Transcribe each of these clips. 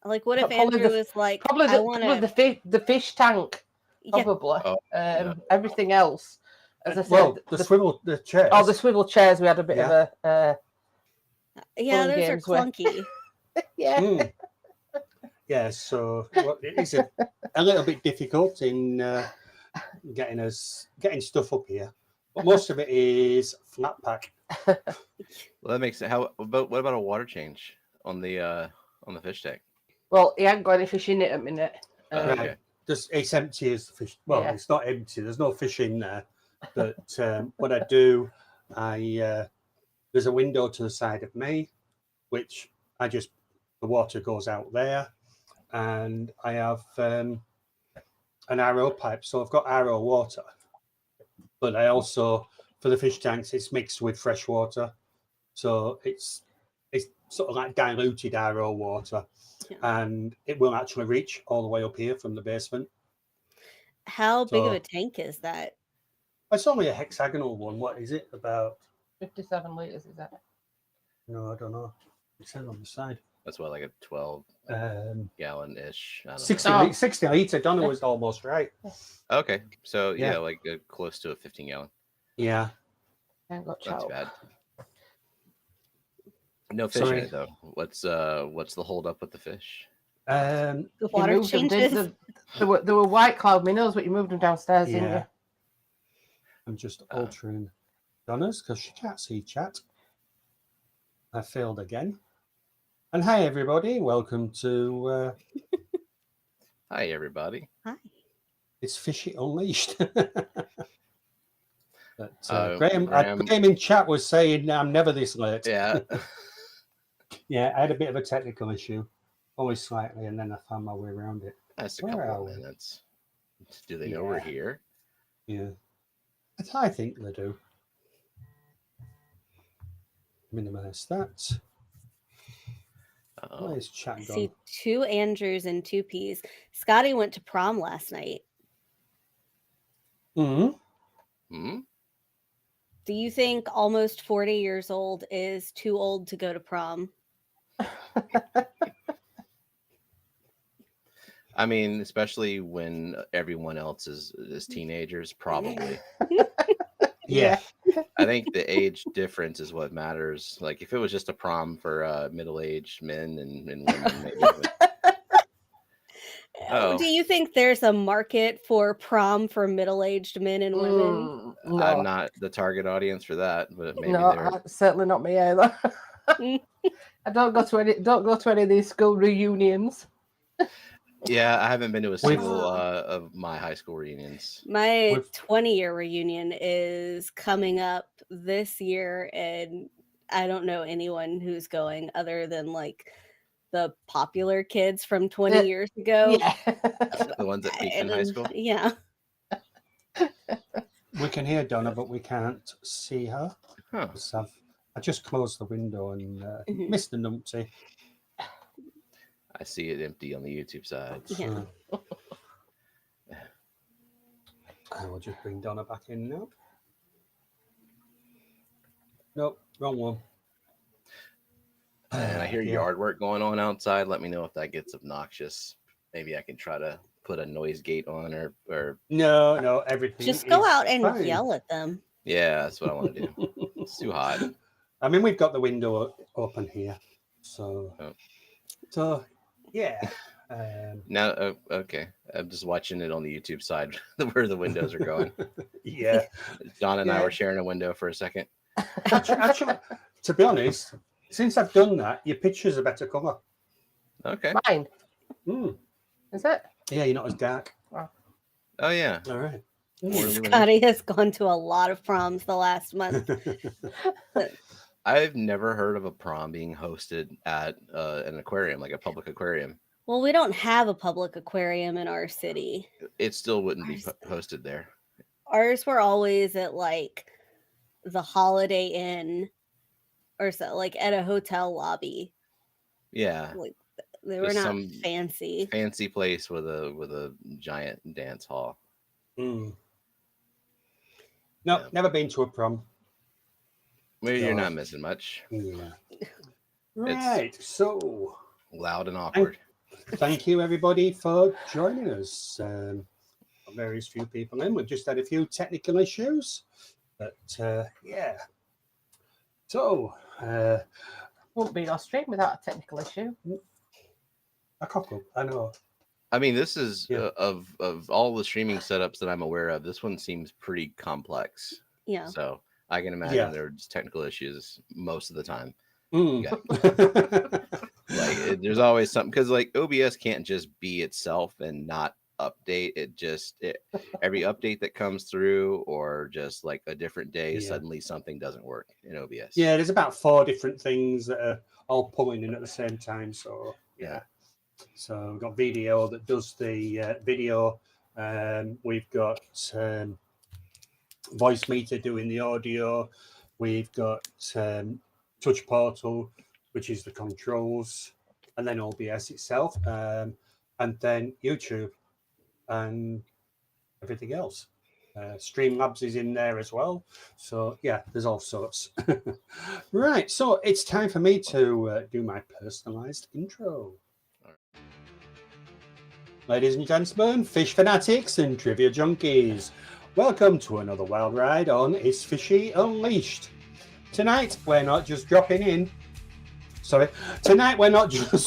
Like, what if Probably Andrew was like, probably I want the fish tank, Yeah. probably. no. Everything else, as I said, Well, the chairs. Oh, the swivel chairs. We had a bit of a Yeah, fun those are games with. clunky. yeah. Mm. Yeah, so it is a little bit difficult in getting stuff up here, but most of it is flat pack. Well, that makes it. What about a water change on the fish tank? Well, he ain't got any fish in it at the minute. Okay. Just it's empty as the fish. Well, Yeah. it's not empty. There's no fish in there. But what I do, there's a window to the side of me, which the water goes out there, and I have an RO pipe. So I've got RO water, but I also, for the fish tanks, it's mixed with fresh water. So it's sort of like diluted RO water, and it will actually reach all the way up here from the basement. How big of a tank is that? It's only a hexagonal one. What is it? About 57 litres, is that? No, I don't know. It says on the side. That's what, like a 12 gallon ish. 60 litre. Donna was almost right. Okay, so yeah, like close to a 15 gallon. Yeah. Ain't got Not too chow. bad. No fish in it though. What's the hold up with the fish? The water changes. There were white cloud minnows, but you moved them downstairs, didn't you? I'm just altering Donna's because she can't see chat. I failed again. And hi everybody, welcome to Hi everybody. Hi. It's Fishy Unleashed. But, Graham Graham in chat was saying I'm never this late. Yeah. Yeah, I had a bit of a technical issue, only slightly, and then I found my way around it. That's a couple of minutes. Do they know we're here? Yeah, I think they do. Minimize that. Where's chat gone? See 2 Andrews and 2 P's. Scotty went to prom last night. Mm-hmm. Do you think almost 40 years old is too old to go to prom? I mean, especially when everyone else is teenagers, probably. Yeah. I think the age difference is what matters. Like if it was just a prom for middle-aged men and women, maybe. Do you think there's a market for prom for middle-aged men and women? No. I'm not the target audience for that, but maybe certainly not me either. I don't go to any of these school reunions. Yeah, I haven't been to a single of my high school reunions. My 20-year reunion is coming up this year, and I don't know anyone who's going other than like the popular kids from 20 years ago. Yeah. The ones that peaked in high school? Yeah. We can hear Donna, but we can't see her. Huh. I just closed the window and missed the numpty. I see it empty on the YouTube side. Yeah. I will just bring Donna back in now. Nope, wrong one. And I hear yard work going on outside. Let me know if that gets obnoxious. Maybe I can try to put a noise gate on or No, everything. Just go out and fine. yell at them. Yeah, that's what I want to do. It's too hot. I mean, we've got the window open here, so yeah. Now, okay. I'm just watching it on the YouTube side where the windows are going. Yeah. Donna and I were sharing a window for a second. Actually, to be honest, since I've done that, your picture's a better colour. Okay. Mine. Is it? Yeah, you're not as dark. Wow. Oh, yeah. All right. Scotty has gone to a lot of proms the last month. I've never heard of a prom being hosted at an aquarium, like a public aquarium. Well, we don't have a public aquarium in our city. It still wouldn't be hosted there. Ours were always at like the Holiday Inn or so, like at a hotel lobby. Yeah. Like they were not fancy. Fancy place with a giant dance hall. No, never been to a prom. Maybe you're not missing much. Yeah. Right. So loud and awkward. thank you everybody for joining us. Various few people in. We've just had a few technical issues, but yeah. So Won't be no stream without a technical issue. a couple, I know. I mean, this is Yeah. of all the streaming setups that I'm aware of, this one seems pretty complex. Yeah. So I can imagine Yeah. there's technical issues most of the time. Mm. Like there's always something because like OBS can't just be itself and not update. Every update that comes through or just like a different day, Yeah. suddenly something doesn't work in OBS. Yeah, there's about 4 different things that are all pulling in at the same time. So yeah. So we've got video that does the video. We've got voice meter doing the audio. We've got touch portal, which is the controls, and then OBS itself, and then YouTube and everything else. Streamlabs is in there as well. So yeah, there's all sorts. Right, so it's time for me to do my personalized intro. Ladies and gentlemen, fish fanatics and trivia junkies, welcome to another wild ride on It's Fishy Unleashed. Tonight, we're not just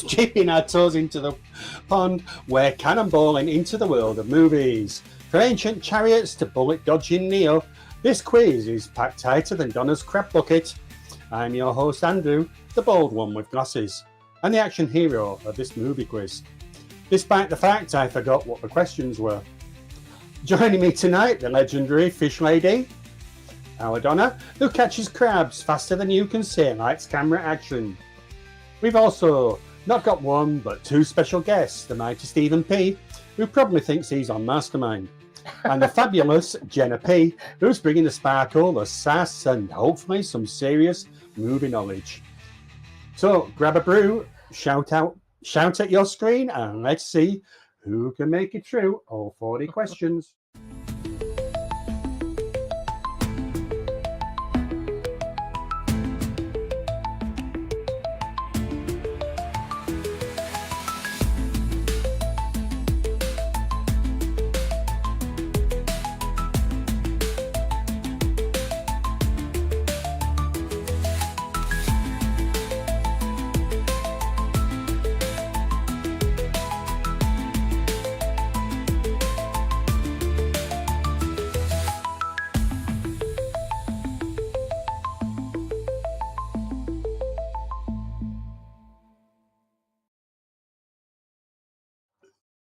dipping our toes into the pond, we're cannonballing into the world of movies. From ancient chariots to bullet dodging Neo, this quiz is packed tighter than Donna's crab bucket. I'm your host Andrew, the bald one with glasses, and the action hero of this movie quiz, despite the fact I forgot what the questions were. Joining me tonight, the legendary fish lady, our Donna, who catches crabs faster than you can say lights, camera, action. We've also not got one, but 2 special guests, the mighty Stephen P, who probably thinks he's on Mastermind, and the fabulous Jenna P, who's bringing the sparkle, the sass, and hopefully some serious movie knowledge. So grab a brew, shout at your screen, and let's see who can make it through all 40 questions.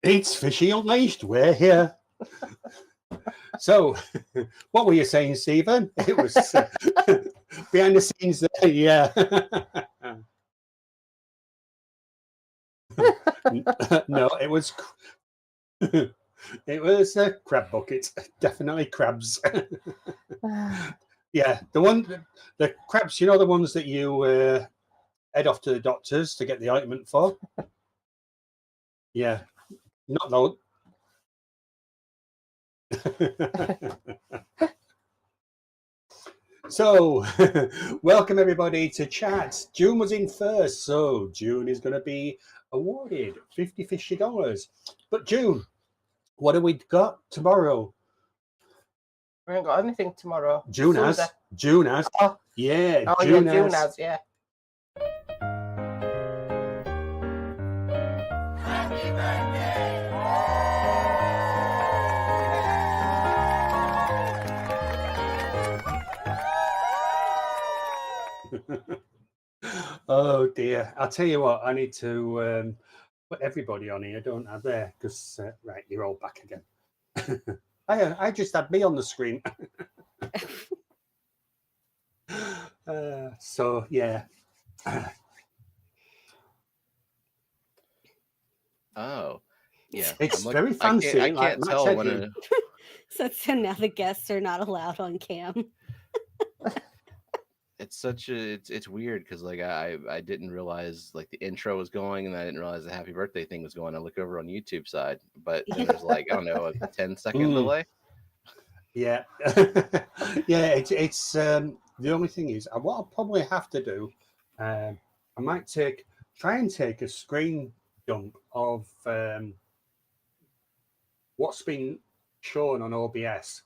It's Fishy Unleashed. We're here. So, what were you saying, Stephen? It was behind the scenes there, yeah. No, it was a crab bucket. Definitely crabs. Yeah, the crabs. You know the ones that you head off to the doctors to get the ointment for. Yeah. Not those. So, welcome everybody to chat. June was in first, so June is going to be awarded $50 fishy. But June, what have we got tomorrow? We haven't got anything tomorrow. June has. Oh. Yeah, Oh, June yeah, June has, yeah. Happy birthday! Oh dear, I'll tell you what, I need to put everybody on here, don't I, there, because right, you're all back again. I just had me on the screen. So yeah. Oh, yeah. It's I'm like- very fancy. I like can't Matt tell said when here. So now the guests are not allowed on cam. it's weird because like I didn't realize like the intro was going and I didn't realize the happy birthday thing was going. I look over on YouTube side, but then there's like I don't know a 10-second delay. Yeah, yeah. It's the only thing is what I'll probably have to do. I might try and take a screen dump of what's been shown on OBS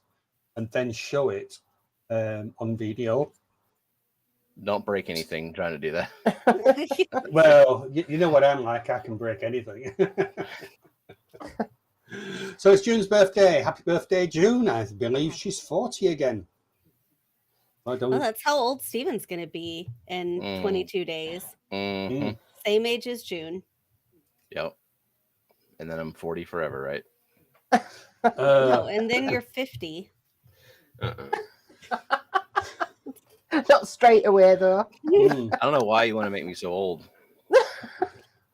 and then show it on video. Don't break anything trying to do that. Well, you know what I'm like. I can break anything. So it's June's birthday. Happy birthday, June. I believe she's 40 again. I don't. Well, that's how old Steven's going to be in 22 days. Mm-hmm. Same age as June. Yep. And then I'm 40 forever, right? No, and then you're 50. Not straight away though. I don't know why you want to make me so old.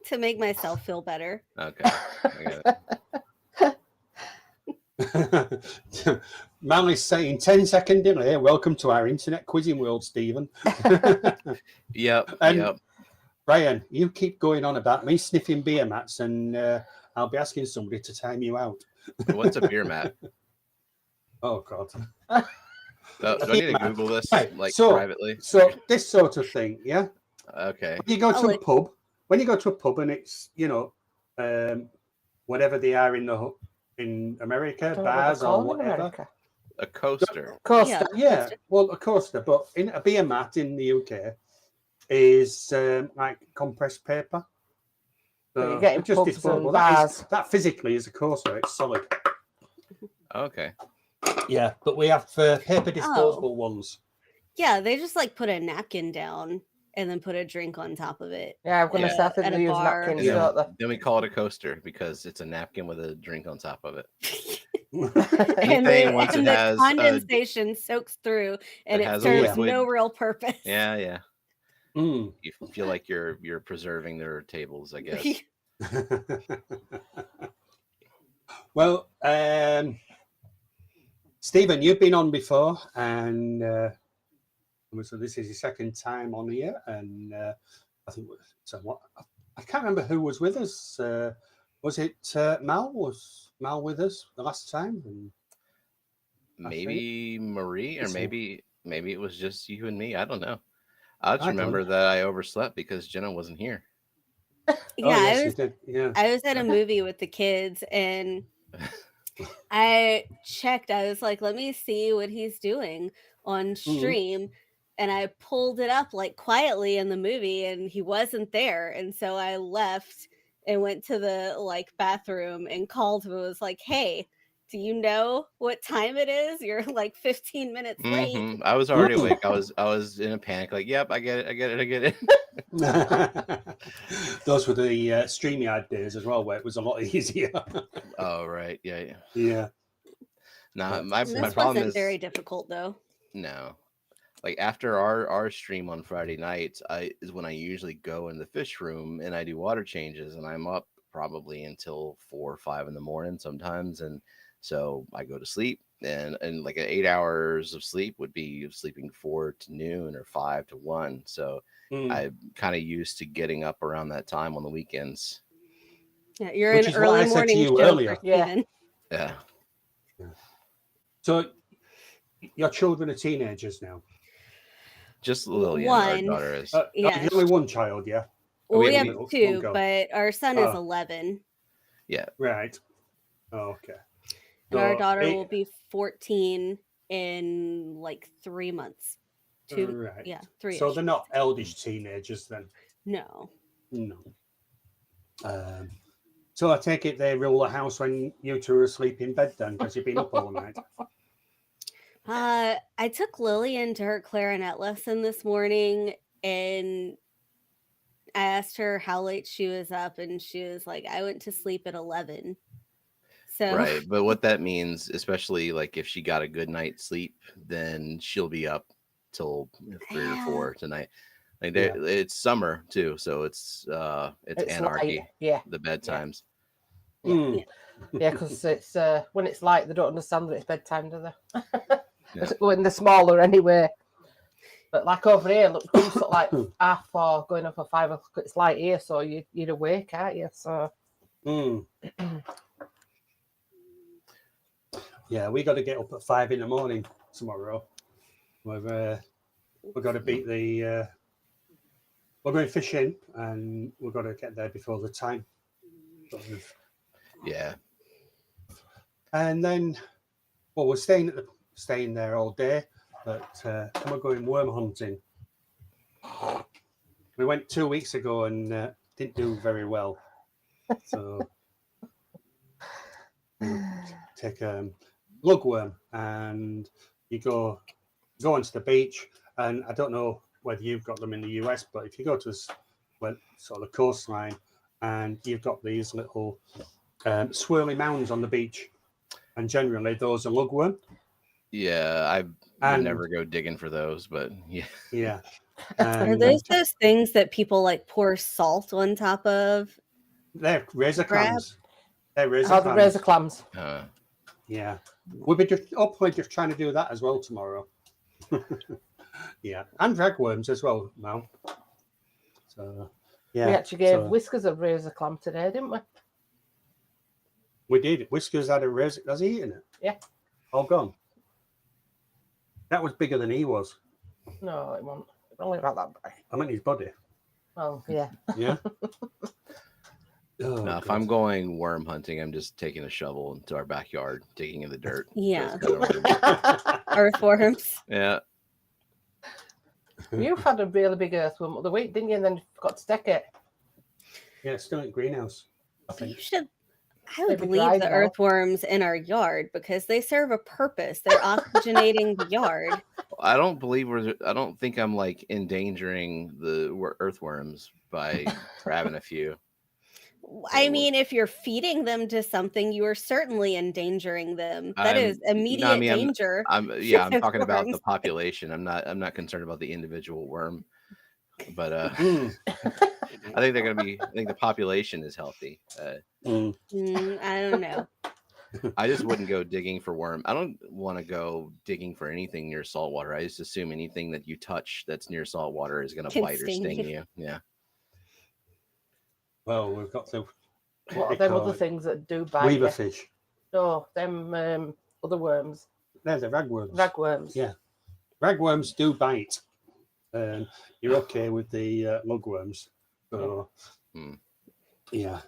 To make myself feel better. Okay. I got it. Manly's saying 10-second delay. Welcome to our internet quizzing world, Stephen. Yep. And Yep. Brian, you keep going on about me sniffing beer mats, and I'll be asking somebody to time you out. What's a beer mat? Oh God. Do I need to Google this Right, like so- privately? So this sort of thing, yeah. Okay. When you go to Oh, a pub, and it's whatever they are in America, Don't know what bars they're or called in whatever. America. A coaster. Coaster. Yeah, well, a coaster, but in a beer mat in the UK is like compressed paper. So you get in just pubs and disposable. bars. That physically is a coaster. It's solid. Okay. Yeah, but we have paper disposable ones. Yeah, they just like put a napkin down and then put a drink on top of it. Yeah, I'm gonna Yeah. say I think At a they use bar. napkins, And don't they? then we call it a coaster because it's a napkin with a drink on top of it. And Anything once it the has condensation soaks through and it it has a serves liquid. no real purpose. Yeah, yeah. Mm. You feel like you're preserving their tables, I guess. Well, Stephen, you've been on before, and so this is your second time on here, and I think so. What I can't remember who was with us. Was it Mal? Was Mal with us the last time? And Maybe Marie, or It's- maybe it was just you and me. I don't know. I just I don't remember know. that I overslept because Jenna wasn't here. Yeah, oh, yes, I you was did. Yeah. I was at a movie with the kids and I checked. I was like, let me see what he's doing on stream. And I pulled it up like quietly in the movie and he wasn't there. And so I left and went to the like bathroom and called him and was like, hey, do you know what time it is? You're like 15 minutes late. Mhm. I was already awake. I was in a panic. Like, yep, I get it. Those were the StreamYard days as well, where it was a lot easier. Oh right, yeah. Yeah. Nah, But- my This problem wasn't is very difficult though. no. Like after our stream on Friday nights, is when I usually go in the fish room and I do water changes, and I'm up probably until 4 or 5 in the morning sometimes, and so I go to sleep, and like 8 hours of sleep would be sleeping 4 to noon or 5 to 1. So I'm kind of used to getting up around that time on the weekends. Yeah, you're Which an is what I early said to morning you show earlier. for Yeah. Steven. Yeah. So your children are teenagers now. Just Lillian, One. our daughter is. Yeah. There's only one child, yeah. Well, we we have have one two, girl. but our son is Oh. 11. Right. Okay. And our So, daughter eight- will be 14 in like 3 months. Right. Yeah, 3. So they're not eldish teenagers then. No. No. So I take it they rule the house when you two are asleep in bed then, because you've been up all night. I took Lillian to her clarinet lesson this morning and I asked her how late she was up and she was like, I went to sleep at 11. So Right. But what that means, especially like if she got a good night's sleep, then she'll be up till 3 or 4 tonight. Like it's summer too, so it's anarchy. light. Yeah, The bedtimes. Mm. yeah, because it's when it's light, they don't understand that it's bedtime, do they? Yeah. When they're smaller, anyway. But like over here, look, it's sort of like 4:30, going up at 5 o'clock. It's light here, so you're awake, aren't you? So Mm. Yeah, we got to get up at 5 in the morning tomorrow. We've got to beat the. We're going fishing, and we've got to get there before the time. Yeah. And then, well, we're staying there all day, but we're going worm hunting. We went 2 weeks ago and didn't do very well. So we take a lugworm and you go onto the beach. And I don't know whether you've got them in the US, but if you go to sort of the coastline and you've got these little swirly mounds on the beach, and generally those are lugworm. Yeah, I would never go digging for those, but yeah. Yeah. Are those things that people like pour salt on top of? They're razor Crab? clams. They're razor Oh, clams. the razor clams. Yeah. We'll be just trying to do that as well tomorrow. Yeah. And ragworms as well, Mal. So, yeah. We actually gave Whiskers a razor clam today, didn't we? We did. Whiskers had a razor. Has he eaten it? Yeah. All gone. That was bigger than he was. No, it wasn't. Only about that big. I meant his body. Oh, yeah. Yeah. No, if I'm going worm hunting, I'm just taking a shovel into our backyard, digging in the dirt. Yeah. Those kind of worms. Earthworms. Yeah. You've had a really big earthworm the week, didn't you? And then you forgot to take it. Yeah, it's still in the greenhouse, I You think. should. I would Maybe leave dried the now. earthworms in our yard because they serve a purpose. They're oxygenating the yard. I don't think I'm like endangering the earthworms by grabbing a few. I mean, if you're feeding them to something, you are certainly endangering them. That is immediate danger. I'm to talking about the worms. population. I'm not concerned about the individual worm, but I think I think the population is healthy. I don't know. I just wouldn't go digging for worm. I don't want to go digging for anything near saltwater. I just assume anything that you touch that's near saltwater is going to bite or sting you. Yeah. Well, we've got the What are them other things that do bite weaver you? fish. No, them other worms. They're the ragworms. Ragworms. Yeah. Ragworms do bite. You're okay with the lugworms. So, yeah.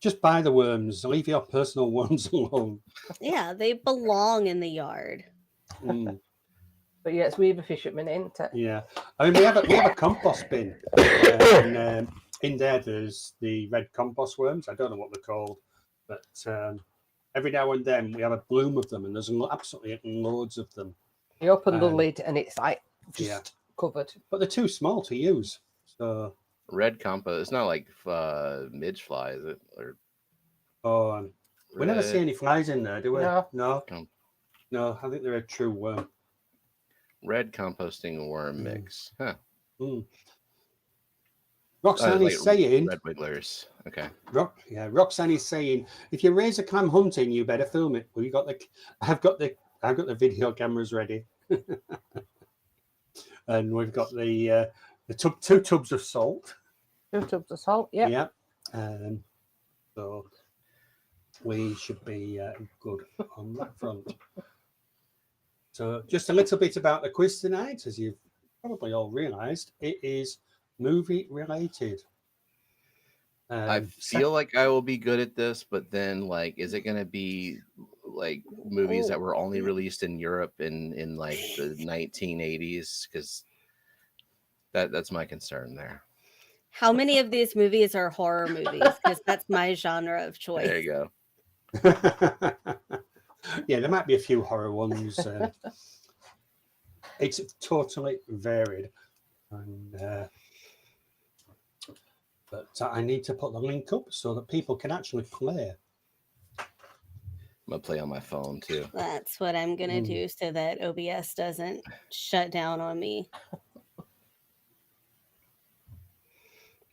Just buy the worms. Leave your personal worms alone. Yeah, they belong in the yard. But yeah, it's weaver fish at minute, isn't it? Yeah. I mean, we have a compost bin. And in there, there's the red compost worms. I don't know what they're called. But every now and then, we have a bloom of them. And there's absolutely loads of them. You open the lid and it's like just covered. But they're too small to use. So Red compost. It's not like midge fly, is it? Or we never see any flies in there, do we? No. No, I think they're a true worm. Red composting worm mix. Huh. Roxanne is saying red wigglers. Okay. Roxanne is saying if you raise a clam hunting, you better film it. Well, I've got the video cameras ready. And we've got the two tubs of salt. 2 tubs of salt, yeah. Yeah. So we should be good on that front. So just a little bit about the quiz tonight, as you've probably all realised, it is movie related. I feel like I will be good at this, but then is it going to be like movies that were only released in Europe in like the 1980s? Because that's my concern there. How many of these movies are horror movies? Because that's my genre of choice. There you go. Yeah, there might be a few horror ones. It's totally varied. And but I need to put the link up so that people can actually play. I'm going to play on my phone too. That's what I'm going to do so that OBS doesn't shut down on me.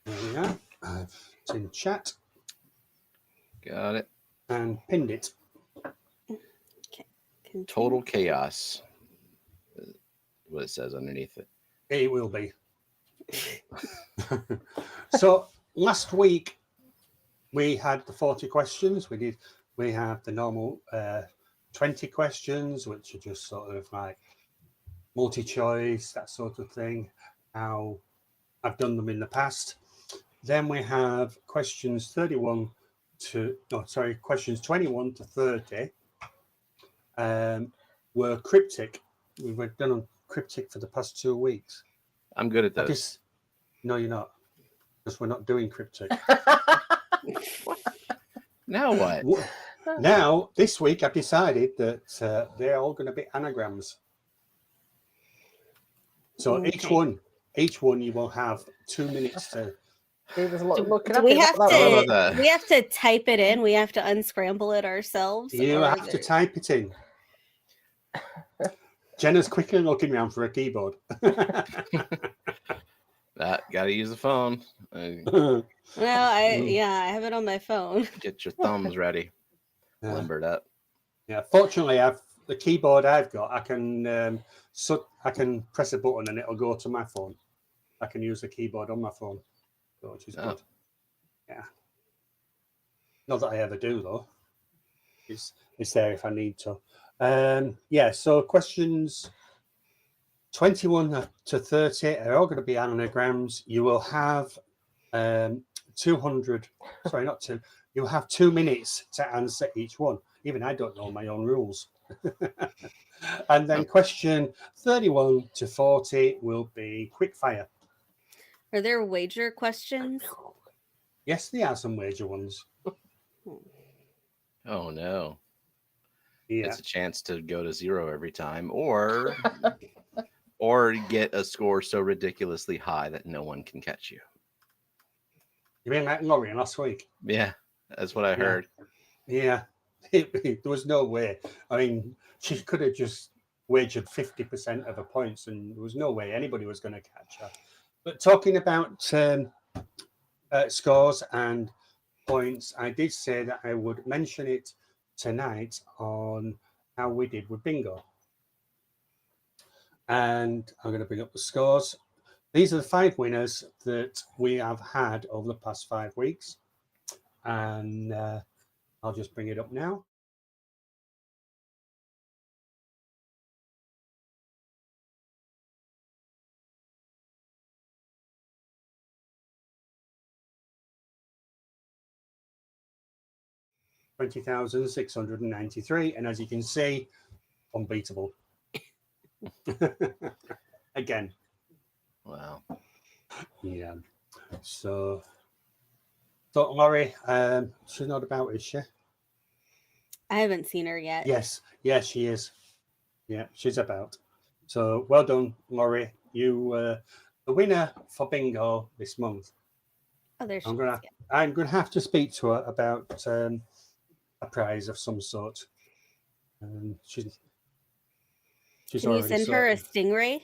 There we are. It's in chat. Got it. And pinned it. Okay. Continue. Total chaos. What it says underneath it. It will be. So last week we had the 40 questions. We have the normal 20 questions, which are just sort of like multi-choice, that sort of thing, how I've done them in the past. Then we have questions 31 questions 21 to 30 were cryptic. We've done on cryptic for the past 2 weeks. I'm good at those. No, you're not, because we're not doing cryptic. Now what? Now, this week, I've decided that they're all going to be anagrams. So Okay. each one, you will have 2 minutes to. He was looking Do at we it have like that. How to? about that? Do we have to type it in? We have to unscramble it ourselves. You or have to type it in. Jenna's quickly looking around for a keyboard. Gotta use the phone. Well, I have it on my phone. Get your thumbs ready. Yeah. Limbered up. Yeah, fortunately, the keyboard I've got. I can I can press a button and it'll go to my phone. I can use the keyboard on my phone, which is good. Yeah. Not that I ever do though. It's there if I need to. Yeah. So questions 21 to 30 are all going to be anagrams. You will have 200. Sorry, not two. You'll have 2 minutes to answer each one. Even I don't know my own rules. And then question 31 to 40 will be quick fire. Are there wager questions? Yes, there are some wager ones. Oh no. Yeah. It's a chance to go to 0 every time, or get a score so ridiculously high that no one can catch you. You mean like Laurie last week? Yeah, that's what I heard. Yeah. There was no way. I mean, she could have just wagered 50% of her points, and there was no way anybody was going to catch her. But talking about scores and points, I did say that I would mention it tonight on how we did with bingo. And I'm going to bring up the scores. These are the 5 winners that we have had over the past 5 weeks. And I'll just bring it up now. $20,693, and as you can see, unbeatable. Again. Wow. Yeah. So Laurie, she's not about, is she? I haven't seen her yet. Yes, she is. Yeah, she's about. So well done, Laurie. You the winner for bingo this month. Oh, there she I'm is. gonna have to speak to her about a prize of some sort. She's Can you send her a stingray?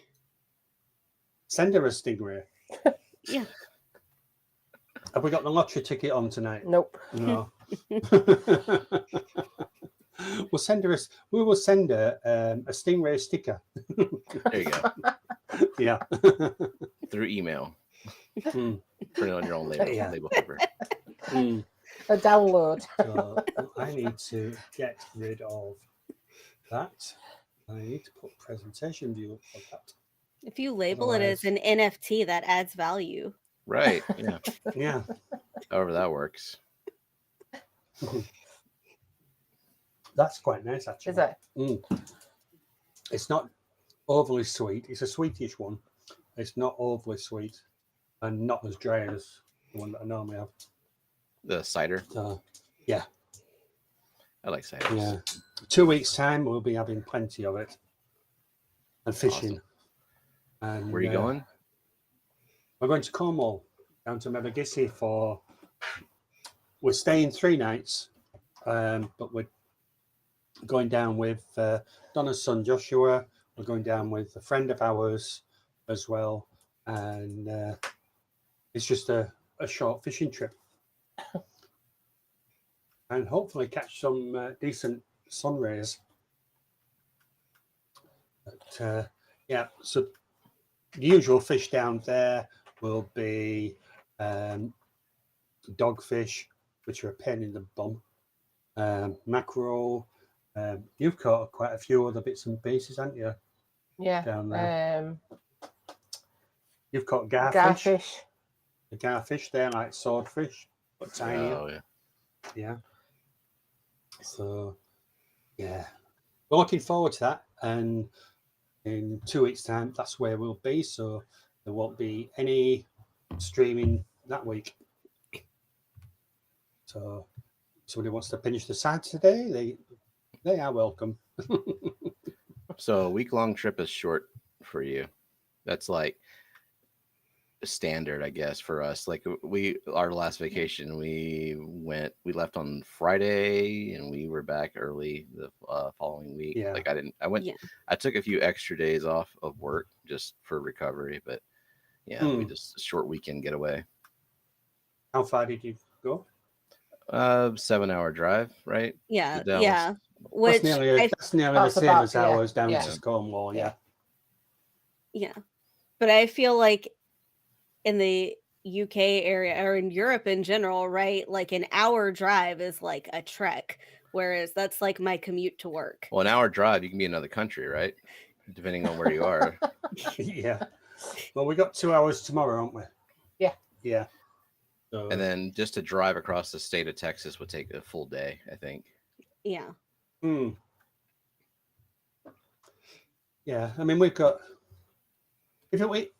Send her a stingray. Yeah. Have we got the lottery ticket on tonight? Nope. No. We will send her a stingray sticker. There you go. Yeah. Through email. Mm. Print it on your own label, Yeah. label paper. Mm. A download. So I need to get rid of that. I need to put presentation view up for that. If you label it as an NFT, that adds value. Right. Yeah. Yeah. However that works. That's quite nice, actually. Is it? Mm. It's not overly sweet. It's a sweetish one. It's not overly sweet and not as dry as the one that I normally have. The cider. Yeah. I like cider. Yeah. 2 weeks' time, we'll be having plenty of it. And fishing. Awesome. And Where are you going? We're going to Cornwall, down to Mevagissey we're staying 3 nights, but we're going down with Donna's son Joshua. We're going down with a friend of ours as well, and it's just a short fishing trip, and hopefully catch some decent sun rays. But yeah, so the usual fish down there will be dogfish, which are a pain in the bum, mackerel. You've caught quite a few other bits and pieces, haven't you? Yeah. Down there. You've caught garfish. Garfish. The garfish, they're like swordfish, but tinier. Oh yeah. Yeah. So, yeah, we're looking forward to that. And in 2 weeks' time, that's where we'll be. So there won't be any streaming that week. So, if somebody wants to finish the side today, they are welcome. So a week-long trip is short for you. That's like standard, I guess, for us. Like our last vacation, we left on Friday and we were back early the following week. Yeah. Like Yeah. I took a few extra days off of work just for recovery, but yeah, we just short weekend getaway. How far did you go? 7-hour drive, right? Yeah. To Dallas. Yeah. Which That's nearly the That's same about- as ours down yeah. to Cornwall. Yeah. yeah. But I feel like in the UK area or in Europe in general, right? Like an hour drive is like a trek, whereas that's like my commute to work. Well, an hour drive, you can be in another country, right? Depending on where you are. Yeah. Well, we got 2 hours tomorrow, aren't we? Yeah. Yeah. So, And then just to drive across the state of Texas would take a full day, I think. Yeah. Yeah. I mean, we've got,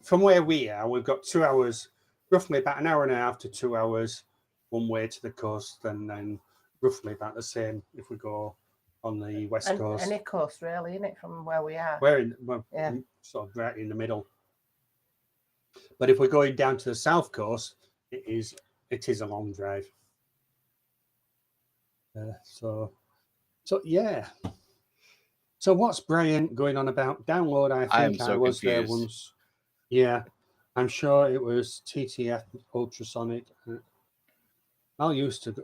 from where we are, we've got 2 hours, roughly about an hour and a half to 2 hours one way to the coast, and then roughly about the same if we go on the west coast. Any coast, really, isn't it, from where we are? We're Yeah. sort of right in the middle. But if we're going down to the south coast, it is a long drive. So yeah. So what's Brian going on about? Download, I I am think I so was there confused. once. Yeah, I'm sure it was TTF ultrasonic. I used to go.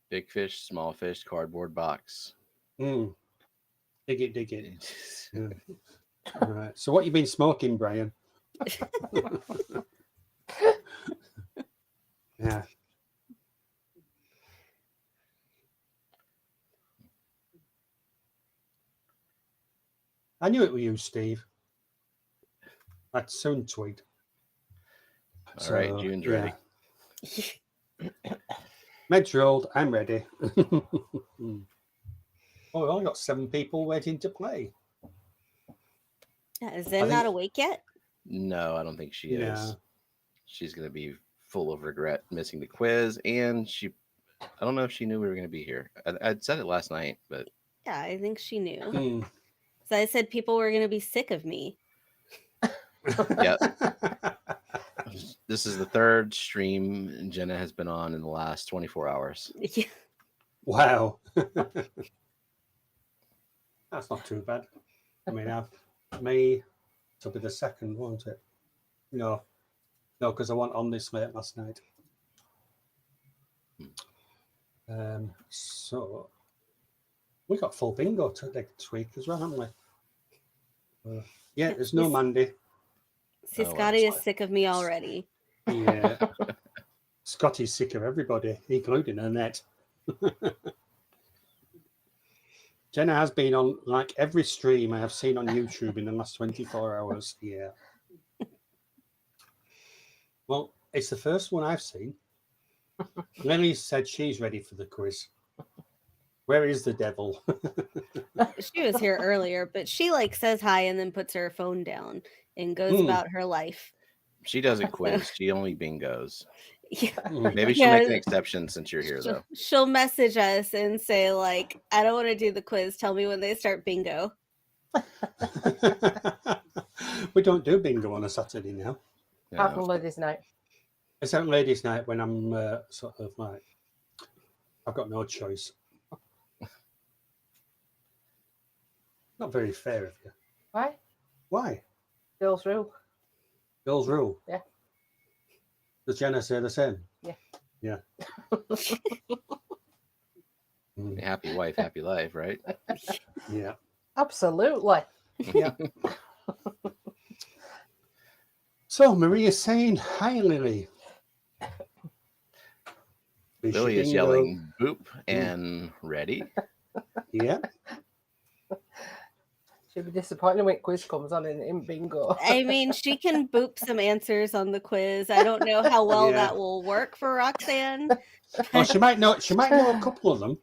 Big fish, small fish, cardboard box. Dig it. Yeah. All right. So what you been smoking, Brian? Yeah. I knew it was you, Steve. I'd soon tweet. All right, June's ready. Meds rolled. I'm ready. Oh, we only got 7 people waiting to play. Yeah, is Zen not awake yet? No, I don't think she is. Yeah. She's going to be full of regret missing the quiz, and I don't know if she knew we were going to be here. I'd said it last night, but Yeah, I think she knew. Mm. So I said people were going to be sick of me. yeah. This is the 3rd stream Jenna has been on in the last 24 hours. Yeah. Wow. That's not too bad. I mean, it'll be the 2nd, won't it? No, because I went on this late last night. So we got full bingo next week as well, haven't we? Yeah, there's no Mandy. See, Oh, Scotty is that's sick of me already. Yeah. Scotty's sick of everybody, including Annette. Jenna has been on like every stream I have seen on YouTube in the last 24 hours. Yeah. Well, it's the first one I've seen. Lily said she's ready for the quiz. Where is the devil? She was here earlier, but she like says hi and then puts her phone down and goes about her life. She doesn't quiz. She only bingos. Yeah. Maybe she'll make an exception since you're here, though. She'll message us and say like, I don't want to do the quiz. Tell me when they start bingo. We don't do bingo on a Saturday now. Apart from ladies' night. It's on ladies' night when I'm sort of like, I've got no choice. Not very fair of you. Why? Why? Girls rule. Girls rule. Yeah. Does Jenna say the same? Yeah. Yeah. Happy wife, happy life, right? Yeah. Absolutely. Yeah. So Maria's saying, hi, Lily. Lily is yelling boop and ready. Yeah. She'll be disappointed when quiz comes on in bingo. I mean, she can boop some answers on the quiz. I don't know how well Yeah. that will work for Roxanne. Oh, she might know. She might know a couple of them.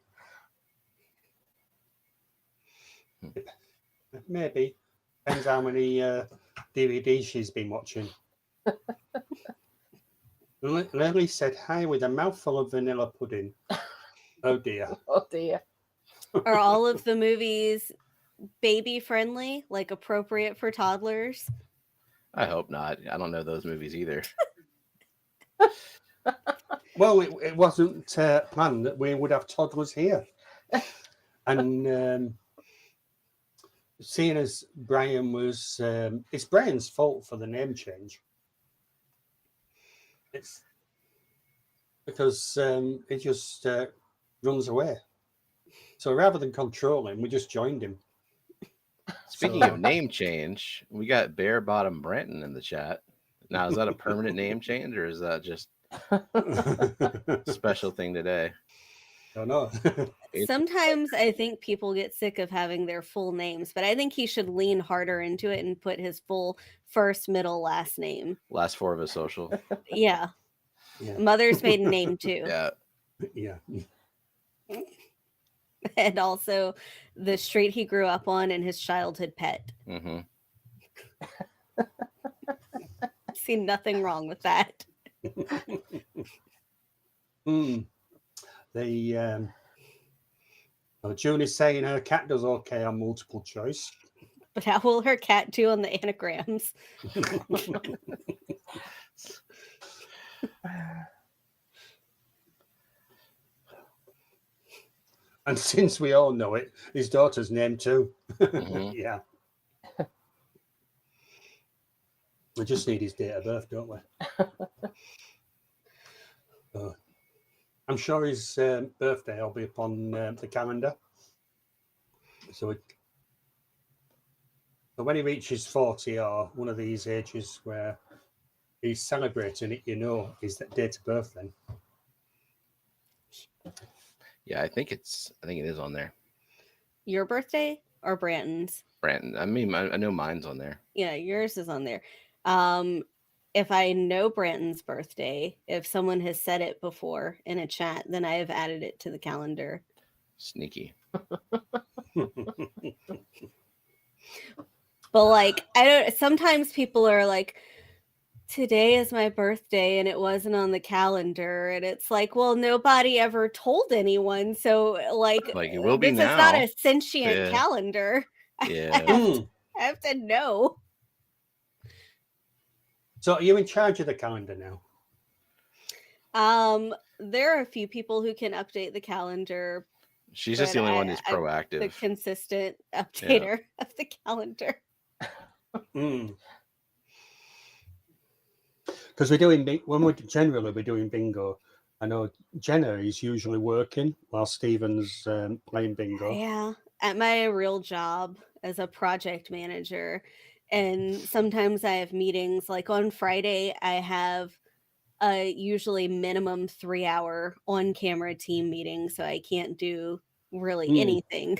Maybe depends how many DVDs she's been watching. Lily said hi with a mouthful of vanilla pudding. Oh dear. Oh dear. Are all of the movies baby friendly, like appropriate for toddlers? I hope not. I don't know those movies either. Well, it wasn't planned that we would have toddlers here, and seeing as Brian was, it's Brian's fault for the name change. It's because he just runs away. So rather than control him, we just joined him. Speaking of name change, we got Bare Bottom Branton in the chat. Now, is that a permanent name change or is that just a special thing today? Don't know. Sometimes I think people get sick of having their full names, but I think he should lean harder into it and put his full first, middle, last name. Last four of his social. Yeah. Yeah. Mother's maiden name too. Yeah. Yeah. And also the street he grew up on and his childhood pet. Mm-hmm. See nothing wrong with that. June is saying her cat does okay on multiple choice. But how will her cat do on the anagrams? And since we all know it, his daughter's name too. Mhm. Yeah. We just need his date of birth, don't we? I'm sure his birthday will be upon the calendar. So when he reaches 40 or one of these ages where he's celebrating it, you know, his date of birth then. Yeah, I think it is on there. Your birthday or Branton's? Branton. I mean, I know mine's on there. Yeah, yours is on there. If I know Branton's birthday, if someone has said it before in a chat, then I have added it to the calendar. Sneaky. But like, I don't. Sometimes people are like, "Today is my birthday," and it wasn't on the calendar, and it's like, well, nobody ever told anyone, so like it will be this now. is not a sentient Yeah. calendar. Yeah. I have to know. So are you in charge of the calendar now? There are a few people who can update the calendar. She's just but the only one who's I'm proactive. the consistent updater of the calendar. Because we're doing bingo. I know Jenna is usually working while Stephen's playing bingo. Yeah, at my real job as a project manager. And sometimes I have meetings, like on Friday, I have a usually minimum 3-hour on-camera team meeting, so I can't do really anything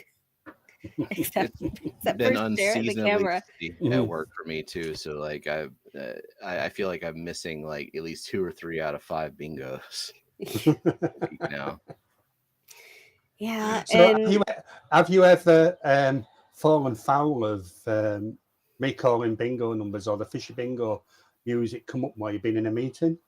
except for Been stare at the unseasonably camera. busy at work for me too. So like I feel like I'm missing like at least 2 or 3 out of 5 bingos now. Yeah, So and have you ever fallen foul of me calling bingo numbers or the Fishy Bingo music come up while you've been in a meeting?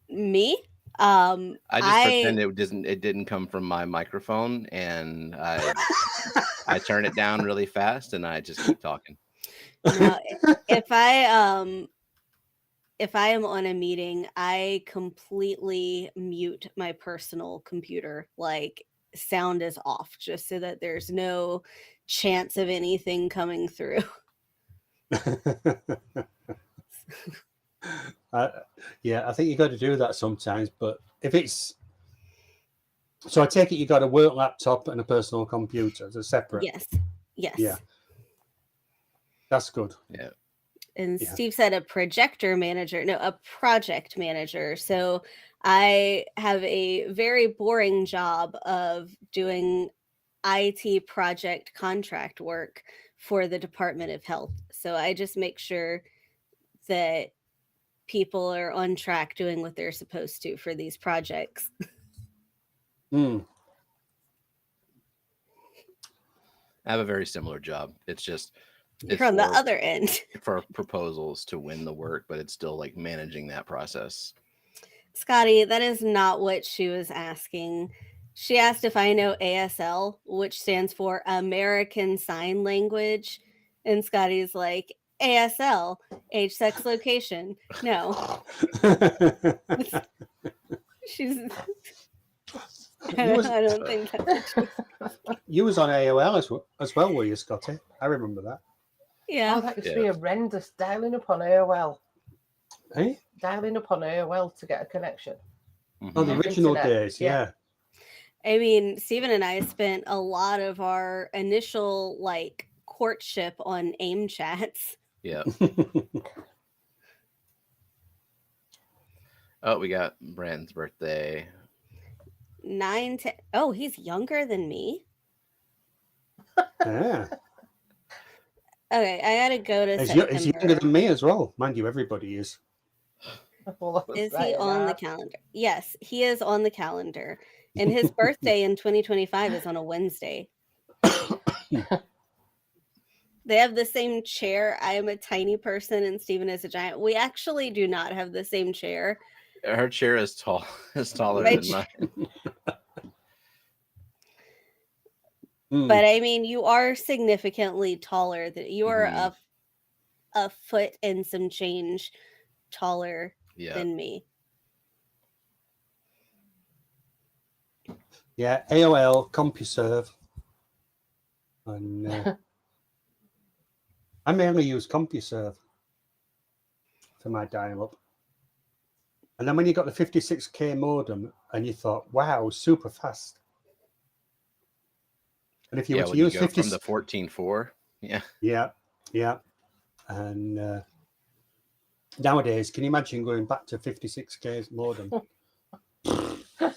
me, I just pretend it didn't come from my microphone, and I turn it down really fast, and I just keep talking. no, if I am on a meeting, I completely mute my personal computer, like sound is off, just so that there's no chance of anything coming through. Yeah, I think you got to do that sometimes. But if it's so, I take it you got a work laptop and a personal computer. They're separate. Yes. Yeah, that's good. Yeah. And Yeah. Steve said a project manager. So I have a very boring job of doing IT project contract work for the Department of Health. So I just make sure that people are on track doing what they're supposed to for these projects. Hmm. I have a very similar job. It's just You're on the other end. for proposals to win the work, but it's still like managing that process. Scotty, that is not what she was asking. She asked if I know ASL, which stands for American Sign Language. And Scotty's like, ASL, age, sex, location. No. She's. I don't think that's what You was on AOL as well, were you, Scotty? I remember that. Yeah. Oh, that used to be horrendous. Dialing up on AOL. Hey? Dialing up on AOL to get a connection. Oh, the original Internet, days, yeah. I mean, Stephen and I spent a lot of our initial like courtship on AIM chats. Yeah. Oh, we got Brandon's birthday. 9 to oh, he's younger than me. Yeah. Okay, I gotta go to He's September. younger than me as well. Mind you, everybody is. Is he on the calendar? Yes, he is on the calendar. And his birthday in 2025 is on a Wednesday. They have the same chair. I am a tiny person and Stephen is a giant. We actually do not have the same chair. Her chair is taller My than mine. But I mean, you are significantly taller. That you are a foot and some change taller than me. Yeah, AOL, CompuServe. And I mainly use CompuServe for my dial-up. And then when you got the 56K modem and you thought, wow, super fast. And if you were to use 50 from the 14.4, yeah. And nowadays, can you imagine going back to 56K modem?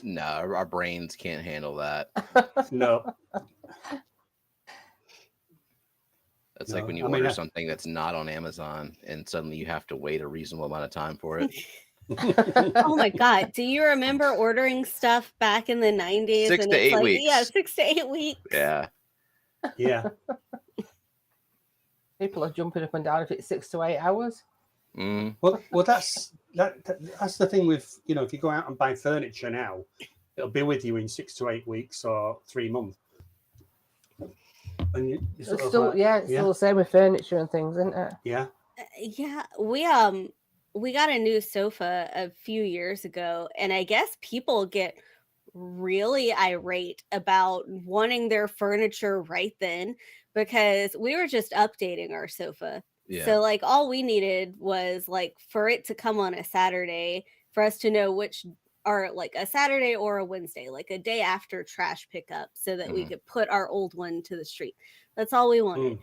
No, our brains can't handle that. No. That's like when you order something that's not on Amazon and suddenly you have to wait a reasonable amount of time for it. Oh my God. Do you remember ordering stuff back in the 90s? 6 to 8 weeks. Yeah, 6 to 8 weeks. Yeah. Yeah. People are jumping up and down if it's 6 to 8 hours. Mm. Well, that's the thing with, if you go out and buy furniture now, it'll be with you in 6 to 8 weeks or 3 months. And it's still the same with furniture and things, isn't it? Yeah. Yeah, we got a new sofa a few years ago, and I guess people get really irate about wanting their furniture right then because we were just updating our sofa. Yeah. So like all we needed was like for it to come on a Saturday for us to know which are like a Saturday or a Wednesday, like a day after trash pickup so that we could put our old one to the street. That's all we wanted.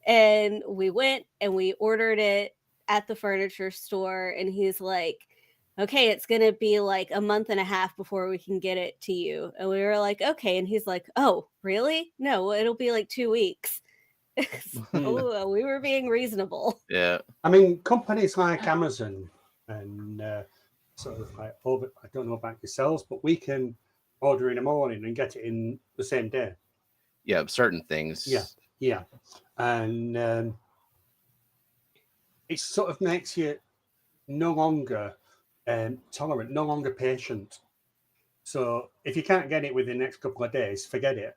And we went and we ordered it at the furniture store and he's like, okay, it's going to be like a month and a half before we can get it to you. And we were like, okay. And he's like, oh, really? No, it'll be like 2 weeks. So we were being reasonable. Yeah. I mean, companies like Amazon and sort of like I don't know about yourselves, but we can order in the morning and get it in the same day. Yeah, certain things. Yeah. And it sort of makes you no longer tolerant, no longer patient. So if you can't get it within the next couple of days, forget it.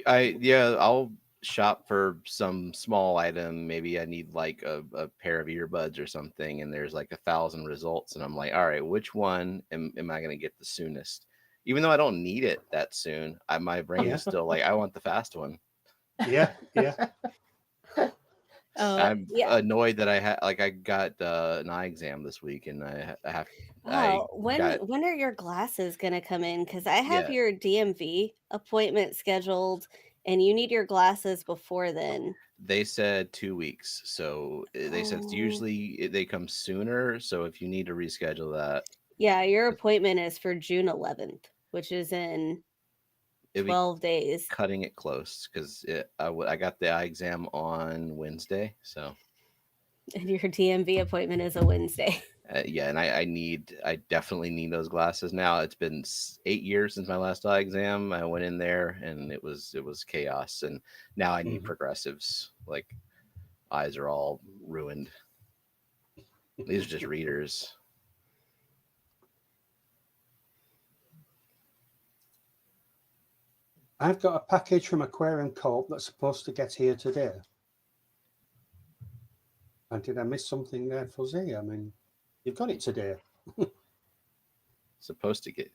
I'll shop for some small item. Maybe I need like a pair of earbuds or something, and there's like 1,000 results, and I'm like, all right, which one am I going to get the soonest? Even though I don't need it that soon, my brain is still like, I want the fast one. Yeah. I'm annoyed that I got an eye exam this week, and I have. When are your glasses gonna come in? Because I have your DMV appointment scheduled, and you need your glasses before then. They said 2 weeks, so they said usually they come sooner. So if you need to reschedule that, yeah, your appointment is for June 11th, which is in It'd be 12 days. cutting it close because I got the eye exam on Wednesday, so And your DMV appointment is a Wednesday. yeah, and I definitely need those glasses now. It's been 8 years since my last eye exam. I went in there and it was chaos, and now I need progressives. Like, eyes are all ruined. These are just readers. I've got a package from Aquarium Corp that's supposed to get here today. And did I miss something there, Fuzzy? I mean, you've got it today. Supposed to get.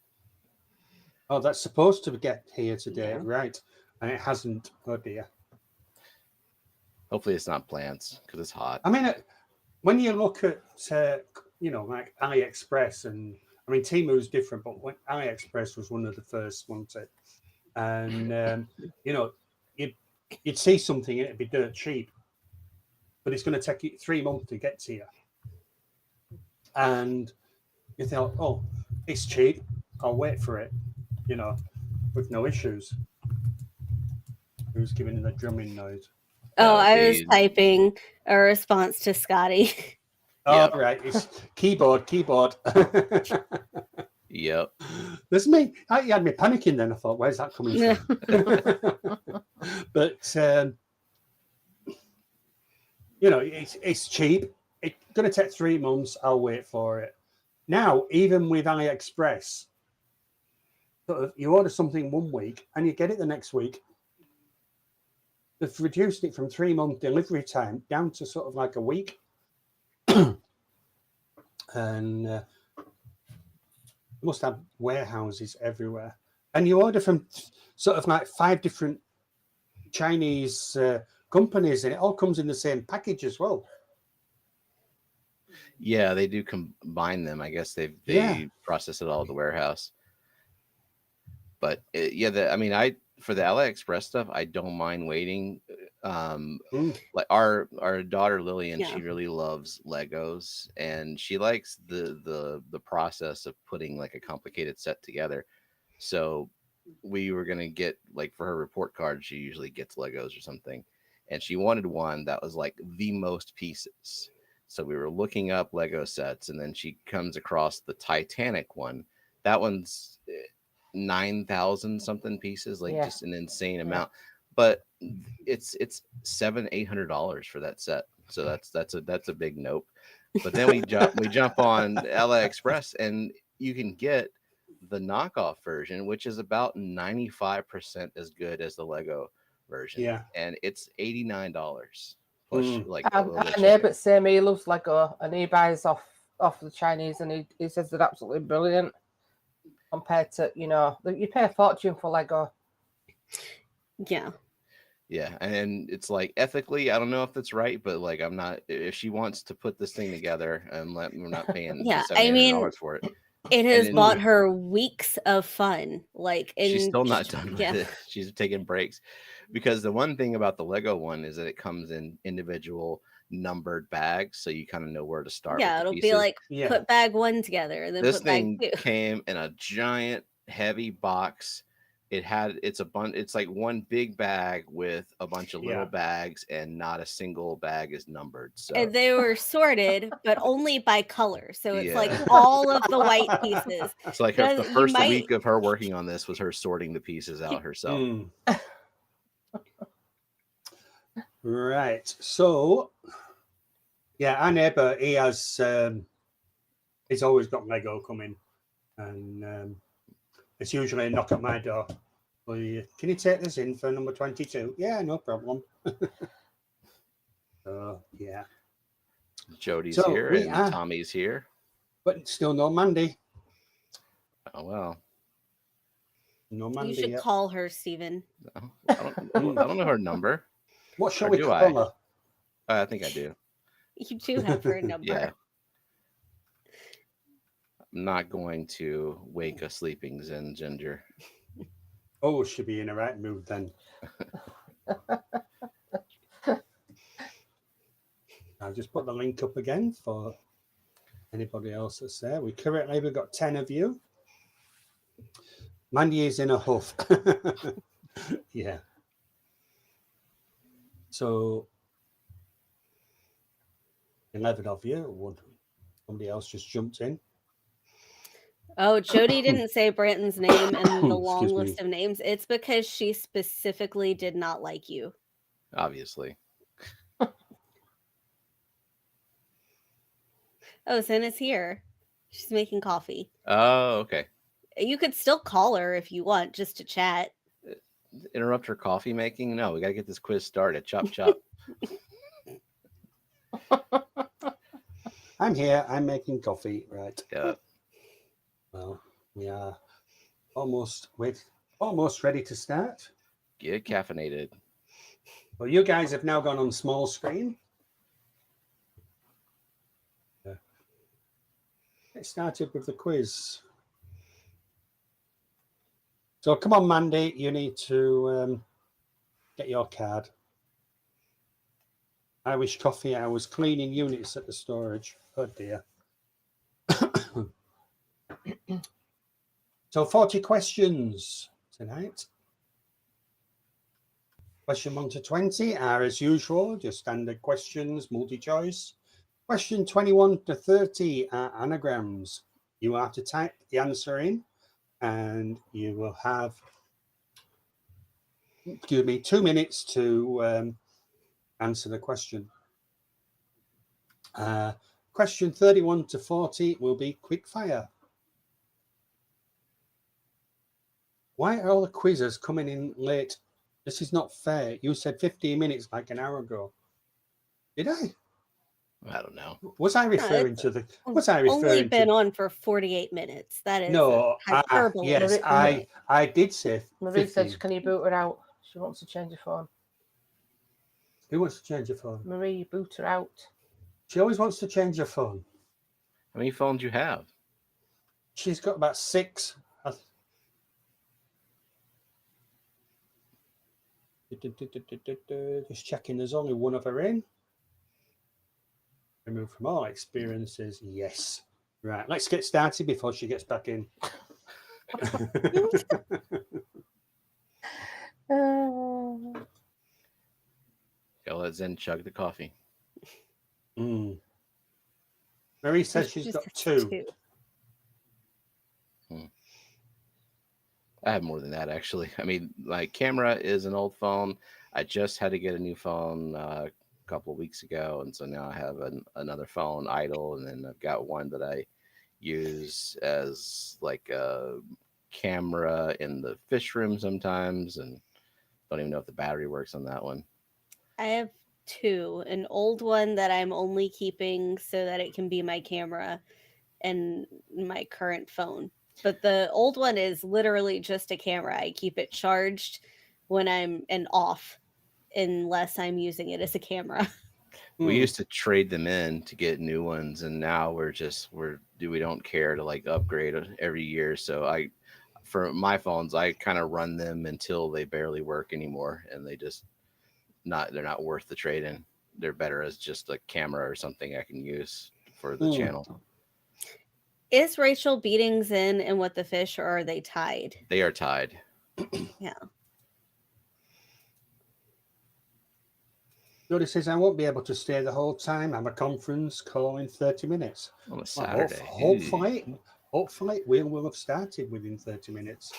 Oh, that's supposed to get here today, Yeah. right? And it hasn't. Oh dear. Hopefully, it's not plants because it's hot. I mean, when you look at, like AliExpress, and I mean, Temu's different, but when AliExpress was one of the first, wasn't it? And, you'd see something and it'd be dirt cheap, but it's going to take you 3 months to get to you. And you thought, oh, it's cheap. I'll wait for it, with no issues. Who's giving the drumming noise? Oh, That would I was be- typing a response to Scotty. Oh, Yep. right. It's keyboard. Yep. There's me. You had me panicking then. I thought, where's that coming from? But, it's cheap. It's going to take 3 months. I'll wait for it. Now, even with AliExpress, sort of, you order something 1 week and you get it the next week. They've reduced it from 3 month delivery time down to sort of like a week. And must have warehouses everywhere. And you order from sort of like 5 different Chinese companies, and it all comes in the same package as well. Yeah, they do combine them. I guess they process it all at the warehouse. But for the AliExpress stuff, I don't mind waiting. Like our daughter Lillian, she really loves Legos, and she likes the process of putting like a complicated set together. So we were gonna get, like, for her report card, she usually gets Legos or something, and she wanted one that was like the most pieces. So we were looking up Lego sets, and then she comes across the Titanic one. That one's 9,000 something pieces, like just an insane amount. But it's $700-800 for that set. So that's a big nope. But then we jump on AliExpress, and you can get the knockoff version, which is about 95% as good as the Lego version. Yeah. And it's $89 plus like Our neighbour same, he loves Lego, and he buys off the Chinese, and he says they're absolutely brilliant compared to, you pay a fortune for Lego. Yeah. Yeah, and it's like, ethically, I don't know if that's right, but like, I'm not. If she wants to put this thing together, and we're not paying $700 for it. It has bought her weeks of fun. Like, she's still not done with it. She's taking breaks, because the one thing about the Lego one is that it comes in individual numbered bags, so you kind of know where to start. Yeah, it'll be like put bag 1 together, and then this put bag 2. thing came in a giant, heavy box. It's like one big bag with a bunch of little bags, and not a single bag is numbered. So And they were sorted, but only by color. So it's like all of the white pieces. It's like the first week of her working on this was her sorting the pieces out herself. Right. So, our neighbour, he's always got Lego coming, and it's usually a knock at my door. Well, can you take this in for number 22? Yeah, no problem. So, yeah. Jody's here and Tommy's here. But still no Mandy. Oh, well. No Mandy. You should call her, Stephen. No, I don't know her number. What shall we call her? I think I do. You do have her number. Yeah. I'm not going to wake a sleeping Zen Ginger. Oh, she'll be in the right mood then. I'll just put the link up again for anybody else that's there. We've got 10 of you. Mandy is in a huff. Yeah. So 11 of you. Somebody else just jumped in. Oh, Jody didn't say Branton's name in the long Excuse list me. of names. It's because she specifically did not like you. Obviously. Oh, Santa's here. She's making coffee. Oh, okay. You could still call her if you want, just to chat. Interrupt her coffee making? No, we got to get this quiz started. Chop, chop. I'm here. I'm making coffee. Right. Yeah. Well, we are almost ready to start. Get caffeinated. Well, you guys have now gone on small screen. Get started with the quiz. So come on, Mandy, you need to get your card. Irish coffee hours, cleaning units at the storage. Oh dear. So 40 questions tonight. Question 1 to 20 are as usual, just standard questions, multi-choice. Question 21 to 30 are anagrams. You have to type the answer in and you will have, 2 minutes to answer the question. Question 31 to 40 will be quick fire. Why are all the quizzes coming in late? This is not fair. You said 15 minutes like an hour ago. Did I? I don't know. Was I referring it's to the? Was I referring Only been to? on for 48 minutes. That is No. hyperbole. Yes, I did say. Marie 15. said, "Can you boot her out? She wants to change her phone." Who wants to change your phone? Marie, boot her out. She always wants to change her phone. How many phones you have? She's got about 6. Just checking. There's only one of her in. Remove from all experiences. Yes. Right. Let's get started before she gets back in. Go let Zen chug the coffee. Marie says she's got 2. I have more than that, actually. I mean, my camera is an old phone. I just had to get a new phone a couple of weeks ago, and so now I have another phone idle, and then I've got one that I use as like a camera in the fish room sometimes, and don't even know if the battery works on that one. I have 2. An old one that I'm only keeping so that it can be my camera, and my current phone. But the old one is literally just a camera. I keep it charged when I'm off, unless I'm using it as a camera. We used to trade them in to get new ones, and now we don't care to like upgrade every year. So for my phones, I kind of run them until they barely work anymore, and they're not worth the trade in. They're better as just a camera or something I can use for the channel. Is Rachel beating Zen and What the Fish, or are they tied? They are tied. Yeah. Jody says, I won't be able to stay the whole time. I'm a conference call in 30 minutes. On a Saturday. Hopefully, we will have started within 30 minutes.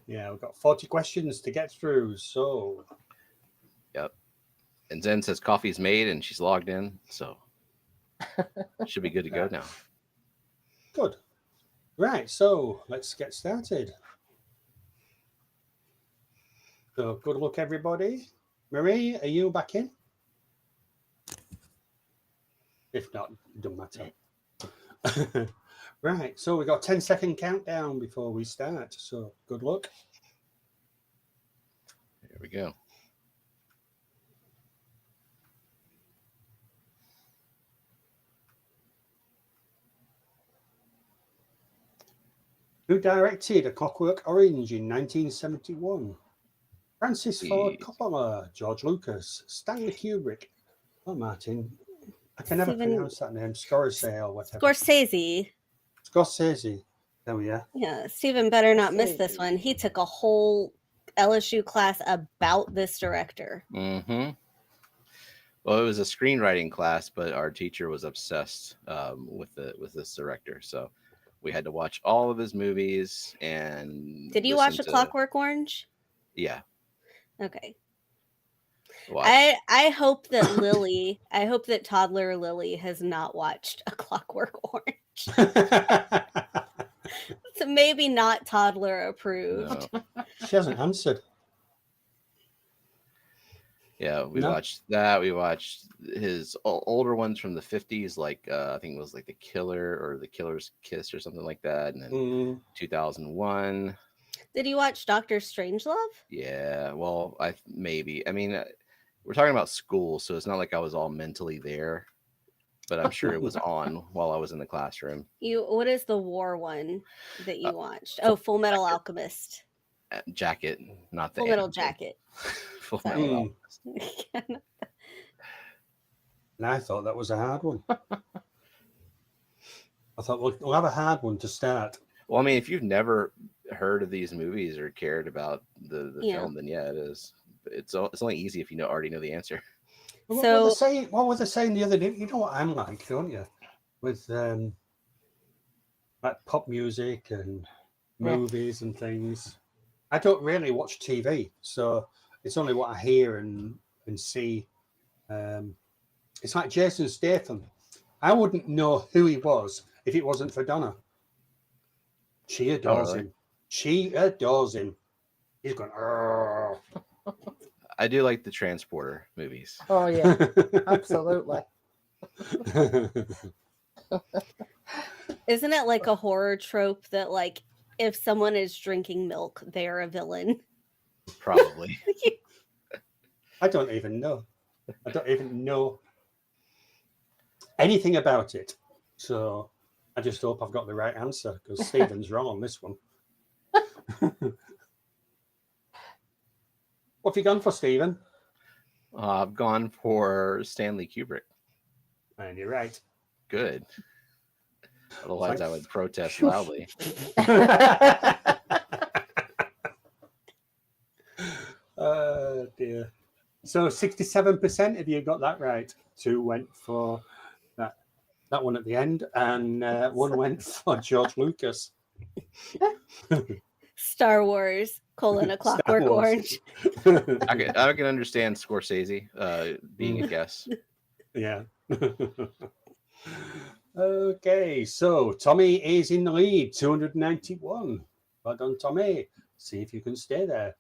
Yeah, we've got 40 questions to get through. So, Yep. And Zen says coffee's made and she's logged in. So, should be good to go now. Good. Right. So, let's get started. So, good luck, everybody. Marie, are you back in? If not, it doesn't matter. Right. So, we've got a 10-second countdown before we start. So, good luck. Here we go. Who directed A Clockwork Orange in 1971? Francis Ford Coppola, George Lucas, Stanley Kubrick. Oh, Martin, I can never pronounce that name. Scorsese or whatever. Scorsese. Scorsese. There we are. Yeah, Stephen better not miss see. this one. He took a whole LSU class about this director. Mm-hmm. Well, it was a screenwriting class, but our teacher was obsessed with this director, so we had to watch all of his movies and. Did you listen watch A to- Clockwork Orange? Yeah. Okay. Watched. I hope that Lily, I hope that toddler Lily has not watched A Clockwork Orange. So maybe not toddler approved. No. She hasn't answered. Yeah, we No. watched that. We watched his older ones from the 50s, like I think it was like The Killer or The Killer's Kiss or something like that. And then 2001. Did you watch Doctor Strangelove? Yeah, well, maybe. I mean, we're talking about school, so it's not like I was all mentally there, but I'm sure it was on while I was in the classroom. What is the war one that you watched? Oh, Full Metal Alchemist. Jacket, not the Full Metal anime. Jacket. Full Sorry. Metal Alchemist. And I thought that was a hard one. I thought we'll have a hard one to start. Well, I mean, if you've never heard of these movies or cared about the Yeah. film, then yeah, it is. It's only easy if you already know the answer. What So- were they saying? What were they saying the other day? You know what I'm like, don't you? With like pop music and movies and things. I don't really watch TV, so it's only what I hear and see. It's like Jason Statham. I wouldn't know who he was if it wasn't for Donna. She adores really? him. She adores him. He's going, "Arr." I do like the Transporter movies. Oh yeah, absolutely. Isn't it like a horror trope that like if someone is drinking milk, they're a villain? Probably. I don't even know. I don't even know anything about it. So I just hope I've got the right answer because Stephen's wrong on this one. What have you gone for, Stephen? I've gone for Stanley Kubrick. And you're right. Good. Otherwise, like- I would protest loudly. Oh dear. So 67% of you got that right. 2 went for that one at the end, and 1 went for George Lucas. Star Wars, A Clockwork Wars. Orange. I can understand Scorsese being a guess. Yeah. Okay, so Tommy is in the lead, 291. Well done, Tommy. See if you can stay there.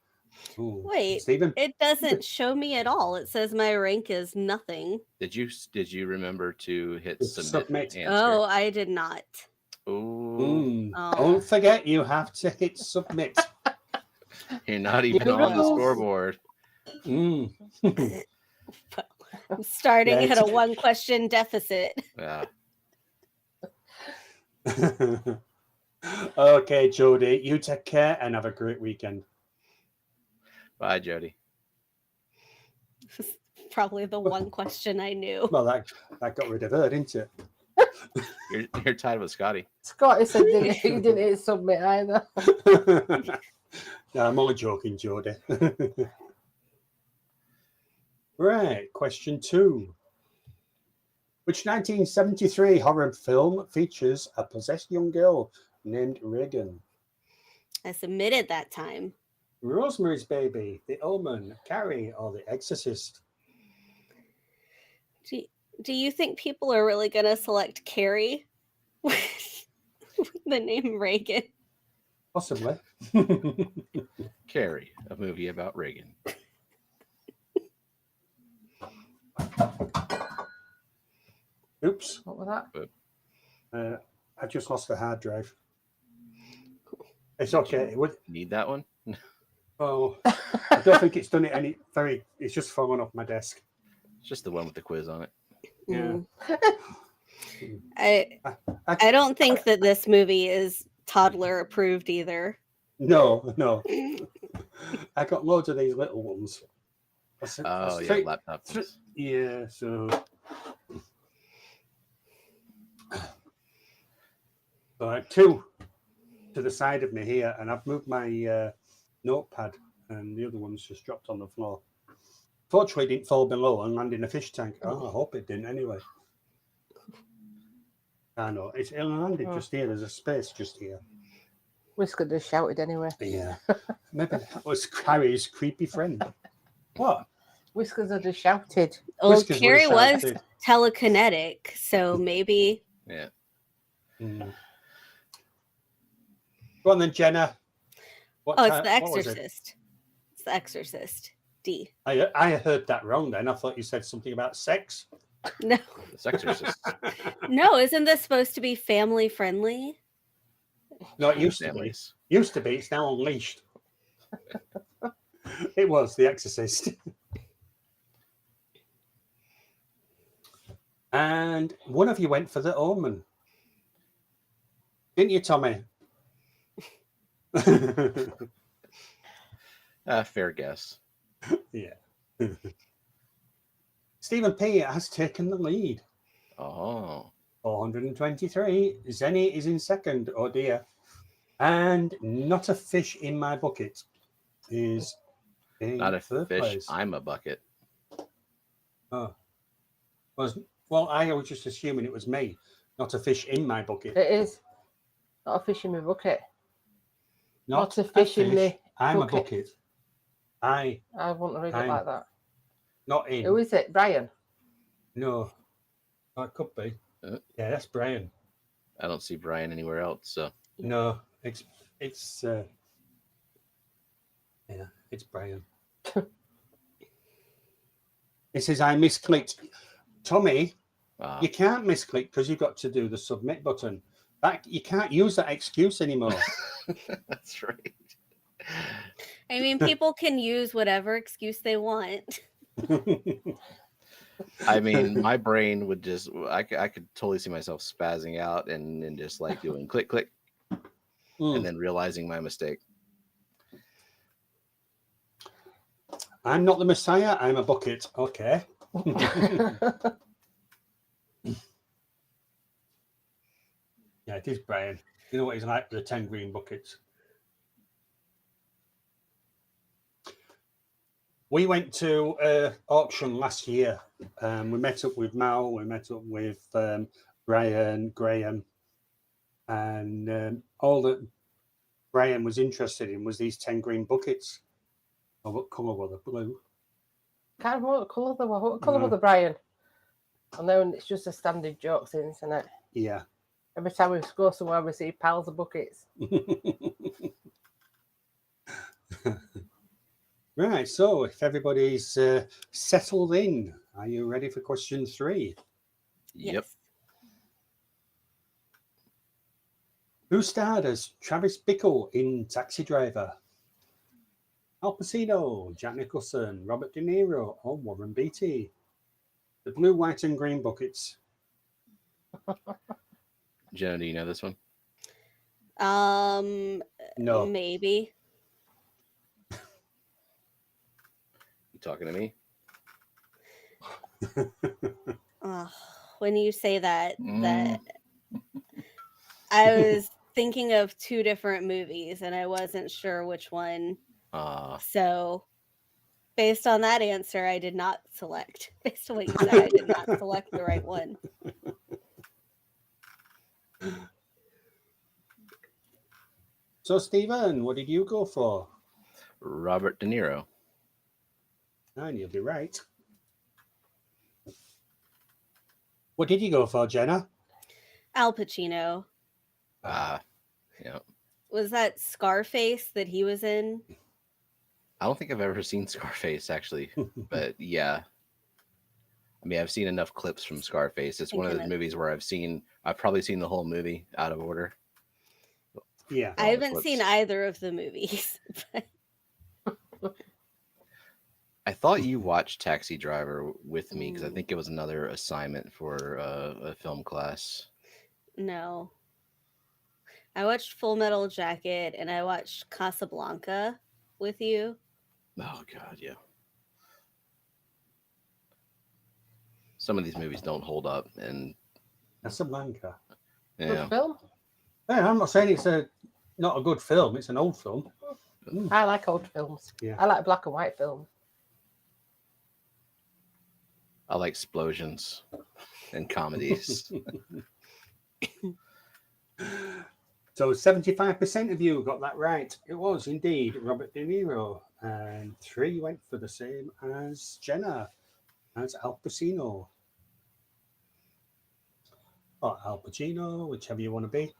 Ooh. Wait. Stephen. It doesn't show me at all. It says my rank is nothing. Did you remember to hit Submit. submit? Oh, I did not. Ooh, Oh. Don't forget, you have to hit submit. you're not even You on the know. scoreboard. Mm. I'm starting Yeah, at a 1-question deficit. Yeah. Okay, Jody, you take care and have a great weekend. Bye, Jody. Probably the one question I knew. Well, that got rid of her, didn't it? You're tied with Scotty. Scotty said he didn't hit submit either. No, I'm only joking, Jody. Right, question 2. Which 1973 horror film features a possessed young girl named Reagan? I submitted that time. Rosemary's Baby, The Omen, Carrie, or The Exorcist? Do you think people are really going to select Carrie with the name Reagan? Possibly. Carrie, a movie about Reagan. Oops, What was that? I just lost the hard drive. It's okay. It would, Need that one? oh, I don't think it's done it any very. It's just fallen off my desk. It's just the one with the quiz on it. Yeah. Mm. I don't think that this movie is toddler approved either. No. I got loads of these little ones. Oh yeah, laptop. quiz. Yeah, so Two to the side of me here, and I've moved my notepad, and the other one's just dropped on the floor. Fortunately, it didn't fall below and land in a fish tank. Oh, I hope it didn't anyway. I know. It landed just here. There's a space just here. Whisker just shouted anyway. Yeah. Maybe that was Carrie's creepy friend. What? Whiskers had just shouted. Well, Whiskers would have Carrie was shouted. telekinetic, so maybe. Yeah. Mm. Go on then, Jenna. What Oh, it's ti- The what was it? Exorcist. It's The Exorcist. D. I heard that wrong then. I thought you said something about sex. No, The Exorcist. no, isn't this supposed to be family friendly? No, it used to be. Families. Used to be. It's now unleashed. It was The Exorcist. And one of you went for The Omen. Didn't you, Tommy? Fair guess. Yeah. Stephen P has taken the lead. Oh. 423. Zenny is in second. Oh dear. And Not a Fish in My Bucket is in Not a third fish. place. I'm a bucket. Oh. Well, I was just assuming it was me. Not a fish in my bucket. It is. Not a fish in my bucket. Not a fish in me I'm bucket. a bucket. I wouldn't read it I'm- like that. not in. Who is it? Brian? No. Oh, it could be. Uh. Yeah, that's Brian. I don't see Brian anywhere else. So No, it's yeah, it's Brian. It says I misclicked. Tommy, you can't misclick because you've got to do the submit button. You can't use that excuse anymore. that's right. I mean, people can use whatever excuse they want. I mean, my brain would just, I could totally see myself spazzing out and just like doing click, click, and then realizing my mistake. I'm not the Messiah. I'm a bucket. Okay. Yeah, it is Brian. You know what he's like with the 10 green buckets. We went to auction last year. We met up with Mal, we met up with Brian, Graham, and all that Brian was interested in was these 10 green buckets. Oh, what colour were they? Blue. Can't remember what colour they were. What colour were they, Brian? I know it's just a standard joke since, isn't it? Yeah. Every time we go somewhere, we see piles of buckets. Right, so if everybody's settled in, are you ready for question 3? Yep. Yes. Who starred as Travis Bickle in Taxi Driver? Al Pacino, Jack Nicholson, Robert De Niro, or Warren Beatty? The blue, white, and green buckets. Jenna, do you know this one? No. Maybe. You talking to me? When you say that, I was thinking of two different movies, and I wasn't sure which one. So, based on that answer, I did not select. Based on what you said, I did not select the right one. So, Stephen, what did you go for? Robert De Niro. And you'll be right. What did you go for, Jenna? Al Pacino. Yeah. Was that Scarface that he was in? I don't think I've ever seen Scarface, actually. But yeah. I mean, I've seen enough clips from Scarface. It's one of those movies where I've probably seen the whole movie out of order. Yeah. I haven't seen either of the movies. I thought you watched Taxi Driver with me because I think it was another assignment for a film class. No. I watched Full Metal Jacket and I watched Casablanca with you. Oh, God, yeah. Some of these movies don't hold up. And Casablanca. yeah. Good film. Yeah, I'm not saying it's not a good film. It's an old film. I like old films. Yeah. I like black and white films. I like explosions and comedies. So 75% of you got that right. It was indeed Robert De Niro. And 3 went for the same as Jenna, as Al Pacino. Or Al Pacino, whichever you want to be.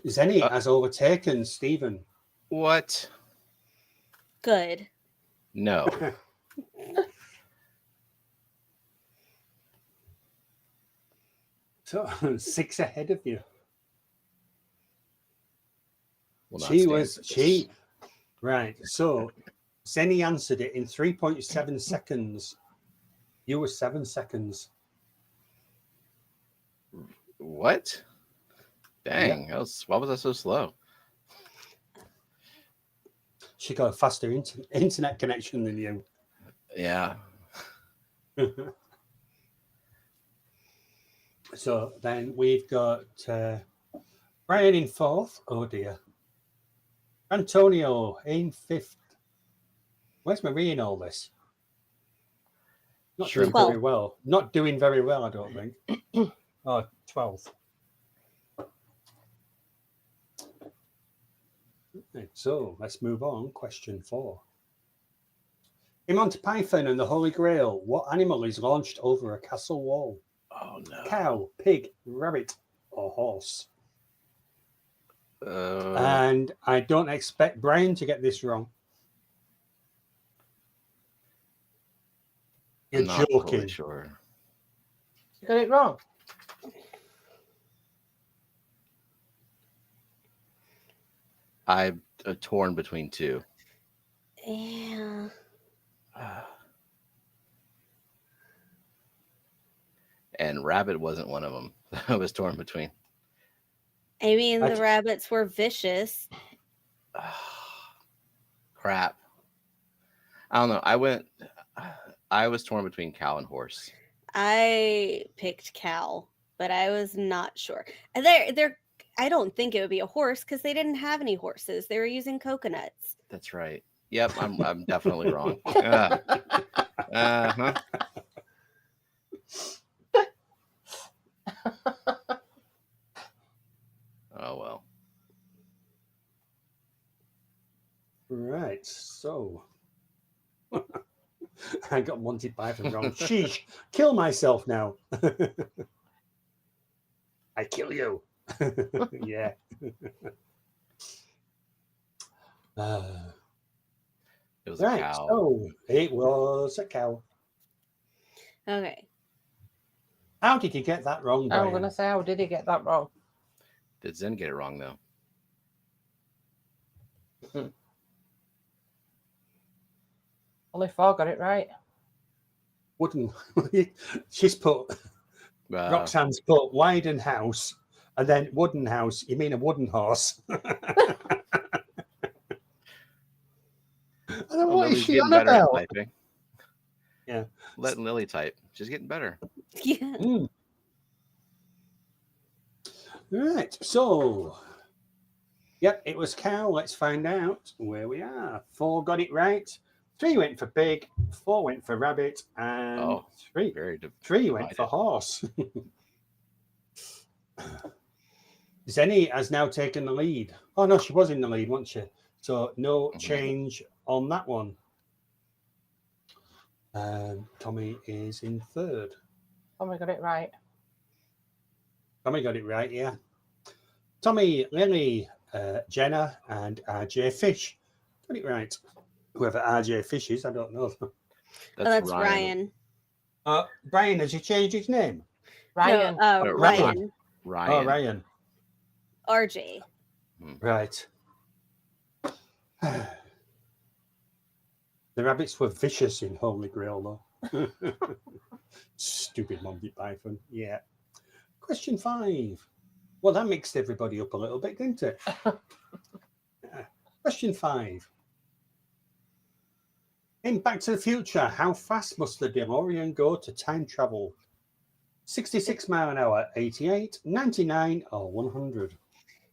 Zenny has overtaken Stephen. What? Good. No. So 6 ahead of you. Will not stand for this. Right. So Zenny answered it in 3.7 seconds. You were 7 seconds. What? Dang. Why was I so slow? She got a faster internet connection than you. Yeah. So then we've got Brian in 4th. Oh dear. Antonio in 5th. Where's Marie in all this? Not doing Twelve. very well. Not doing very well, I don't think. Oh, 12th. Okay, so let's move on. Question 4. In Monty Python and the Holy Grail, what animal is launched over a castle wall? Oh no. Cow, pig, rabbit, or horse? And I don't expect Brian to get this wrong. You're I'm not joking. totally sure. You got it wrong. I'm torn between 2. Yeah. And rabbit wasn't one of them. I was torn between. I mean, the rabbits were vicious. Crap. I don't know. I was torn between cow and horse. I picked cow, but I was not sure. And I don't think it would be a horse because they didn't have any horses. They were using coconuts. That's right. Yep, I'm definitely wrong. Uh-huh. Oh well. Right, so I got Monty Python wrong. Sheesh, kill myself now. I kill you. Yeah. It was a Right, cow. so it was a cow. Okay. How did you get that wrong, I'm Brian? going to say, how did he get that wrong? Did Zen get it wrong though? Only 4 got it right. Wooden. She's put, Roxanne's put widen house and then wooden house. You mean a wooden horse? I don't know what is she on better at about. typing. Yeah. Letting Lily type. She's getting better. Yeah. Right, so yep, it was cow. Let's find out where we are. 4 got it right. 3 went for pig. 4 went for rabbit, and 3 went for horse. Zenny has now taken the lead. Oh no, she was in the lead, wasn't she? So no change on that one. Tommy is in 3rd. Tommy got it right. Tommy got it right, yeah. Tommy, Lily, Jenna, and RJ Fish got it right. Whoever RJ Fish is, I don't know. That's Ryan. Brian, has he changed his name? Ryan. No, Ryan. Ryan. Oh, Ryan. RJ. Right. The rabbits were vicious in Holy Grail, though. Stupid Monty Python. Yeah. Question 5. Well, that mixed everybody up a little bit, didn't it? Question 5. In Back to the Future, how fast must the DeLorean go to time travel? 66 mile an hour, 88, 99, or 100.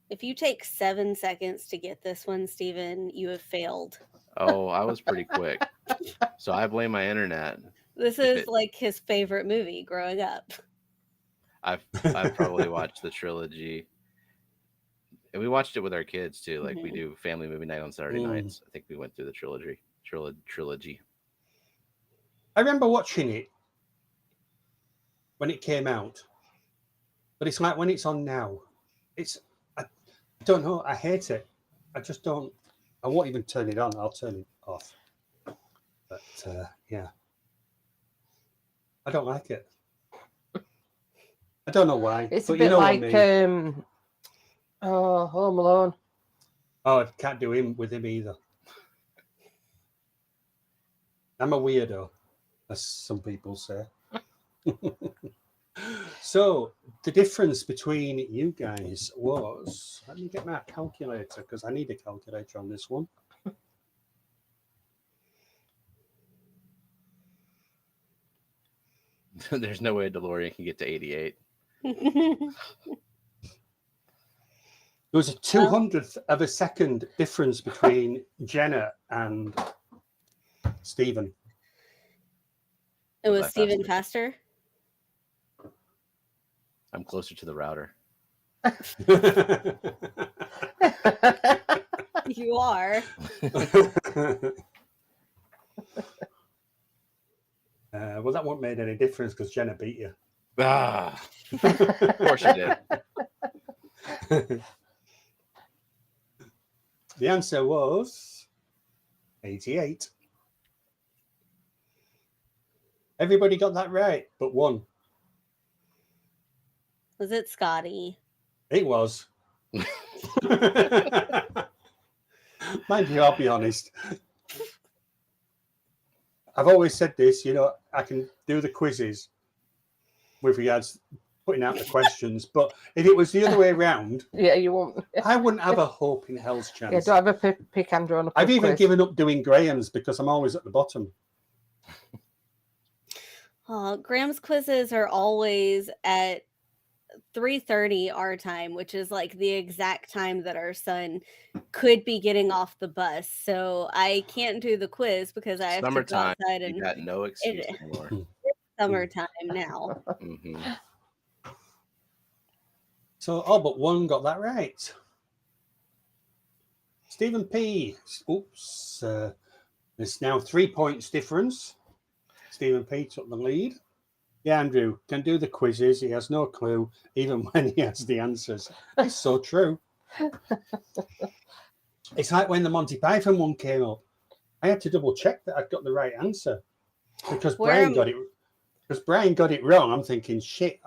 If you take 7 seconds to get this one, Steven, you have failed. Oh, I was pretty quick. So I blame my internet. This If is it- like his favorite movie growing up. I've probably watched the trilogy. And we watched it with our kids too. Like we Mhm. do family movie night on Saturday nights. I think we went through the trilogy. I remember watching it when it came out, but it's like when it's on now. I don't know. I hate it. I just don't. I won't even turn it on. I'll turn it off. But yeah, I don't like it. I don't know why. It's but a bit you know like what I mean. Home Alone. Oh, I can't do him with him either. I'm a weirdo, as some people say. So the difference between you guys was, let me get my calculator because I need a calculator on this one. There's no way DeLorean can get to 88. There was a 200th of a second difference between Jenna and Stephen. It was I Steven faster. I'm closer to the router. You are. Well, that won't make any difference because Jenna beat you. Ah, of course you did. The answer was 88. Everybody got that right, but one. Was it Scotty? It was. Mind you, I'll be honest. I've always said this, I can do the quizzes with regards putting out the questions, but if it was the other way around, Yeah, you won't. I wouldn't have a hope in hell's chance. Yeah, don't have a pick Andrew on a I've even quiz. given up doing Graham's because I'm always at the bottom. Graham's quizzes are always at 3:30 our time, which is like the exact time that our son could be getting off the bus. So I can't do the quiz because I have to go Summertime. outside You and got no excuse anymore. summertime now. hmm So all but one got that right. Stephen P. Oops. There's now 3 points difference. Stephen P. took the lead. Yeah, Andrew can do the quizzes. He has no clue, even when he has the answers. It's so true. It's like when the Monty Python one came up. I had to double check that I'd got the right answer because Brian got it. Because Brian got it wrong. I'm thinking, shit.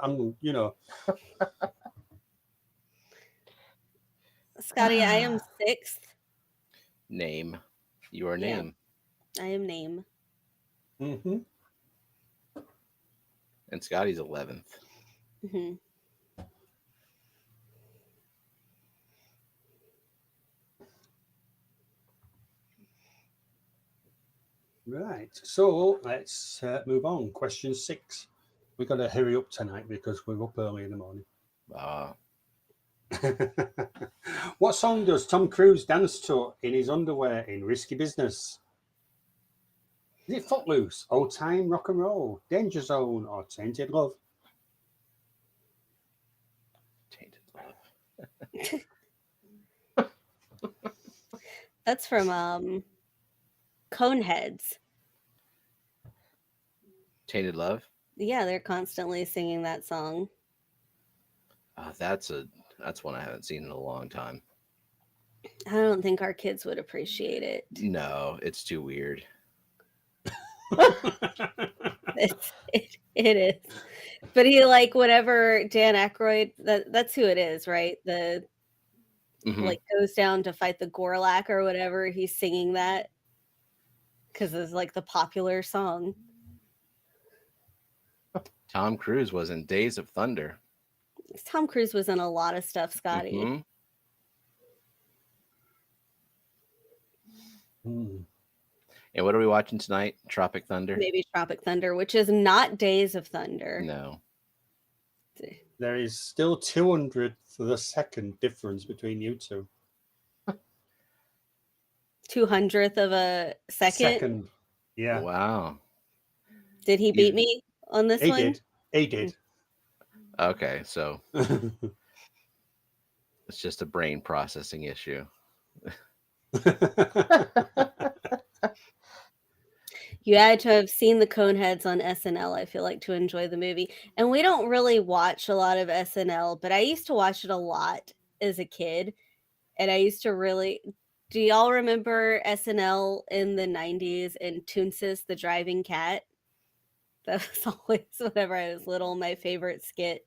Scotty, I am 6th. Name. Your Yeah. name. I am name. Mm-hmm. And Scotty's 11th. hmm Right. So let's move on. Question 6. We've got to hurry up tonight because we're up early in the morning. What song does Tom Cruise dance to in his underwear in Risky Business? Is it Footloose, Old Time Rock and Roll, Danger Zone, or Tainted Love? Tainted Love. That's from Coneheads. Tainted Love. Yeah, they're constantly singing that song. That's one I haven't seen in a long time. I don't think our kids would appreciate it. No, it's too weird. It is. But he whatever Dan Aykroyd, that's who it is, right? The Mhm. goes down to fight the Gorlak or whatever. He's singing that because it's the popular song. Tom Cruise was in Days of Thunder. Tom Cruise was in a lot of stuff, Scotty. Mhm. And what are we watching tonight? Tropic Thunder? Maybe Tropic Thunder, which is not Days of Thunder. No. There is still 200th of a second difference between you two. 200th of a second. Yeah. Wow. Did he beat me on this He one? did. He did. Okay, so it's just a brain processing issue. You had to have seen the Coneheads on SNL, I feel like, to enjoy the movie. And we don't really watch a lot of SNL, but I used to watch it a lot as a kid. And I used to really. Do y'all remember SNL in the 90s and Toonsis the Driving Cat? That was always, whenever I was little, my favorite skit.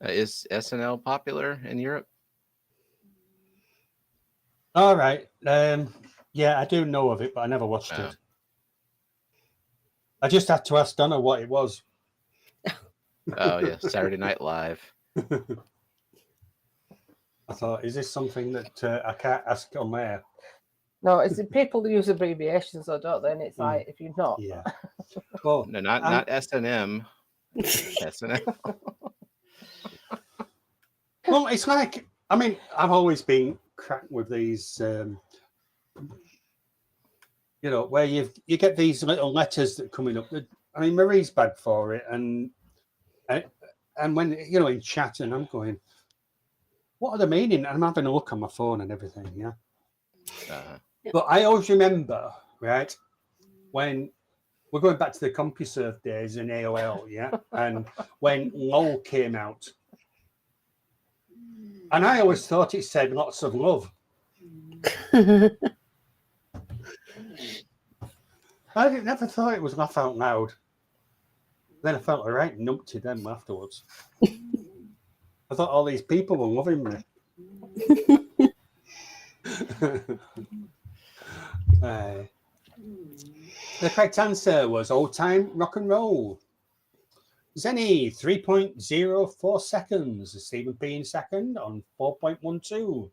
Is SNL popular in Europe? All right. Yeah, I do know of it, but I never watched Oh. it. I just had to ask Donna what it was. Oh yeah, Saturday Night Live. I thought, is this something that I can't ask on there? No, it's people use abbreviations, though, don't they? And it's like, if you're not. Yeah. Well, No, not S&M. SNL. well, it's like, I mean, I've always been cracked with these, you know, where you get these little letters that are coming up. I mean, Marie's bad for it, and when, you know, in chat, and I'm going, what are they meaning? And I'm having a look on my phone and everything, yeah. But I always remember, right, when we're going back to the CompuServe days in AOL, yeah, and when LOL came out. And I always thought it said lots of love. I never thought it was laugh out loud. Then I felt right numpty them afterwards. I thought all these people were loving me. The correct answer was old time rock and roll. Zenny, 3.04 seconds. Stephen P in second on 4.12.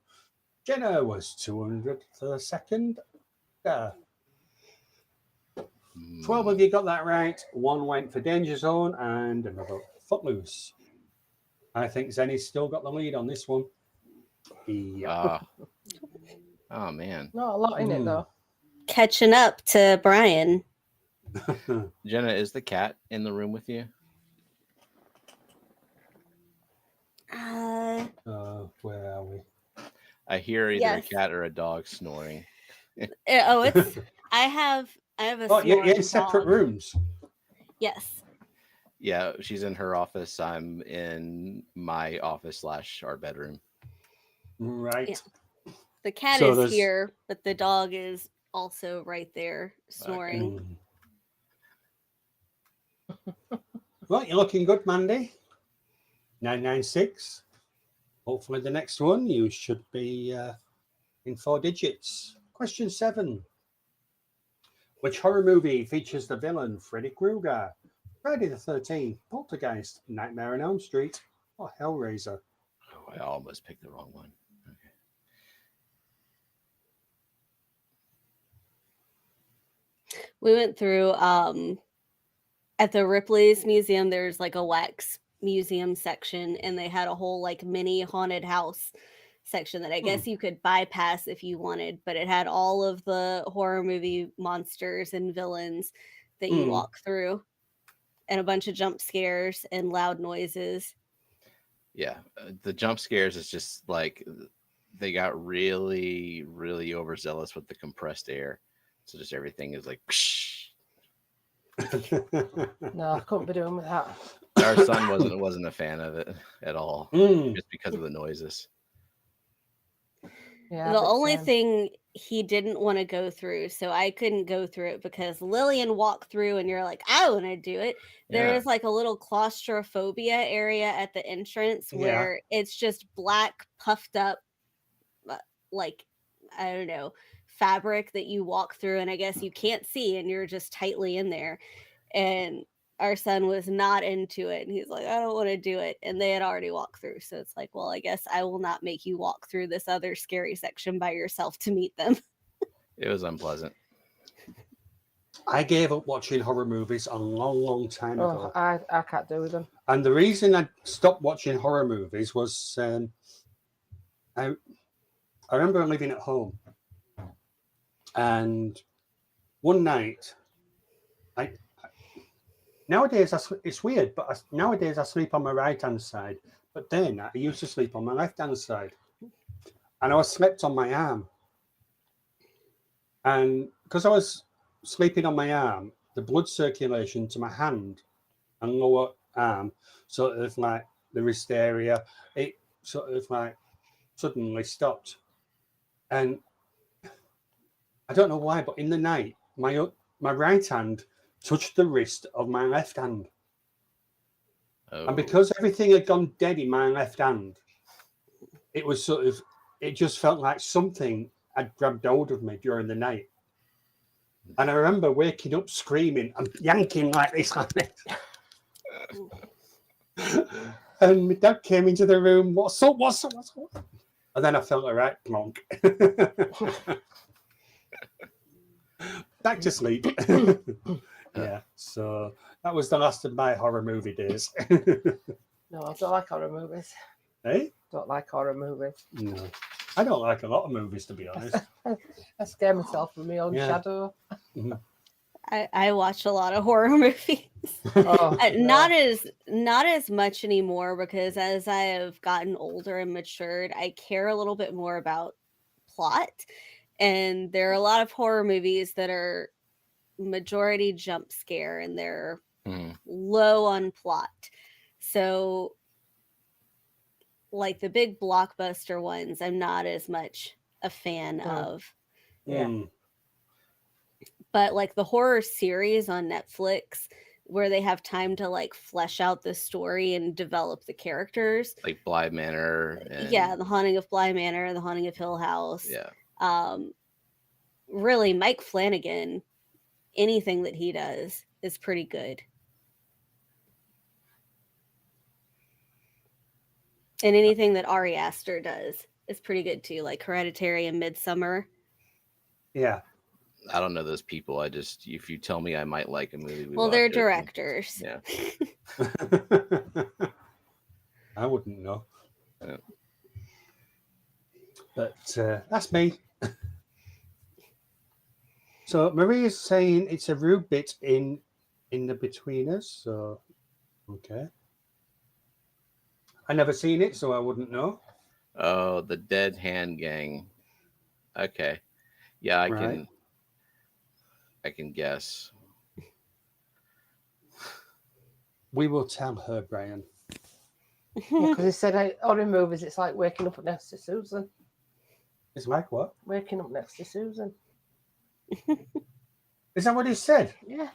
Jenna was 200th of a second. 12 of you got that right. One went for Danger Zone and another Footloose. I think Zenny's still got the lead on this one. Yeah. Oh man. Not a lot in it, though. Catching up to Brian. Jenna, is the cat in the room with you? Where are we? I hear either Yes. a cat or a dog snoring. It's. I have a. Oh, you're in snoring separate dog. rooms. Yes. Yeah, she's in her office. I'm in my office / our bedroom. Right. Yeah. The cat So is there's- here, but the dog is also right there snoring. Well, you're looking good, Mandy. 996. Hopefully the next one you should be in 4 digits. Question 7. Which horror movie features the villain Freddy Krueger? Friday the 13th, Poltergeist, Nightmare on Elm Street, or Hellraiser? Oh, I almost picked the wrong one. Okay. We went through at the Ripley's Museum, there's like a wax museum section, and they had a whole like mini haunted house section that I guess you could bypass if you wanted, but it had all of the horror movie monsters and villains that you walk through, and a bunch of jump scares and loud noises. Yeah, the jump scares is just like they got really, really overzealous with the compressed air, so just everything is like. Psh. No, I couldn't be doing with that. Our son wasn't a fan of it at all, just because of the noises. Yeah, The but only same. thing he didn't want to go through, so I couldn't go through it because Lillian walked through and you're like, I want to do it. There Yeah. is like a little claustrophobia area at the entrance where it's just black, puffed up, like, I don't know, fabric that you walk through, and I guess you can't see, and you're just tightly in there. And our son was not into it, and he's like, I don't want to do it. And they had already walked through, so it's like, well, I guess I will not make you walk through this other scary section by yourself to meet them. It was unpleasant. I gave up watching horror movies a long time ago. I can't do with them. And the reason I stopped watching horror movies was I remember living at home, and one night, nowadays it's weird, but nowadays I sleep on my right hand side, but then I used to sleep on my left hand side, and I was slept on my arm, and because I was sleeping on my arm, the blood circulation to my hand and lower arm, sort of like the wrist area, it sort of like suddenly stopped. And I don't know why, but in the night, my right hand touched the wrist of my left hand. Oh. And because everything had gone dead in my left hand, it was sort of, it just felt like something had grabbed hold of me during the night. And I remember waking up screaming and yanking like this. And my dad came into the room, what's up? And then I felt a right plonk. Back to sleep. Yeah, so that was the last of my horror movie days. No, I don't like horror movies. Hey? Don't like horror movies. No. I don't like a lot of movies, to be honest. I scare myself with my own Yeah. shadow. I watch a lot of horror movies. Oh, Not as much anymore, because as I have gotten older and matured, I care a little bit more about plot. And there are a lot of horror movies that are majority jump scare and they're low on plot. So like the big blockbuster ones, I'm not as much a fan of. Yeah. But like the horror series on Netflix, where they have time to like flesh out the story and develop the characters, Like Bly Manor. yeah, The Haunting of Bly Manor, The Haunting of Hill House. Yeah. Really, Mike Flanagan, anything that he does is pretty good. And anything that Ari Aster does is pretty good too, like Hereditary and Midsummer. Yeah. I don't know those people. I just, if you tell me I might like a movie, Well, they're watch it. directors. Yeah. I wouldn't know. Yeah. But that's me. So Maria's saying it's a rude bit in the Betweeners. So, okay. I never seen it, so I wouldn't know. Oh, the Dead Hand Gang. Okay. Yeah, I Right. can guess. We will tell her, Brian. Because he said horror movies, it's like waking up next to Susan. It's like what? Waking up next to Susan. Is that what he said? Yeah.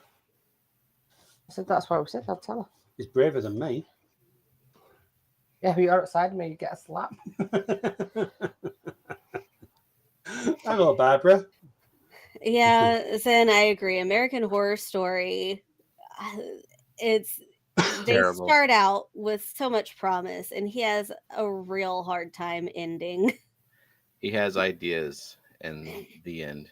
I said, that's what we said, I'll tell her. He's braver than me. Yeah, if you're outside me, you get a slap. Hello, Barbara. Yeah, Zen, I agree. American Horror Story, they Terrible. start out with so much promise, and he has a real hard time ending. He has ideas, and the end.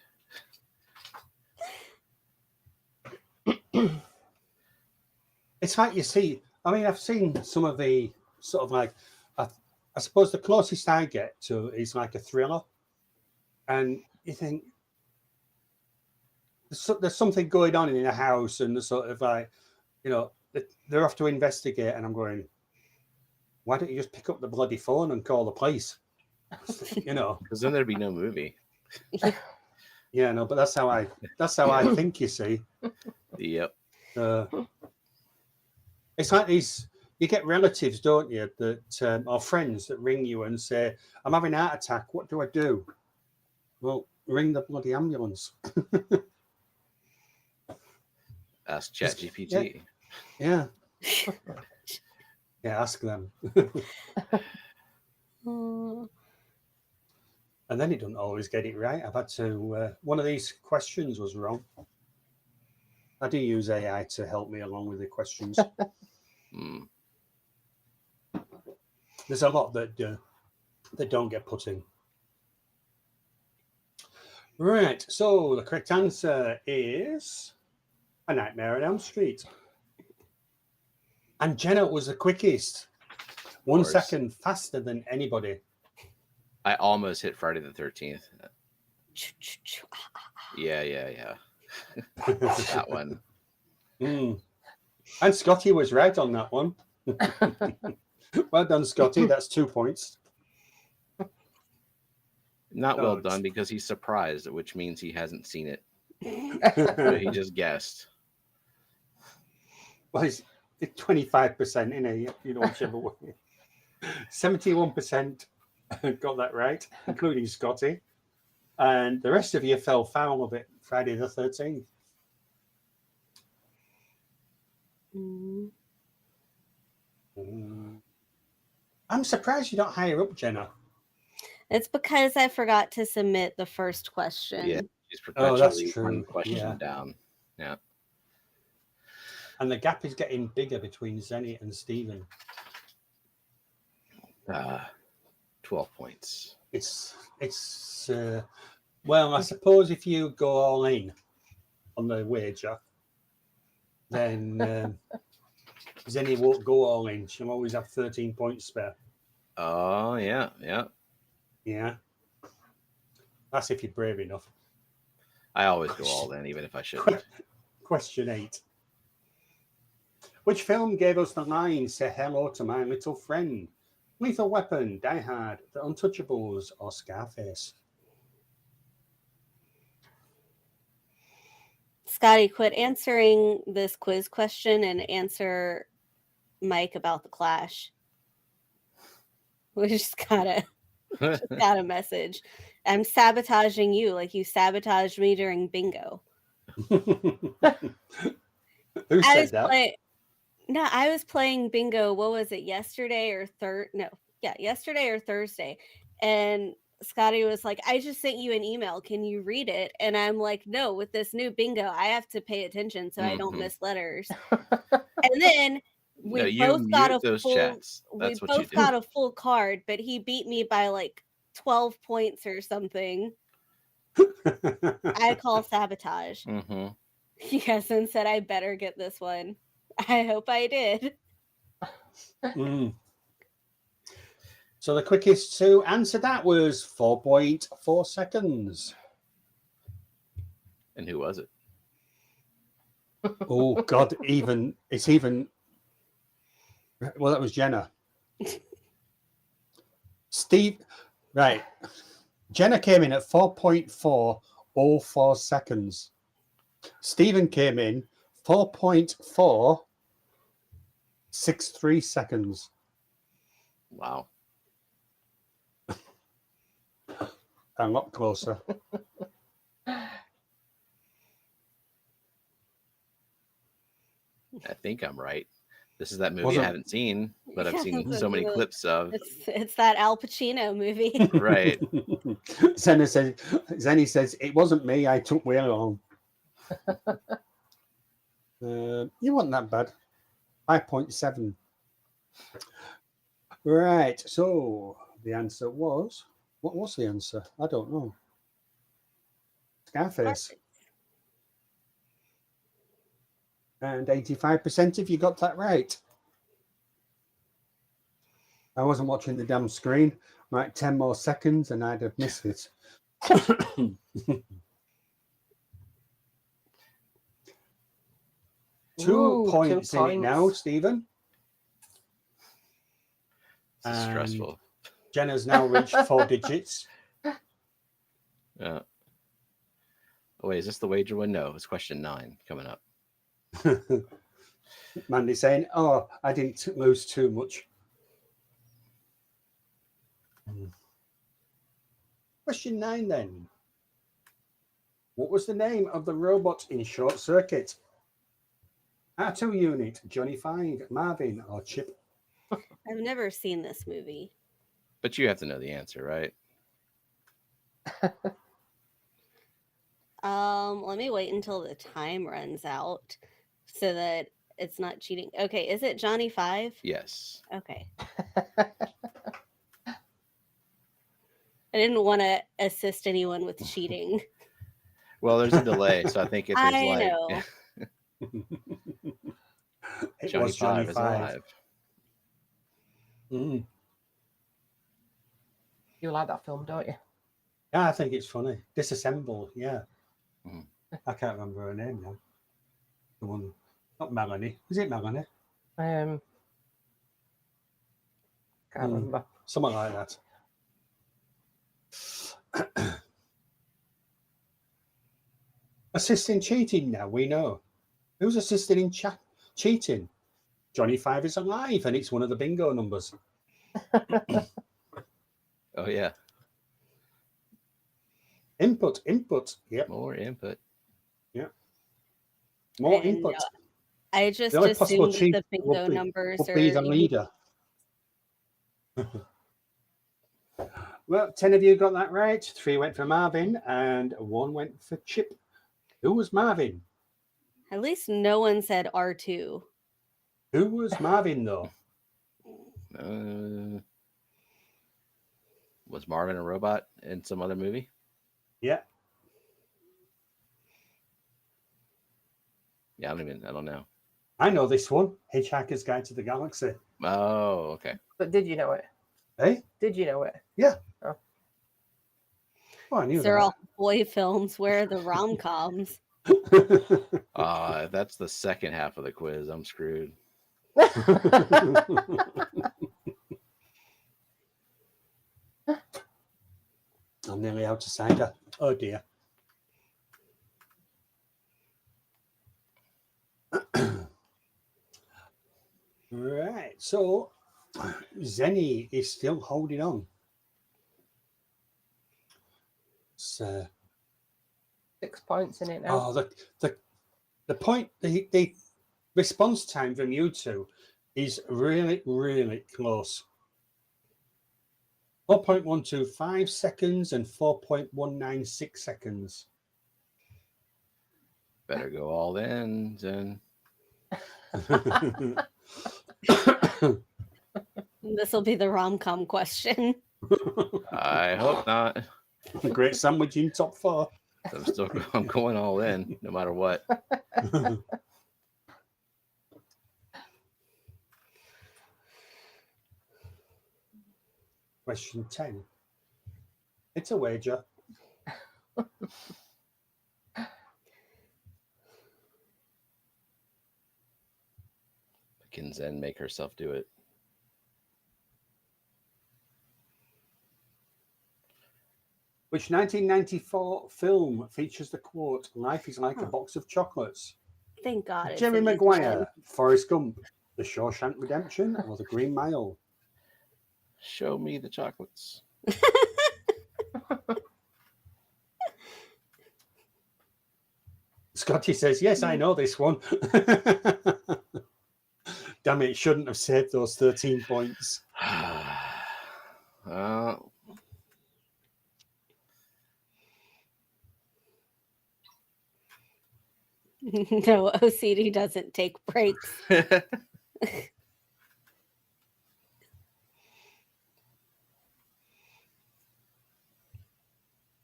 It's like you see, I mean, I've seen some of the sort of like, I suppose the closest I get to is like a thriller. And you think, there's something going on in a house, and the sort of like, you know, they're off to investigate, and I'm going, why don't you just pick up the bloody phone and call the police? You know, Because then there'd be no movie. yeah, no, but that's how I think. You see, Yep. it's like these. You get relatives, don't you, that or friends that ring you and say, "I'm having a heart attack. What do I do?" Well, ring the bloody ambulance. Ask ChatGPT. Yeah. Yeah, ask them. And then it doesn't always get it right. I've had to, one of these questions was wrong. I do use AI to help me along with the questions. There's a lot that don't get put in. Right, so the correct answer is A Nightmare on Elm Street. And Jenna was the quickest. 1 course. second faster than anybody. I almost hit Friday the 13th. Yeah. That one. Mm. And Scotty was right on that one. Well done, Scotty. That's 2 points. Not No, well it's- done because he's surprised, which means he hasn't seen it. So he just guessed. Well, it's 25% in it, whichever way. 71% got that right, including Scotty. And the rest of you fell foul of it Friday the 13th. Mm. I'm surprised you're not higher up, Jenna. It's because I forgot to submit the first question. Yeah, she's Oh, that's perpetually one true. question Yeah. down. Yeah. And the gap is getting bigger between Zenny and Stephen. 12 points. Well, I suppose if you go all in on the wager, then Zenny won't go all in. She'll always have 13 points spare. Oh, yeah. Yeah. That's if you're brave enough. I always go all in, even if I shouldn't. Question 8. Which film gave us the line, "Say hello to my little friend"? Lethal Weapon, Die Hard, The Untouchables, or Scarface? Scotty, quit answering this quiz question and answer Mike about the Clash. We just got a message. I'm sabotaging you like you sabotaged me during bingo. Who I said was that? I was playing bingo. What was it? Yesterday or Thursday. And Scotty was like, I just sent you an email. Can you read it? And I'm like, no, with this new bingo, I have to pay attention so I don't Mhm. miss letters. And then we No, you both got a mute those full chats. we That's what you both do. got a full card, but he beat me by like 12 points or something. I call sabotage. Mm-hmm. Yes, and said I better get this one. I hope I did. Mm. So the quickest to answer that was 4.4 seconds. And who was it? Oh God, it's even. Well, that was Jenna. Steve, right? Jenna came in at 4.404 seconds. Stephen came in 4.463 seconds. Wow. A lot closer. I think I'm right. This is that movie Wasn't- I haven't seen, but I've seen Yeah, so many clips of. It's that Al Pacino movie. Right. Zenny says, it wasn't me, I took way long. You weren't that bad. 5.7. Right, so the answer was, what was the answer? I don't know. Scarface. And 85% if you got that right. I wasn't watching the damn screen. Like 10 more seconds and I'd have missed it. 2 Ooh, points 2 in it now, points. Stephen. This is And stressful. Jenna's now reached 4 digits. Yeah. Oh, wait, is this the wager one? No, it's question 9 coming up. Mandy saying, oh, I didn't lose too much. Question 9 then. What was the name of the robot in Short Circuit? R2 Unit, Johnny 5, Marvin, or Chip? I've never seen this movie. But you have to know the answer, right? Let me wait until the time runs out so that it's not cheating. Okay, is it Johnny 5? Yes. Okay. I didn't want to assist anyone with cheating. Well, there's a delay, so I think if there's I like know. It Johnny was Johnny Five is Five. alive. Mm. You like that film, don't you? Yeah, I think it's funny. Disassemble, yeah. Mhm. I can't remember her name now. The one, not Melanie. Is it Melanie? Can't remember. Something like that. Assisting cheating now, we know. Who's assisting in cheating? Johnny Five is alive, and it's one of the bingo numbers. Oh yeah, Input. Yep, more input. more And input. I just The only possible assumed that cheat the bingo would numbers be are the leader. Well, 10 of you got that right. 3 went for Marvin, and 1 went for Chip. Who was Marvin? At least no one said R2. Who was Marvin, though? Was Marvin a robot in some other movie? Yeah. Yeah, I don't know. I know this one. Hitchhiker's Guide to the Galaxy. Oh, okay. But did you know it? Hey? Did you know it? Yeah. Oh. Oh, I knew They're that. all boy films. Where are the rom-coms? If that's the second half of the quiz, I'm screwed. I'm nearly out of cider. Oh, dear. Right. So, Zenny is still holding on. So, 6 points in it now. oh, the point, the response time from you two is really, really close. 4.125 seconds and 4.196 seconds. Better go all in, Zen. This will be the rom-com question. I hope not. Great sandwich in top 4. I'm going all in, no matter what. Question 10. It's a wager. Can Zen make herself do it? Which 1994 film features the quote, "Life is like a box of chocolates"? Thank God. it's Jerry an easy Maguire, one. Forrest Gump, The Shawshank Redemption, or The Green Mile? Show me the chocolates. Scotty says, yes, I know this one. Damn it, shouldn't have saved those 13 points. No, OCD doesn't take breaks.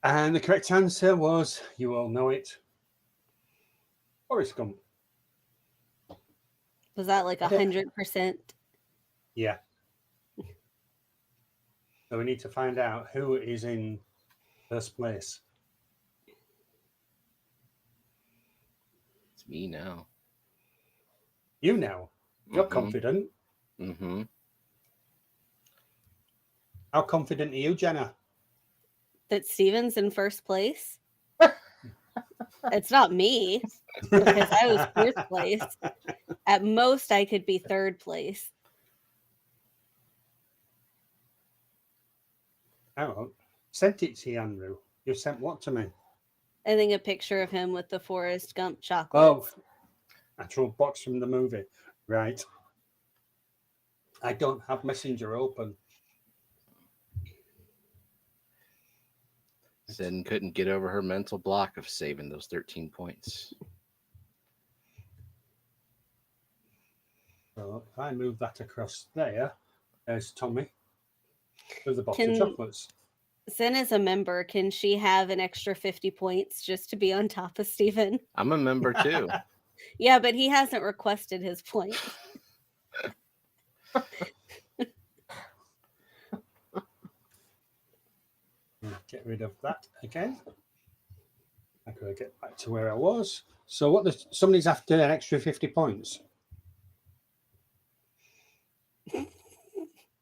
And the correct answer was, you all know it, Forrest Gump. Was that like 100%? Yeah. So we need to find out who is in first place. It's me now. You now. You're Mhm. confident. Mm-hmm. How confident are you, Jenna? That Steven's in first place? It's not me, because I was fourth place. At most, I could be third place. Oh, sent it to you, Andrew. You sent what to me? I think a picture of him with the Forrest Gump Oh, chocolates. actual box from the movie. Right. I don't have Messenger open. Zen couldn't get over her mental block of saving those 13 points. So if I move that across there, there's Tommy with the box of Can- chocolates. Zen is a member. Can she have an extra 50 points just to be on top of Steven? I'm a member too. Yeah, but he hasn't requested his point. Get rid of that again. I could get back to where I was. So what? Somebody's after an extra 50 points.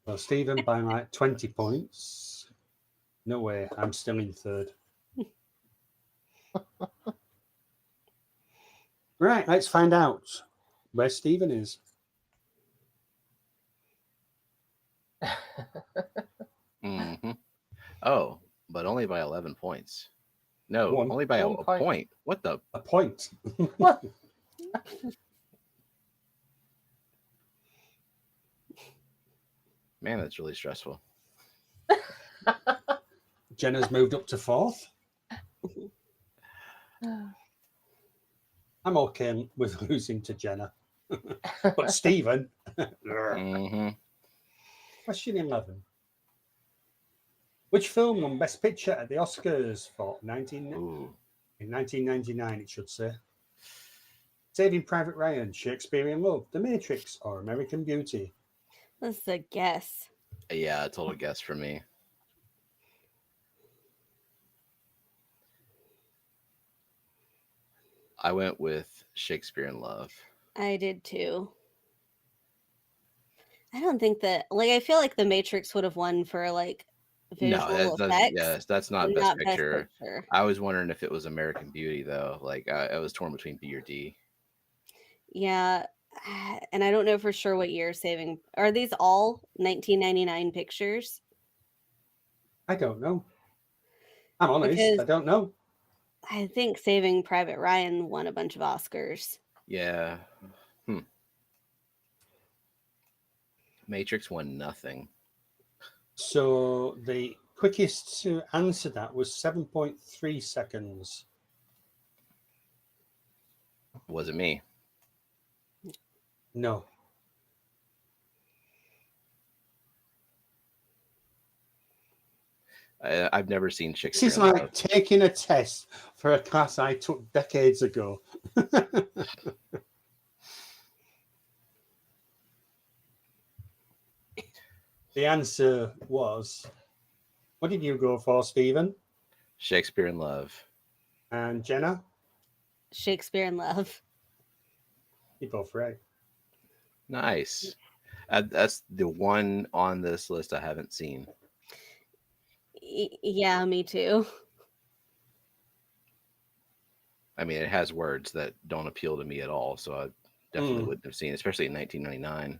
Well, Stephen by like 20 points. No way. I'm still in third. Right. Let's find out where Stephen is. Mhm. Oh, but only by 11 points. No, One. only by a 1 point. point. What the? A point. What? Man, that's really stressful. Jenna's moved up to fourth. I'm okay with losing to Jenna. But Stephen. hmm Question 11. Which film won Best Picture at the Oscars for Ooh. 1999, it should say? Saving Private Ryan, Shakespeare in Love, The Matrix, or American Beauty? This is a guess. Yeah, a total guess for me. I went with Shakespeare in Love. I did too. I don't think that, like, I feel like The Matrix would have won for like No, visual that's effects, yes, that's not but Best not Best Picture. Picture. I was wondering if it was American Beauty though. Like I was torn between B or D. Yeah, and I don't know for sure what year Saving. Are these all 1999 pictures? I don't know. I'm honest, I Because don't know. I think Saving Private Ryan won a bunch of Oscars. Yeah. Matrix won nothing. So the quickest to answer that was 7.3 seconds. Was it me? No. I've never seen This Shakespeare is in like Love. taking a test for a class I took decades ago. The answer was, what did you go for, Stephen? Shakespeare in Love. And Jenna? Shakespeare in Love. You're both right. Nice. That's the one on this list I haven't seen. Yeah, me too. I mean, it has words that don't appeal to me at all, so I definitely wouldn't have seen, especially in 1999.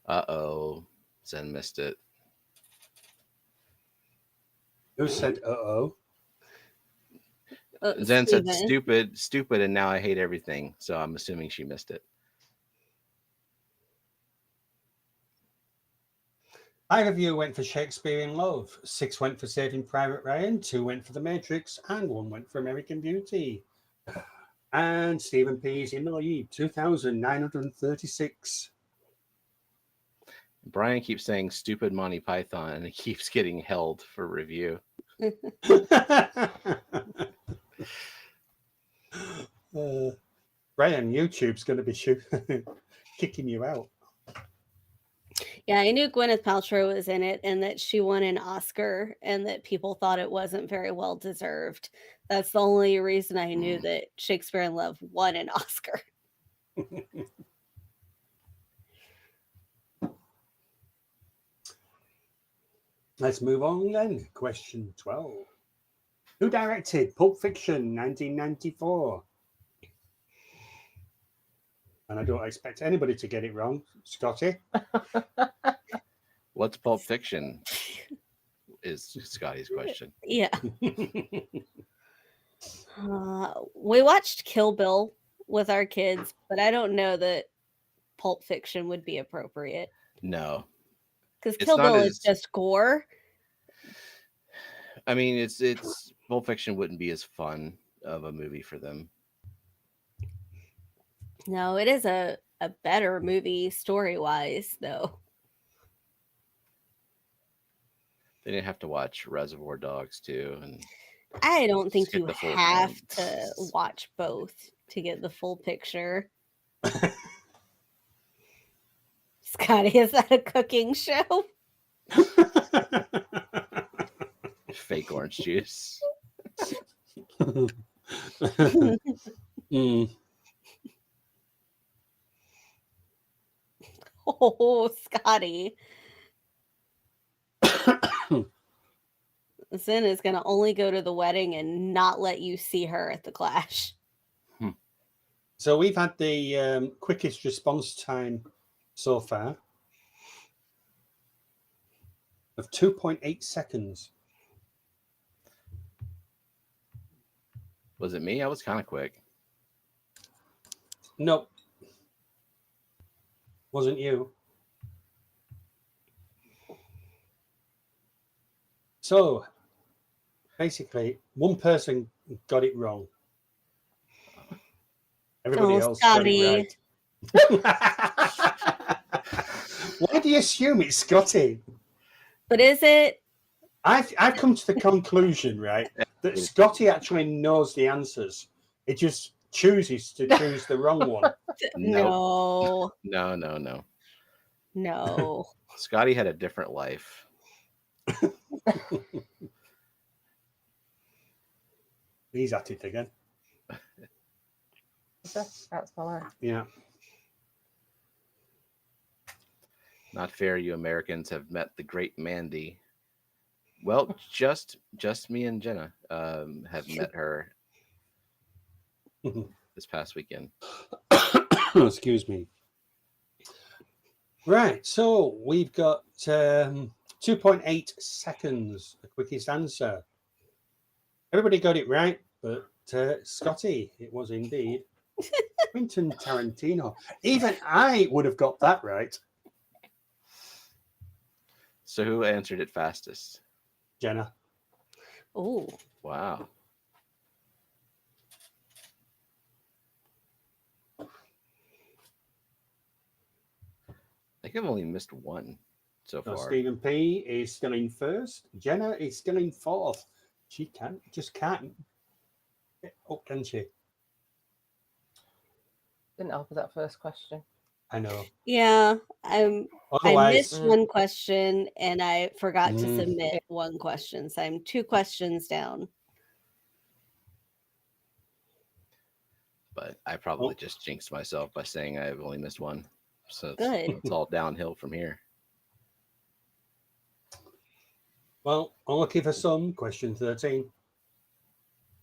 Uh-oh. Zen missed it. Who said uh-oh? Zen said Steven. stupid, and now I hate everything. So I'm assuming she missed it. 5 of you went for Shakespeare in Love. 6 went for Saving Private Ryan. 2 went for The Matrix. And 1 went for American Beauty. And Stephen P is in the lead. 2,936. Brian keeps saying stupid Monty Python, and it keeps getting held for review. Brian, YouTube's going to be kicking you out. Yeah, I knew Gwyneth Paltrow was in it and that she won an Oscar and that people thought it wasn't very well deserved. That's the only reason I knew that Shakespeare in Love won an Oscar. Let's move on then. Question 12. Who directed Pulp Fiction 1994? And I don't expect anybody to get it wrong. Scotty? What's Pulp Fiction? Is Scotty's question. Yeah. We watched Kill Bill with our kids, but I don't know that Pulp Fiction would be appropriate. No. Because It's Kill not Bill as- is just gore. I mean, it's Pulp Fiction wouldn't be as fun of a movie for them. No, it is a better movie story-wise, though. They didn't have to watch Reservoir Dogs too, and I don't think get you the full have thing. to watch both to get the full picture. Scotty, is that a cooking show? fake orange juice. Mm. Oh, Scotty. Zen is going to only go to the wedding and not let you see her at the clash. So we've had the quickest response time so far of 2.8 seconds. Was it me? I was kind of quick. Nope. Wasn't you. So basically, one person got it wrong. Everybody Oh, else Scotty. got it right. Why do you assume it's Scotty? But is it? I've come to the conclusion, right, that Scotty actually knows the answers. It just chooses to choose the wrong one. No. No. Scotty had a different life. He's at it again. That's my life. Yeah. Not fair, you Americans have met the great Mandy. Well, just me and Jenna have met her this past weekend. Excuse me. Right, so we've got 2.8 seconds, the quickest answer. Everybody got it right, but Scotty, it was indeed Quentin Tarantino. Even I would have got that right. So who answered it fastest? Jenna. Oh. Wow. I think I've only missed one so So far. Stephen P is still in first. Jenna is still in fourth. She can't get up, can she? Didn't help with that first question. I know. Yeah, I Otherwise, missed one question and I forgot to submit one question. So I'm 2 questions down. But I probably just jinxed myself by saying I've only missed one. So Good. it's all downhill from here. well, unlucky for some, question 13.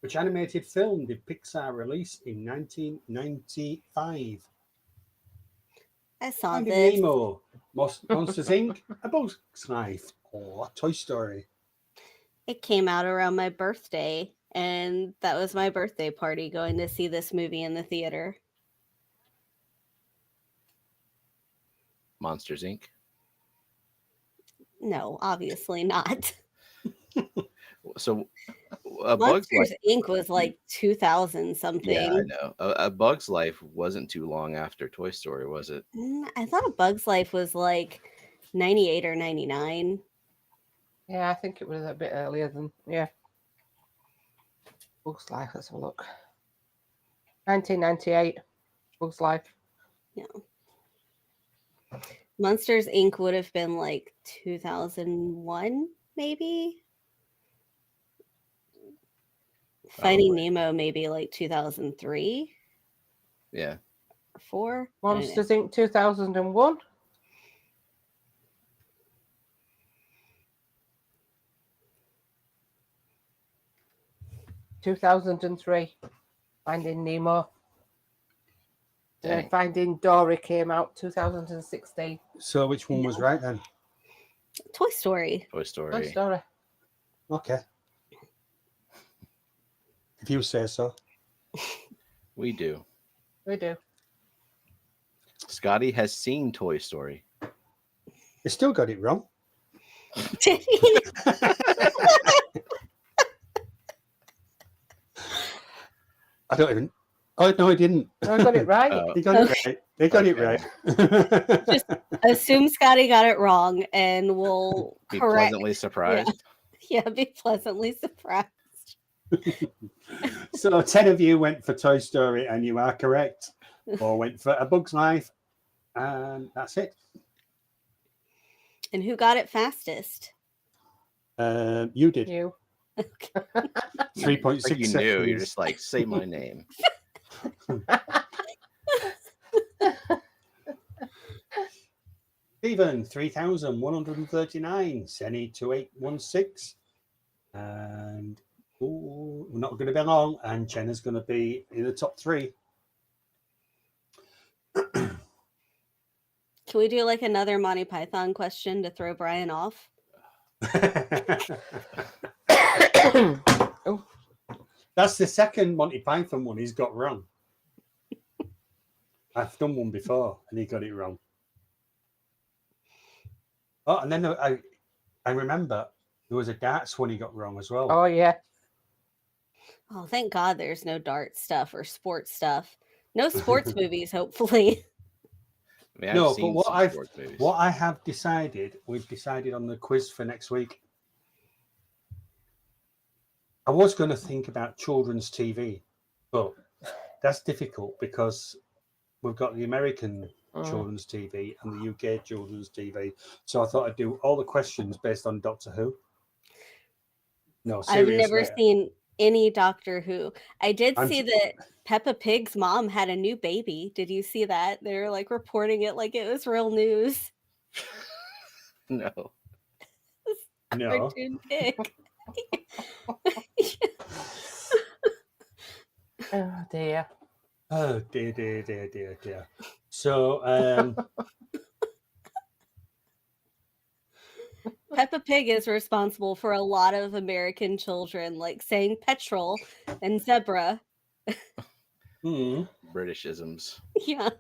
Which animated film did Pixar release in 1995? I saw Finding this. Nemo, Monsters Inc., A Bug's Life, or Toy Story? It came out around my birthday, and that was my birthday party, going to see this movie in the theater. Monsters Inc. No, obviously not. So a Bug's Monsters Life, Inc. was like 2000 something. yeah, I know. A Bug's Life wasn't too long after Toy Story, was it? I thought A Bug's Life was like 98 or 99. Yeah, I think it was a bit earlier than, yeah. Bug's Life, let's have a look. 1998, Bug's Life. Yeah. Monsters Inc. would have been like 2001, maybe. Finding Nemo, maybe like 2003. Yeah. Or 4. Monsters Inc. 2001. (2003), Finding Nemo. And then Finding Dory came out 2016. So which one was right then? Toy Story. Toy Story. Toy Story. Okay. If you say so. We do. We do. Scotty has seen Toy Story. You still got it wrong. I Oh no, I didn't. I got it right. He got it right. They got it Okay. right. Just assume Scotty got it wrong, and we'll Be correct. pleasantly surprised. Yeah, be pleasantly surprised. So 10 of you went for Toy Story, and you are correct. Or went for A Bug's Life, and that's it. And who got it fastest? You did. You. 3.6 Like you seconds. knew. You're just like, say my name. Stephen, 3,139. Senny, 2816. And we're not going to be long. And Jenna's going to be in the top 3. Can we do like another Monty Python question to throw Brian off? Oh, That's the second Monty Python one he's got wrong. I've done one before and he got it wrong. Oh, and then I remember there was a darts one he got wrong as well. oh yeah. Oh, thank God there's no dart stuff or sports stuff. No sports movies, hopefully. I mean, I've No, but seen what some sports movies. What I have decided, we've decided on the quiz for next week. I was going to think about children's TV, but that's difficult because we've got the American children's TV and the UK children's TV. So I thought I'd do all the questions based on Doctor Who. No, I've seriously. never seen any Doctor Who. I did I'm- see that Peppa Pig's mom had a new baby. Did you see that? They're like reporting it like it was real news. No. No. Cartoon pig. Oh dear. Oh dear. So Peppa Pig is responsible for a lot of American children, like saying petrol and zebra. Britishisms. Yeah.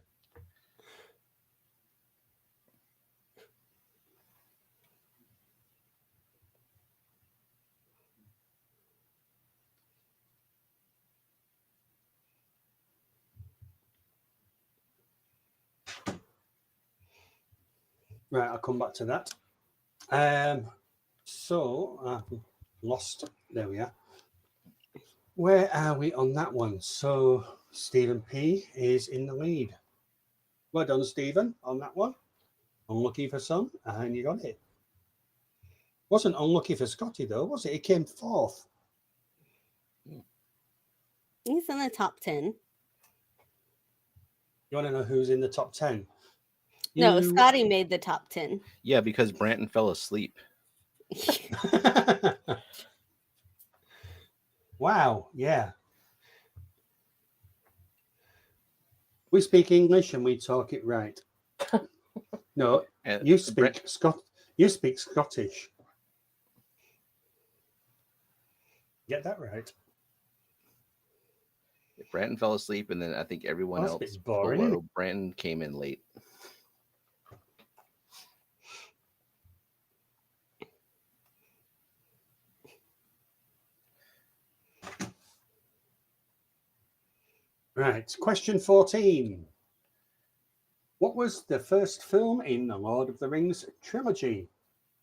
right, I'll come back to that. So I've lost. There we are. Where are we on that one? So Stephen P is in the lead. Well done, Stephen, on that one. Unlucky for some, and you got it. Wasn't unlucky for Scotty though, was it? He came 4th. He's in the top 10. You want to know who's in the top 10? No, Scotty made the top 10. Yeah, because Branton fell asleep. Wow, yeah. We speak English and we talk it right. No, And you speak You speak Scottish. Get that right. Branton fell asleep, and then I think everyone That's a else bit boring, isn't below Branton came in late. Right, question 14. What was the first film in the Lord of the Rings trilogy?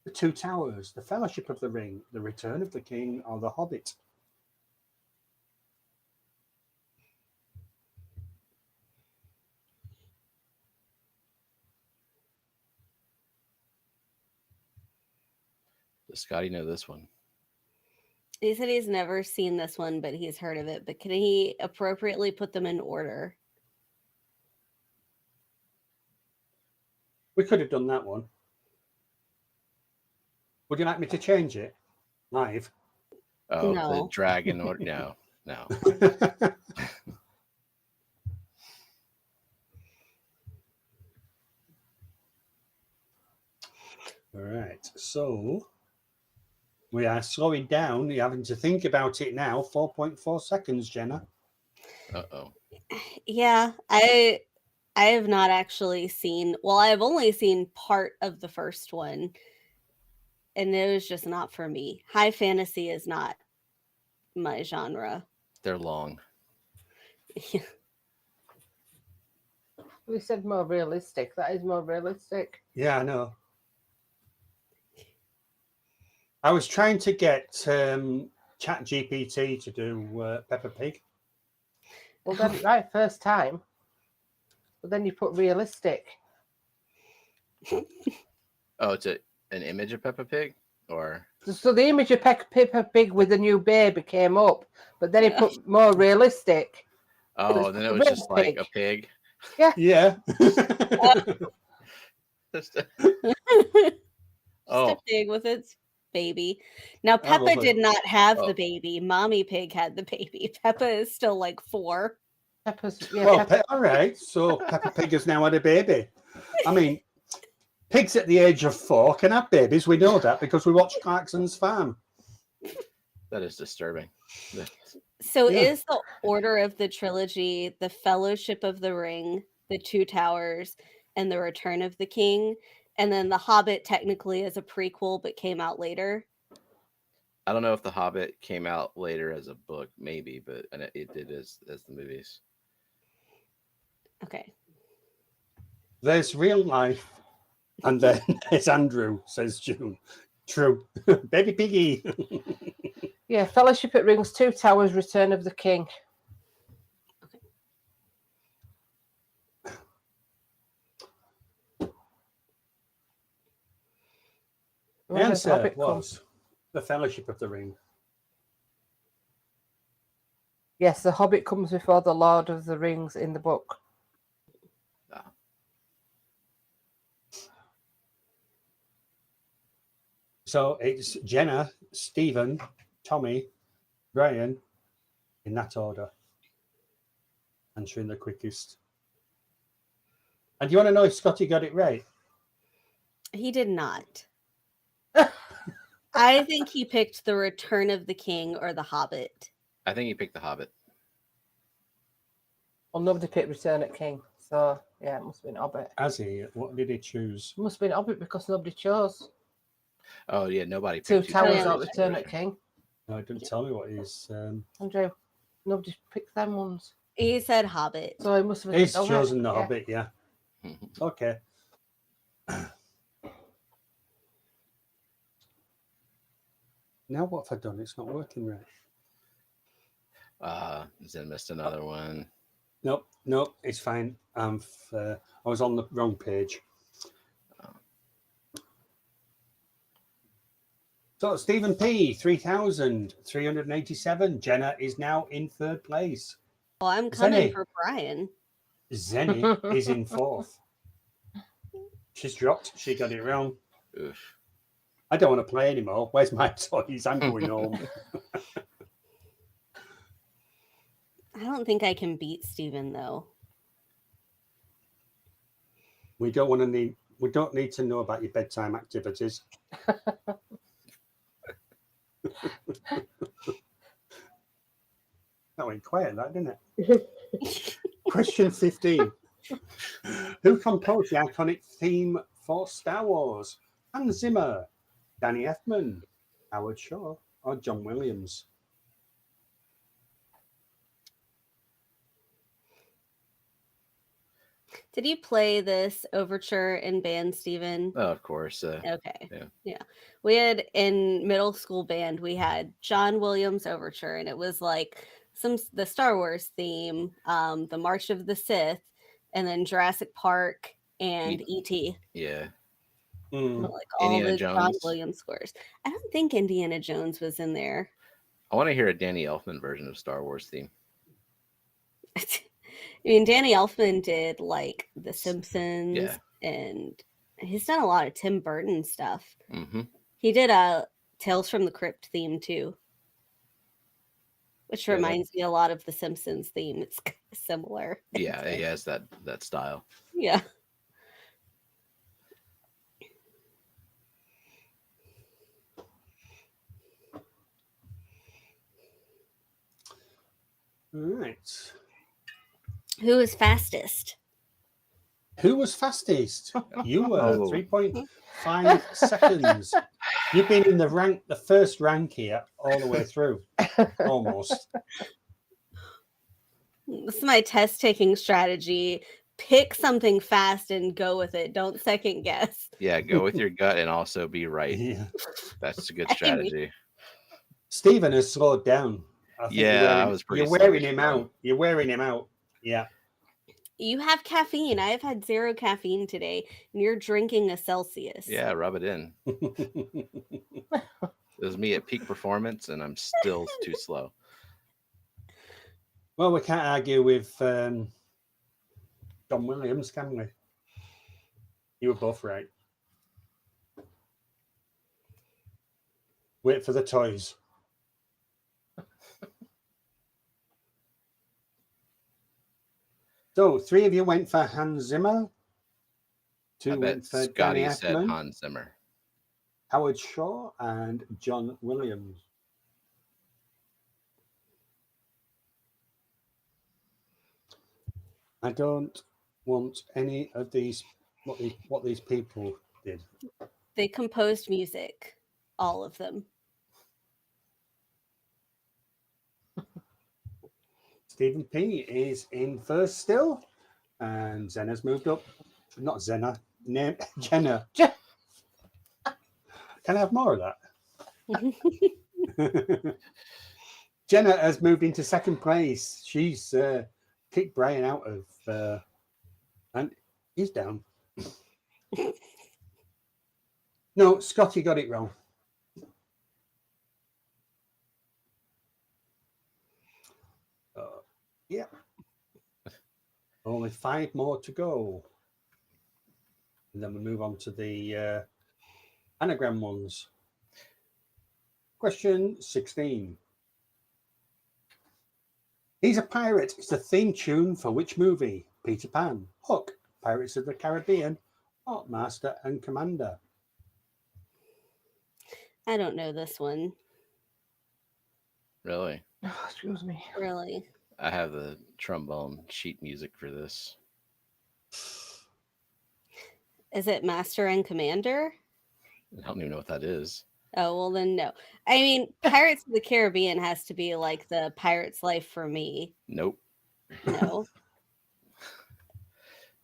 The Two Towers, The Fellowship of the Ring, The Return of the King, or The Hobbit? Does Scotty know this one? He said he's never seen this one, but he's heard of it. But can he appropriately put them in order? We could have done that one. Would you like me to change it live? Oh, the No. dragon or no. All right, so we are slowing down. You're having to think about it now. 4.4 seconds, Jenna. Uh-oh. Yeah, I have not actually seen. Well, I've only seen part of the first one, and it was just not for me. High fantasy is not my genre. They're long. We said more realistic. That is more realistic. Yeah, I know. I was trying to get Chat GPT to do Peppa Pig. Well, then, right, first time. But then you put realistic. Oh, it's an image of Peppa Pig, or So the image of Peppa Pig with the new baby came up, but then he put more realistic. oh, then it was just like a pig. Yeah. Just a pig with its baby. Now Peppa did not have the baby. Mommy Pig had the baby. Peppa is still like 4. Peppa's all right. So Peppa Pig has now had a baby. I mean, pigs at the age of 4 can have babies. We know that because we watch Clarkson's Farm. That is disturbing. So is the order of the trilogy the Fellowship of the Ring, the Two Towers, and the Return of the King? And then The Hobbit technically is a prequel, but came out later? I don't know if The Hobbit came out later as a book, maybe, but it did as the movies. Okay. There's real life. And then there's Andrew, says June. True. Baby piggy. Yeah, Fellowship at Rings, Two Towers, Return of the King. The answer was The Fellowship of the Ring. Yes, the Hobbit comes before the Lord of the Rings in the book. So it's Jenna, Stephen, Tommy, Brian, in that order. Answering the quickest. And do you want to know if Scotty got it right? He did not. I think he picked The Return of the King or The Hobbit. I think he picked The Hobbit. Well, nobody picked Return of King. So, yeah, it must have been Hobbit. Has he? What did he choose? It must have been Hobbit because nobody chose. Oh, yeah, nobody Two picked Towers or Return of King. No, it didn't tell me what his... Andrew, nobody picked them ones. He said Hobbit. So he must have He's chosen The Hobbit, yeah. Okay. Now what have I done? It's not working right. Then missed another one. Nope, it's fine. I was on the wrong page. So Stephen P, 3,387. Jenna is now in 3rd place. Well, I'm coming Zenny. for Brian. Zenny is in 4th. She's dropped. She got it wrong. Oof. I don't want to play anymore. Where's my toys? I'm going home. I don't think I can beat Steven, though. We don't need to know about your bedtime activities. That went quiet, that didn't it? Question 15. Who composed the iconic theme for Star Wars? Hans Zimmer, Danny Elfman, Howard Shore, or John Williams? Did you play this overture in band, Steven? Oh, of course. Okay. Yeah. We had in middle school band, we had John Williams overture, and it was like the Star Wars theme, the March of the Sith, and then Jurassic Park and E.T. Yeah. Like all Indiana the Jones. John Williams scores. I don't think Indiana Jones was in there. I want to hear a Danny Elfman version of Star Wars theme. I mean, Danny Elfman did like The Simpsons, and he's done a lot of Tim Burton stuff. Mm-hmm. He did a Tales from the Crypt theme too, which reminds me a lot of The Simpsons theme. It's kind of similar. Yeah, he has that style. Yeah. All right. Who is fastest? Who was fastest? You were 3.5 seconds. You've been in the first rank here all the way through, almost. This is my test taking strategy. pick something fast and go with it. Don't second guess. Yeah, go with your gut and also be right. Yeah. That's a good I mean- strategy. Stephen has slowed down. I think Yeah, I was pretty you're wearing sluggish him going. out. You're wearing him out. Yeah. You have caffeine. I have had 0 caffeine today, and you're drinking a Celsius. Yeah, rub it in. It was me at peak performance, and I'm still too slow. Well, we can't argue with John Williams, can we? You were both right. Wait for the toys. So 3 of you went for Hans Zimmer. 2 I bet went for Scotty Danny said Elfman, Hans Zimmer. Howard Shaw, and John Williams. I don't want any of these what these people did. They composed music, all of them. Stephen P is in first still, and Zena's moved up. Not Zena, name Jenna. Je- Can I have more of that? Jenna has moved into second place. She's kicked Brian out of, and he's down. No, Scotty got it wrong. Yeah. Only 5 more to go. And then we move on to the anagram ones. Question 16. He's a pirate. It's the theme tune for which movie? Peter Pan, Hook, Pirates of the Caribbean, or Master and Commander? I don't know this one, Really? Oh, excuse me. really. I have the trombone sheet music for this. Is it Master and Commander? I don't even know what that is. Oh, well then no. I mean, Pirates of the Caribbean has to be like the pirate's life for me. Nope. No.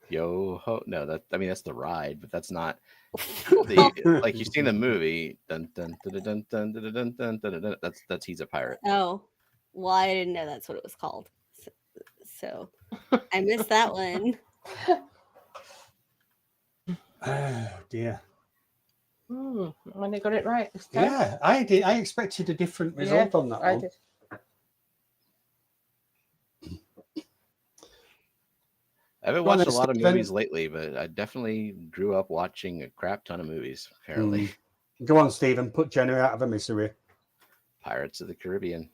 Yo ho. No, that's the ride, but that's not Well, the like you've seen the movie. Dun dun dun dun dun dun dun dun dun dun. That's he's a pirate. oh, well, I didn't know that's what it was called. So I missed that one. Oh dear. When they got it right this time. Yeah, I did. I expected a different result on that I one. did. I haven't Go on watched a then, lot of Stephen. movies lately, but I definitely grew up watching a crap ton of movies. Apparently, Go on, Stephen. Put Jenna out of her misery. Pirates of the Caribbean.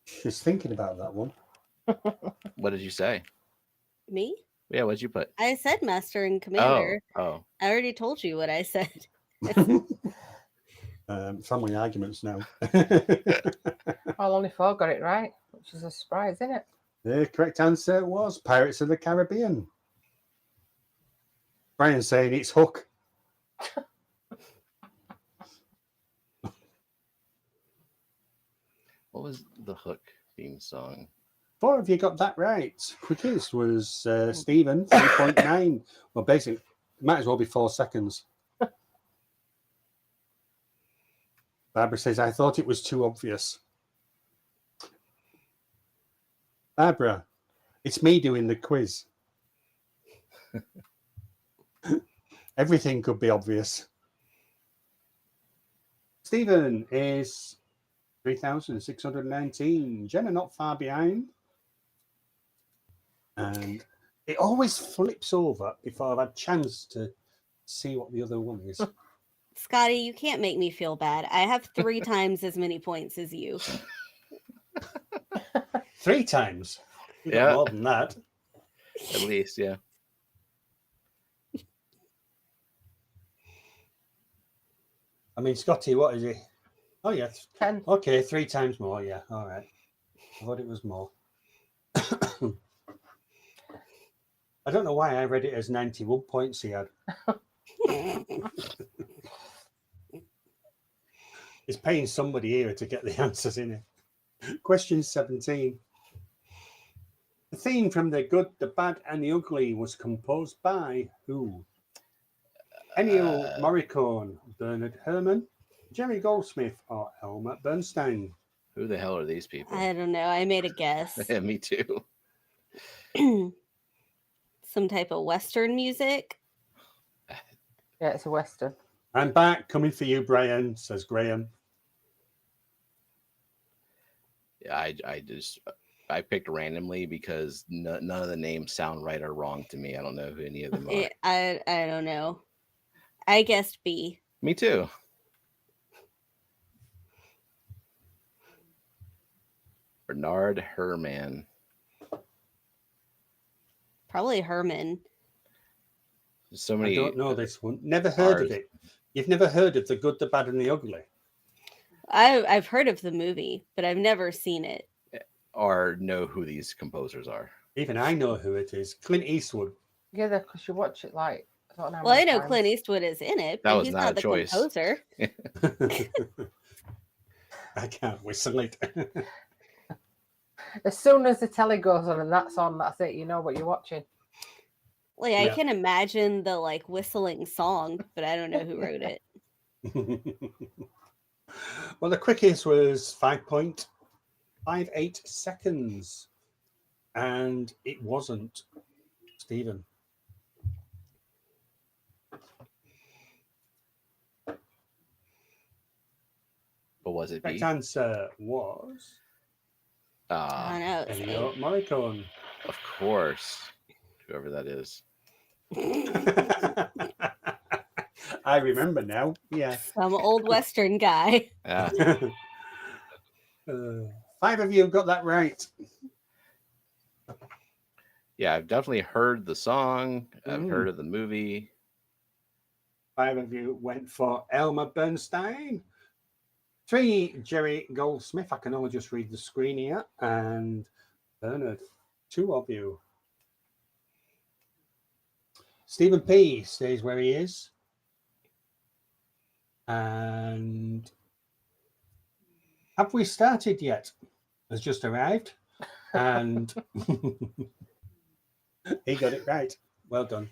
She's thinking about that one. What did you say? Me? Yeah, what'd you put? I said Master and Commander. Oh, I already told you what I said. Family arguments now. Well, only 4 got it right, which is a surprise, isn't it? The correct answer was Pirates of the Caribbean. Brian's saying it's Hook. what was the Hook theme song? 4 of you got that right. Quickest was Stephen, 3.9. Well, basically, might as well be 4 seconds. Barbara says, I thought it was too obvious. Barbara, it's me doing the quiz. Everything could be obvious. Stephen is 3,619. Jenna not far behind. And it always flips over before I've had a chance to see what the other one is. Scotty, you can't make me feel bad. I have 3 times as many points as you. 3 times. You got Yeah. more than that. At least, yeah. I mean, Scotty, what is it? Oh, yeah. 10. Okay, 3 times more. Yeah. All right. I thought it was more. I don't know why I read it as 91 points he had. He's paying somebody here to get the answers in it. Question 17. The theme from The Good, the Bad, and the Ugly was composed by who? Ennio Morricone, Bernard Herrmann, Jerry Goldsmith, or Elmer Bernstein? Who the hell are these people? I don't know. I made a guess. Yeah, me too. Some type of Western music. Yeah, it's a Western. I'm back, coming for you, Brian, says Graham. Yeah, I picked randomly because none of the names sound right or wrong to me. I don't know who any of them are. I don't know. I guessed B. Me too. Bernard Herrmann. Probably Herman. So many. I don't know this one. Never heard of it. You've never heard of The Good, the Bad, and the Ugly? I've heard of the movie, but I've never seen it. Or know who these composers are. Even I know who it is. Clint Eastwood. Yeah, because you watch it like. I don't know. Well, I know Clint Eastwood is in it, That but was he's not not a the choice. composer. I can't whistle it. As soon as the telly goes on and that's on, that's it. You know what you're watching. Like I Yeah. can imagine the like whistling song, but I don't know who wrote it. Well, the quickest was 5.58 seconds. And it wasn't Stephen. But was it B? Correct answer was I don't know. It's Ennio Morricone. Of course. Whoever that is. I remember now. Yeah. some old Western guy. Yeah. 5 of you got that right. Yeah, I've definitely heard the song. I've Mm. heard of the movie. 5 of you went for Elmer Bernstein. 3, Jerry Goldsmith. I can only just read the screen here. And Bernard, 2 of you. Stephen P stays where he is. And have we started yet? Has just arrived. And he got it right. Well done.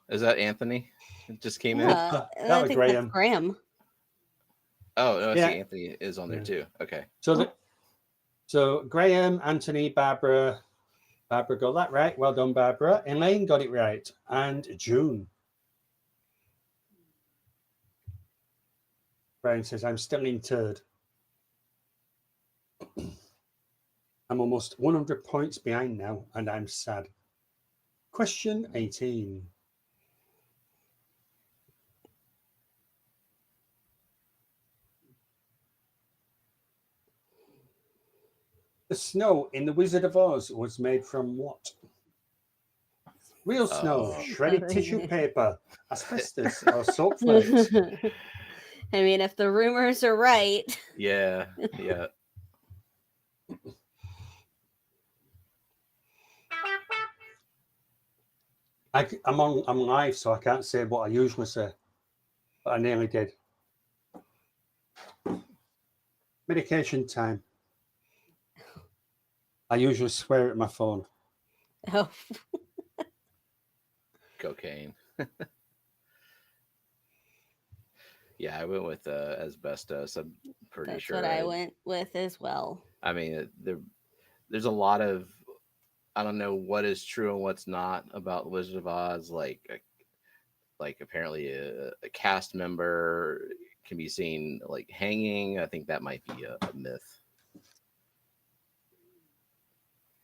Is that Anthony? It just came in. That I was think Graham. that's Graham. Oh, no, I Yeah. see Anthony is on there Yeah. too. Okay. So Graham, Anthony, Barbara got that right. Well done, Barbara. Elaine got it right. And June. Brian says, I'm still in third. I'm almost 100 points behind now, and I'm sad. Question 18. The snow in The Wizard of Oz was made from what? Real snow, Oh. shredded tissue paper, asbestos, or soap flakes? I mean, if the rumors are right, Yeah. Yeah. I'm live, so I can't say what I usually say, but I nearly did. Medication time. I usually swear at my phone. oh, Cocaine. Yeah, I went with asbestos. I'm pretty that's sure. what I went with as well. I mean, there's a lot of, I don't know what is true and what's not about the Wizard of Oz. Like apparently a cast member can be seen like hanging. I think that might be a myth.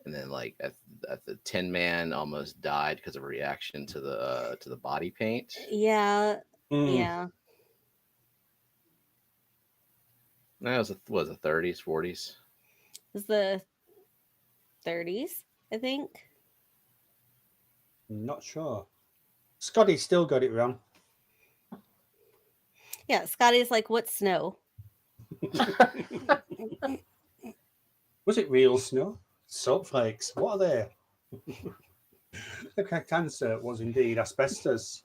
And then like at the Tin Man almost died because of a reaction to the body paint. Yeah, Mm. yeah. That was the 30s, 40s. It was the 30s, I think. Not sure. Scotty still got it wrong. Yeah, Scotty's like, what's snow? Was it real snow? Soap flakes. What are they? The correct answer was indeed asbestos.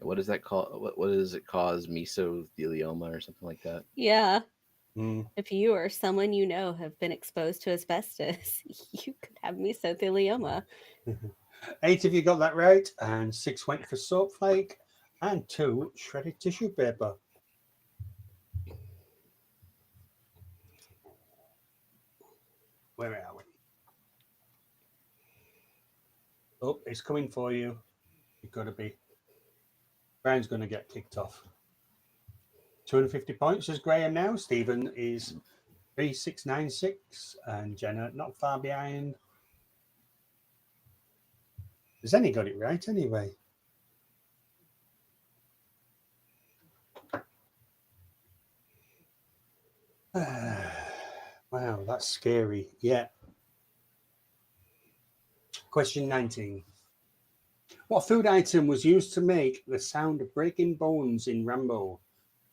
What is that called? What does it cause? Mesothelioma or something like that? Yeah. Mm. If you or someone you know have been exposed to asbestos, you could have mesothelioma. 8 of you got that right, and 6 went for soap flake, and 2 shredded tissue paper. Where are we? Oh, it's coming for you. You've got to be. Brian's going to get kicked off. 250 points is Graham now. Stephen is 3696, and Jenna not far behind. Has any got it right anyway? Wow, that's scary. Yeah. Question 19. What food item was used to make the sound of breaking bones in Rambo?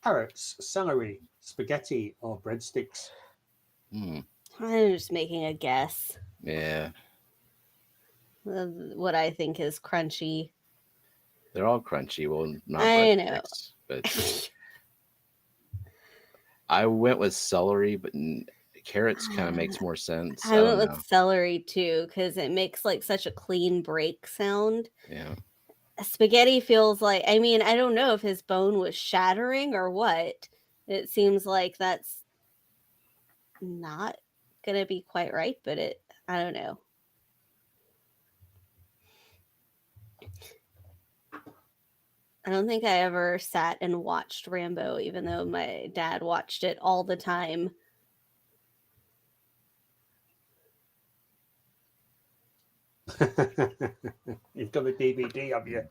Carrots, celery, spaghetti, or breadsticks? I'm just making a guess. Yeah, What I think is crunchy. they're all crunchy. Well, not I know. breadsticks, but I went with celery, but carrots kind of makes more sense. I I went don't with know. celery too because it makes like such a clean break sound. Yeah. Spaghetti feels like, I mean, I don't know if his bone was shattering or what. It seems like that's not gonna be quite right, but I don't know. I don't think I ever sat and watched Rambo, even though my dad watched it all the time. You've got a DVD of you.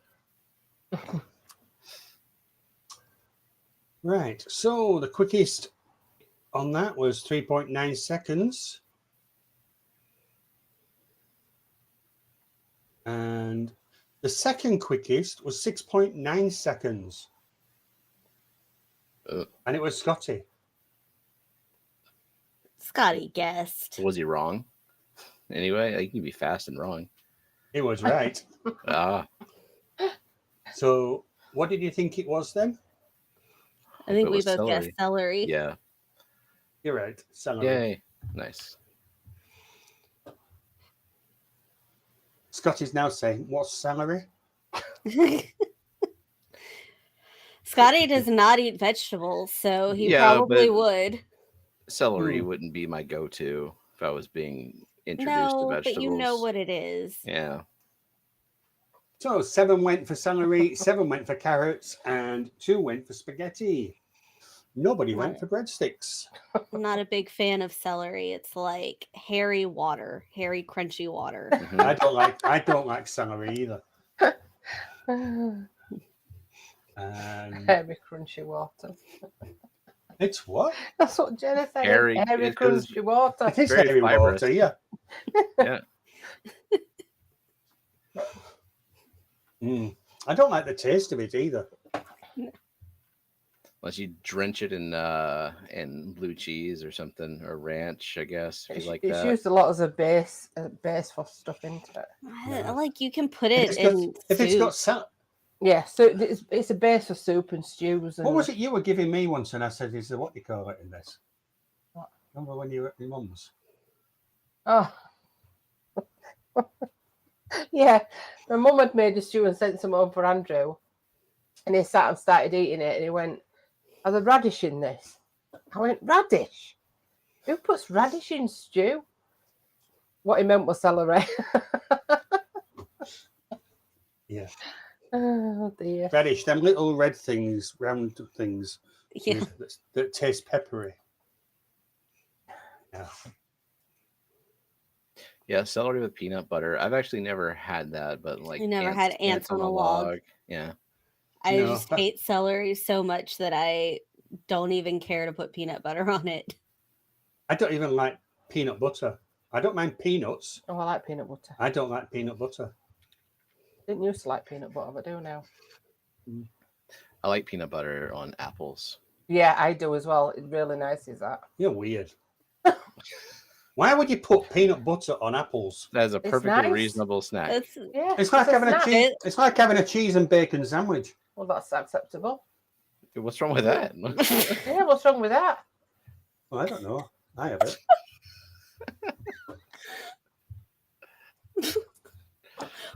Right, so the quickest on that was 3.9 seconds. And the second quickest was 6.9 seconds. And it was Scotty. Scotty guessed. Was he wrong? Anyway, he can be fast and wrong. He was right. Ah, So what did you think it was then? I think it we was both guessed celery. yeah. You're right. Celery. Yay. Nice. Scotty's now saying, what's celery? Scotty does not eat vegetables, so he Yeah, probably but would. Celery wouldn't be my go-to if I was being introduced to No, vegetables. but you know what it is. Yeah. So 7 went for celery, 7 went for carrots, and 2 went for spaghetti. Nobody went for breadsticks. I'm not a big fan of celery. It's like hairy water, hairy crunchy water. Mhm. I don't like celery either. Heavy crunchy water. It's what? That's what Jenna said. Hairy- Heavy it's 'cause- crunchy water. It is Very hairy fibrous. water, yeah. Yeah. I don't like the taste of it either. Unless you drench it in blue cheese or something, or ranch, I guess, if you like It's that. used a lot as a base for stuff into it. I like you can put it If it's got soup. Yeah, so it's a base for soup and stews. And what was it you were giving me once and I said, is there what you call it in this? What? Remember when you were at your mum's? Oh. Yeah, my mum had made a stew and sent some over for Andrew. And he sat and started eating it and he went, "Are there radish in this?" I went, "Radish? Who puts radish in stew?" What he meant was celery. Yeah. Oh dear. Radish, them little red things, round things Yeah. that taste peppery. Yeah. Yeah, celery with peanut butter. I've actually never had that, but like I never had ants on a log. Yeah. I No. just hate celery so much that I don't even care to put peanut butter on it. I don't even like peanut butter. I don't mind peanuts. Oh, I like peanut butter. I don't like peanut butter. Didn't used to like peanut butter, but I do now. I like peanut butter on apples. Yeah, I do as well. It's really nice, is that? You're weird. Why would you put peanut butter on apples? That is a It's perfectly nice. reasonable snack. It's Yeah. It's like having a snack. cheese. It's like having a cheese and bacon sandwich. Well, that's acceptable. What's wrong with that? Yeah, what's wrong with that? Well, I don't know. I have it.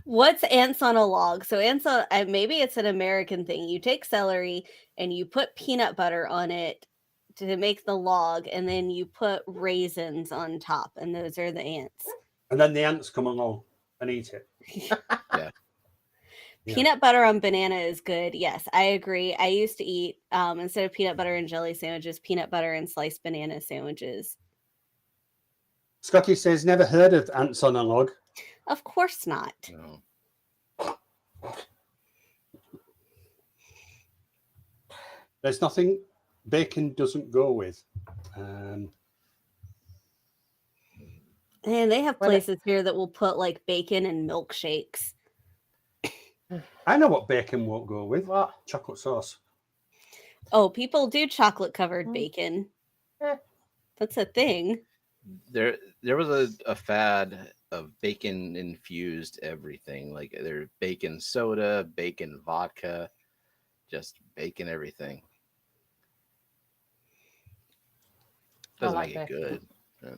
What's ants on a log? So ants on maybe it's an American thing. You take celery and you put peanut butter on it to make the log, and then you put raisins on top, and those are the ants. And then the ants come along and eat it. Yeah. Peanut butter on banana is good. Yes, I agree. I used to eat instead of peanut butter and jelly sandwiches, peanut butter and sliced banana sandwiches. Scotty says, never heard of ants on a log. Of course not. No. There's nothing bacon doesn't go with. And they have places here that will put like bacon and milkshakes. I know what bacon won't go with. What? Chocolate sauce. Oh, people do chocolate covered bacon. That's a thing. There was a fad of bacon infused everything. Like there's bacon soda, bacon vodka, just bacon everything. Doesn't like make it bacon. good. Yeah.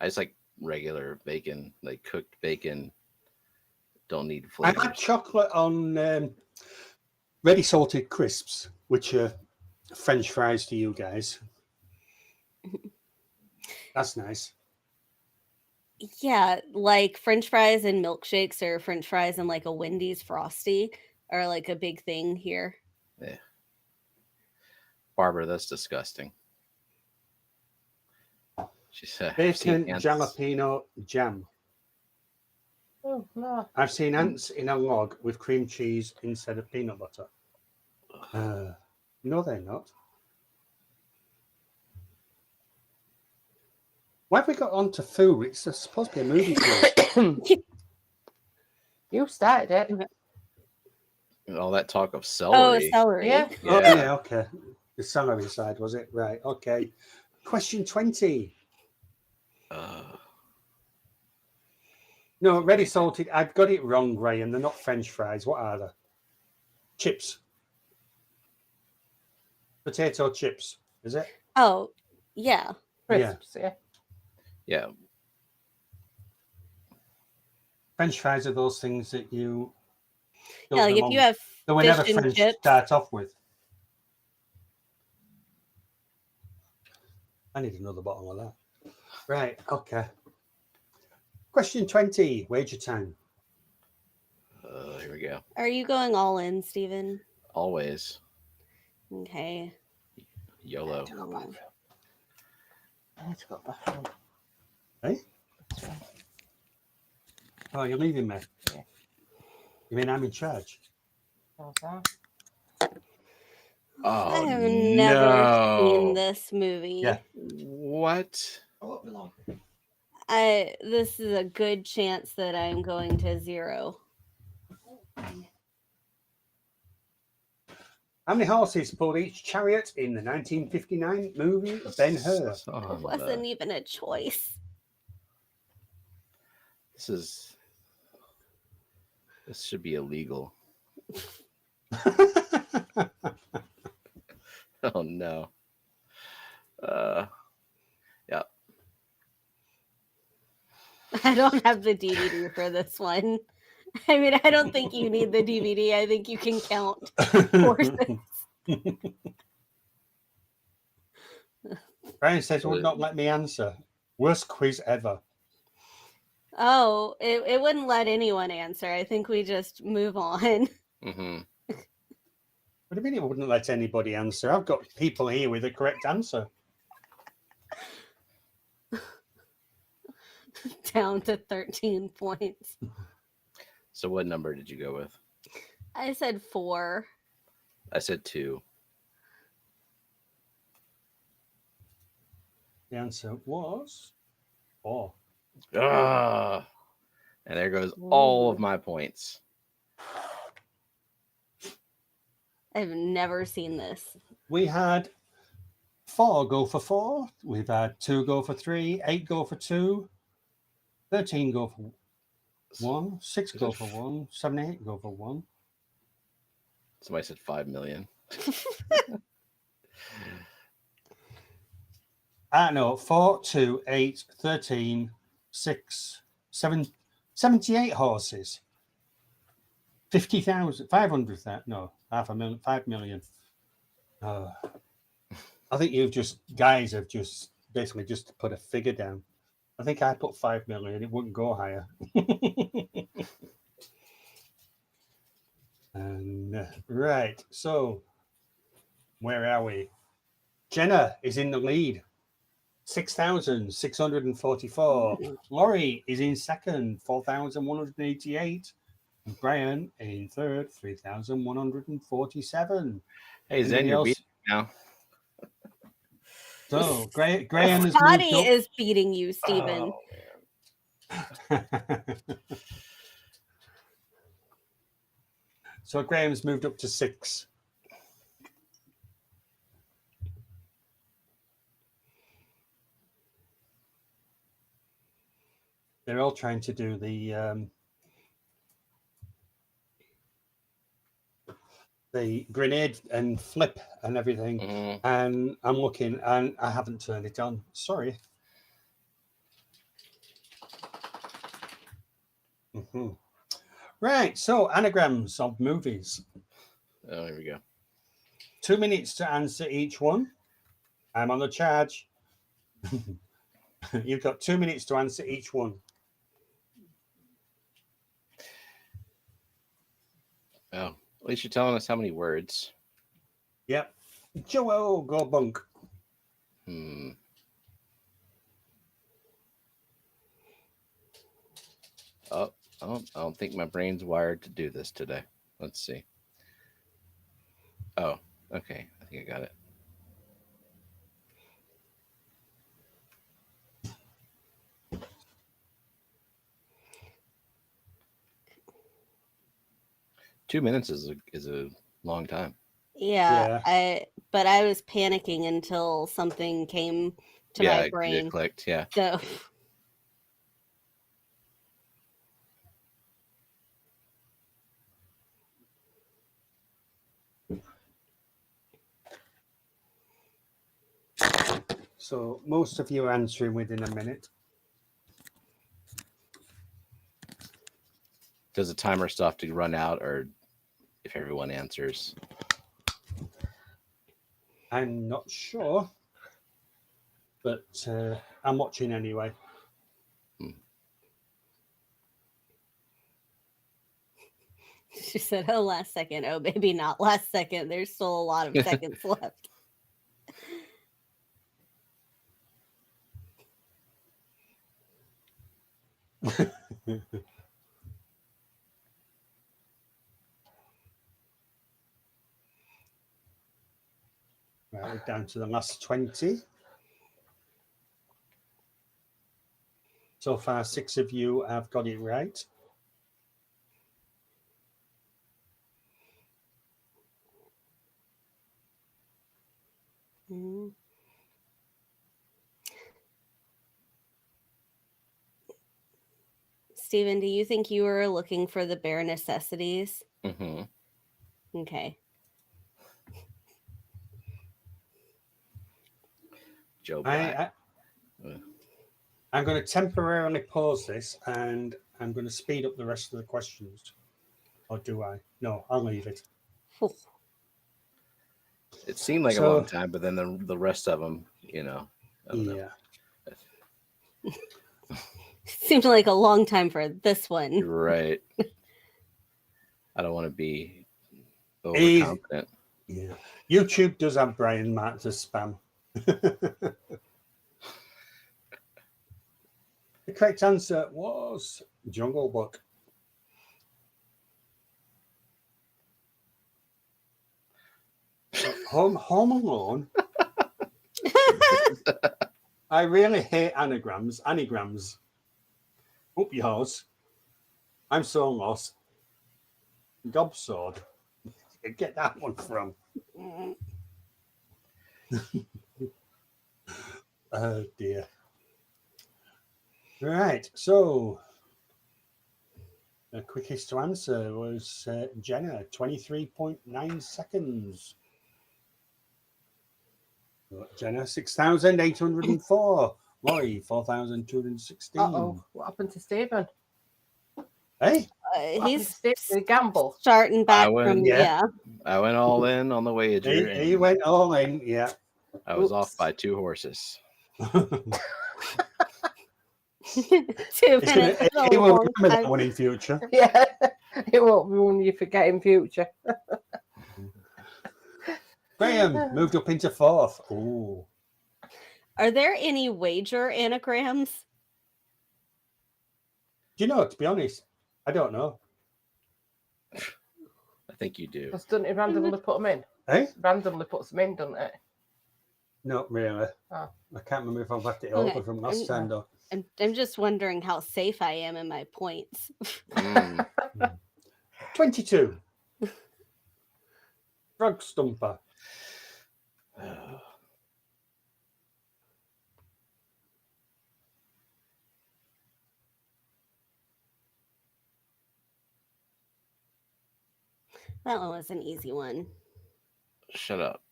I just like regular bacon, like cooked bacon. Don't need I flavors. had chocolate on ready salted crisps, which are French fries to you guys. That's nice. Yeah, like French fries and milkshakes, or French fries and like a Wendy's Frosty are like a big thing here. Yeah. Barbara, that's disgusting. She said, Bacon jalapeno jam. Oh, no. I've seen ants in a log with cream cheese instead of peanut butter. No, they're not. Why have we got on to food? It's supposed to be a movie quiz. You started it. all that talk of Oh, celery. celery. Yeah. Oh, yeah, okay. The celery side, was it? Right, okay. Question 20. No, ready salted. I've got it wrong, Graham. They're not French fries. What are they? Chips. Potato chips, is it? Oh, yeah. Crisps, yeah. Yeah. French fries are those things that you. Yeah, like if you have They were never fish and French to chips. start off with. I need another bottle of that. Right, okay. Question 20. Wager time. Here we go. Are you going all in, Stephen? Always. Okay. YOLO. I need to go to the bathroom. Hey? Oh, you're leaving me? Yeah. You mean I'm in charge? How's that? Oh, I have never seen this movie. Yeah. What? This is a good chance that I'm going to 0. How many horses pulled each chariot in the 1959 movie Ben-Hur? It wasn't even a choice. This should be illegal. Oh no. Yeah. I don't have the DVD for this one. I mean, I don't think you need the DVD. I think you can count horses. Brian says would not let me answer. Worst quiz ever. Oh, it wouldn't let anyone answer. I think we just move on. Mm-hmm. What do you mean it wouldn't let anybody answer? I've got people here with the correct answer. Down to 13 points. So what number did you go with? I said 4. I said 2. The answer was 4. Ah, and there goes all of my points. I've never seen this. We had 4 go for 4. We've had 2 go for 3, 8 go for 2, 13 go for 1, 6 go for 1, 7, 8 go for 1. Somebody said 5 million. I know 4, 2, 8, 13, 6, 7, 78 horses. 50,000, 500,000. No, 500,000, 5 million. I think guys have just basically just put a figure down. I think I put 5 million. It wouldn't go higher. And right, so where are we? Jenna is in the lead, 6,644. Laurie is in second, 4,188. And Brian in third, 3,147. Hey, Zen, you're beating now. So Graham has Scotty moved up. is beating you, Stephen. Oh, so Graham's moved up to 6. They're all trying to do the grenade and flip and everything. Mhm. And I'm looking and I haven't turned it on. Sorry. Right. So anagrams of movies. Oh, here we go. 2 minutes to answer each one. I'm on the charge. You've got 2 minutes to answer each one. Oh, at least you're telling us how many words. Yep. Joel, go bunk. Oh, I don't think my brain's wired to do this today. Let's see. Oh, okay. I think I got it. Two minutes is a long time. Yeah. I was panicking until something came to my brain. It clicked. Yeah. So So most of you are answering within a minute. Does the timer stuff to run out, or if everyone answers? I'm not sure, but I'm watching anyway. she said, "Oh, last second. Oh, maybe not last second. There's still a lot of seconds left." Right, we're down to the last 20. So far, 6 of you have got it right. Mm. Stephen, do you think you were looking for the bare necessities? Mm-hmm. Okay. Joe Black. I'm going to temporarily pause this and I'm going to speed up the rest of the questions. Or do I? No, I'll leave it. It seemed like a long time, but then the rest of them, I don't know. Seems like a long time for this one. Right. I don't want to be overconfident. Yeah. YouTube does have Brian marked as spam. The correct answer was Jungle Book. Home Alone. I really hate anagrams. Up yours. I'm so lost. Gobsword. Get that one from. Oh dear. Right, so The quickest to answer was Jenna, 23.9 seconds. Jenna, 6,804. Laurie, 4,216. Uh-oh, what happened to Stephen? Hey, What happened to He's Stephen? Did he gamble? starting back went- from yeah. I went all in on the wager. he and went all in, yeah. I was Oops. off by 2 horses. 2 He's minutes. is a he will long remember that time. one in future. Yeah, it won't be one you forget in future. Graham moved up into 4th. Ooh. Are there any wager anagrams? Do you know, to be honest, I don't know. I think you do. Just doesn't it randomly put them in? Hey? Randomly puts them in, doesn't it? Not really. Oh. I can't remember if I've left it Okay. over from last time, though. I'm just wondering how safe I am in my points. Mm. 22. Frog Stumper. That one was an easy one. Shut up.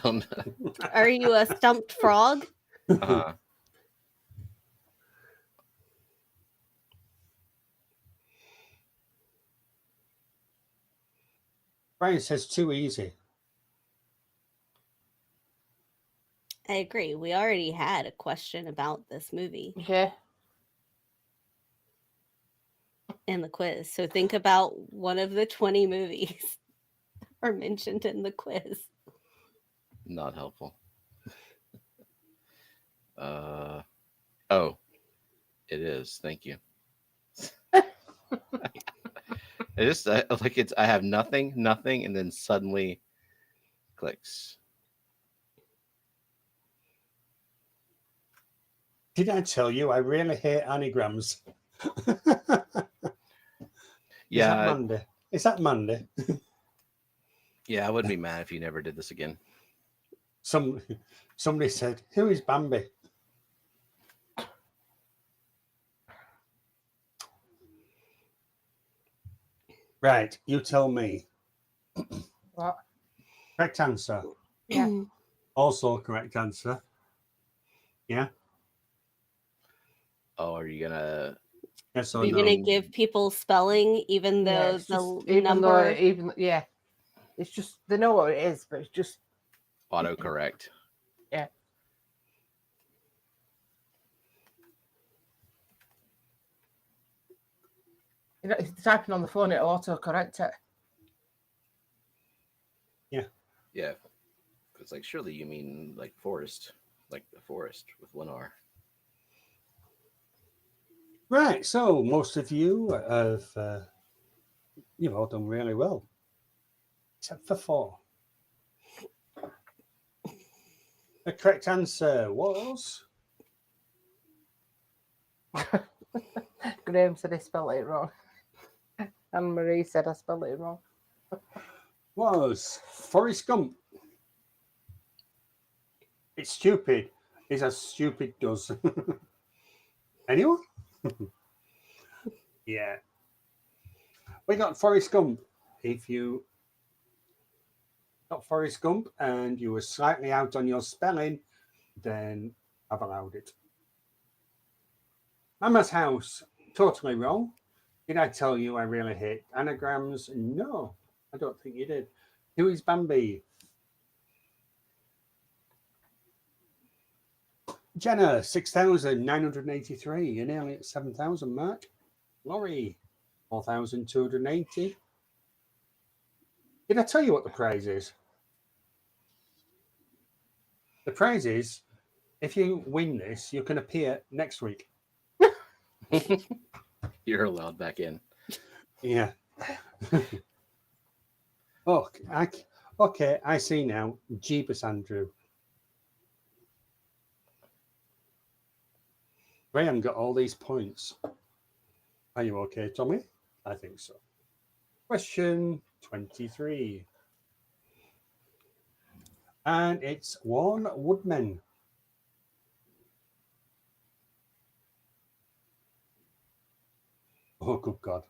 Oh, no. Are you a stumped frog? Uh-huh. Brian says too easy. I agree. We already had a question about this movie Yeah. in the quiz. So think about one of the 20 movies that are mentioned in the quiz. Not helpful. Oh, it is. Thank you. I just like it's. I have nothing, and then suddenly clicks. Did I tell you I really hate anagrams? Yeah, Is that Monday? yeah. I wouldn't be mad if you never did this again. Somebody said, "Who is Bambi?" Right, you tell me. What? Correct answer. Yeah. Also correct answer. Yeah. Oh, are you gonna? Yes or Are you no? going to give people spelling even Yeah, though it's the just, even number... though yeah, it's just they know what it is, but it's just Autocorrect. yeah. You know, if you're typing on the phone, it'll auto-correct it. Yeah, it's like surely you mean like forest, like the forest with one R. Right, so most of you have you've all done really well, except for 4. The correct answer was Graham said I spelled it wrong. And Marie said I spelled it wrong. Forrest Gump. It's stupid. It's as stupid does. Anyone? Yeah. We got Forrest Gump. If you got Forrest Gump and you were slightly out on your spelling, then I've allowed it. Mama's House. Totally wrong. Did I tell you I really hate anagrams? No, I don't think you did. Who is Bambi? Jenna, 6,983. You're nearly at 7,000 mark. Laurie, 4,280. Did I tell you what the prize is? The prize is, if you win this, you can appear next week. You're allowed back in. Yeah. Okay, I see now. Jeebus Andrew. Graham got all these points. Are you okay, Tommy? I think so. Question 23. And it's Warren Woodman. Oh, good God.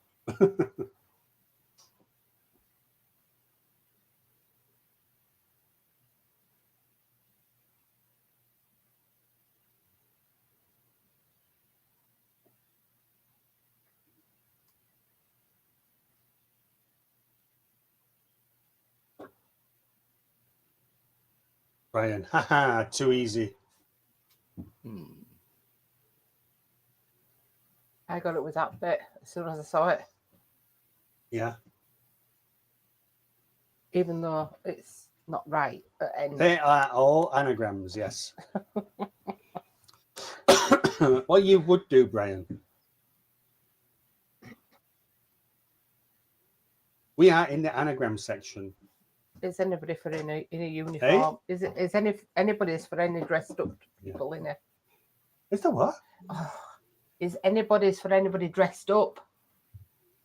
Brian, haha, too easy. I got it with that bit as soon as I saw it, Yeah. even though it's not right at any. They are all anagrams, yes. What you would do, Brian. We are in the anagram section. Is anybody for in a uniform? Is anybody's for any dressed up people in it? Is there what? Oh, is anybody's for anybody dressed up?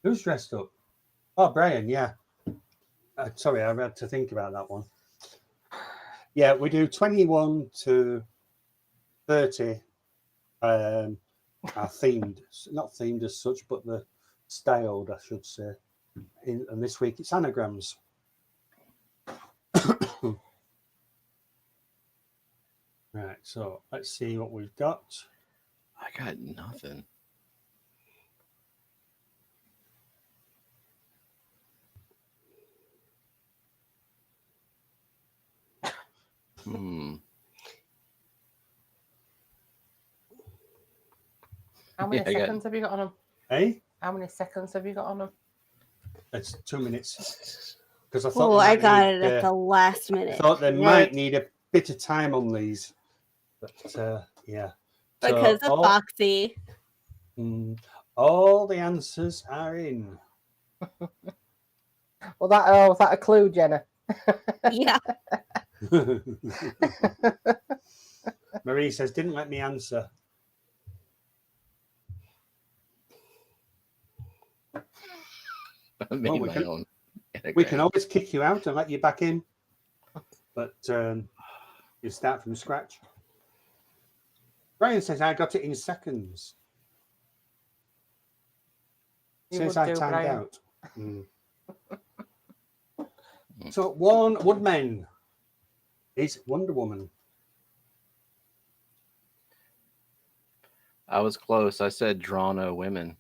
Who's dressed up? Oh, Brian, yeah. Sorry, I had to think about that one. Yeah, we do 21 to 30 are themed. Not themed as such, but the styled, I should say. And this week it's anagrams. Right, so let's see what we've got. I got nothing. How many seconds have you got on them? Hey? How many seconds have you got on them? It's 2 minutes. Because I thought I got it at the last minute. I thought they might need a bit of time on these. But yeah. Because of Foxy. All the answers are in. Well, was that a clue, Jenna? Yeah. Marie says, didn't let me answer. We can always kick you out and let you back in. But you start from scratch. Brian says, I got it in seconds. Says I timed out. So one Woodman is Wonder Woman. I was close. I said Drano women.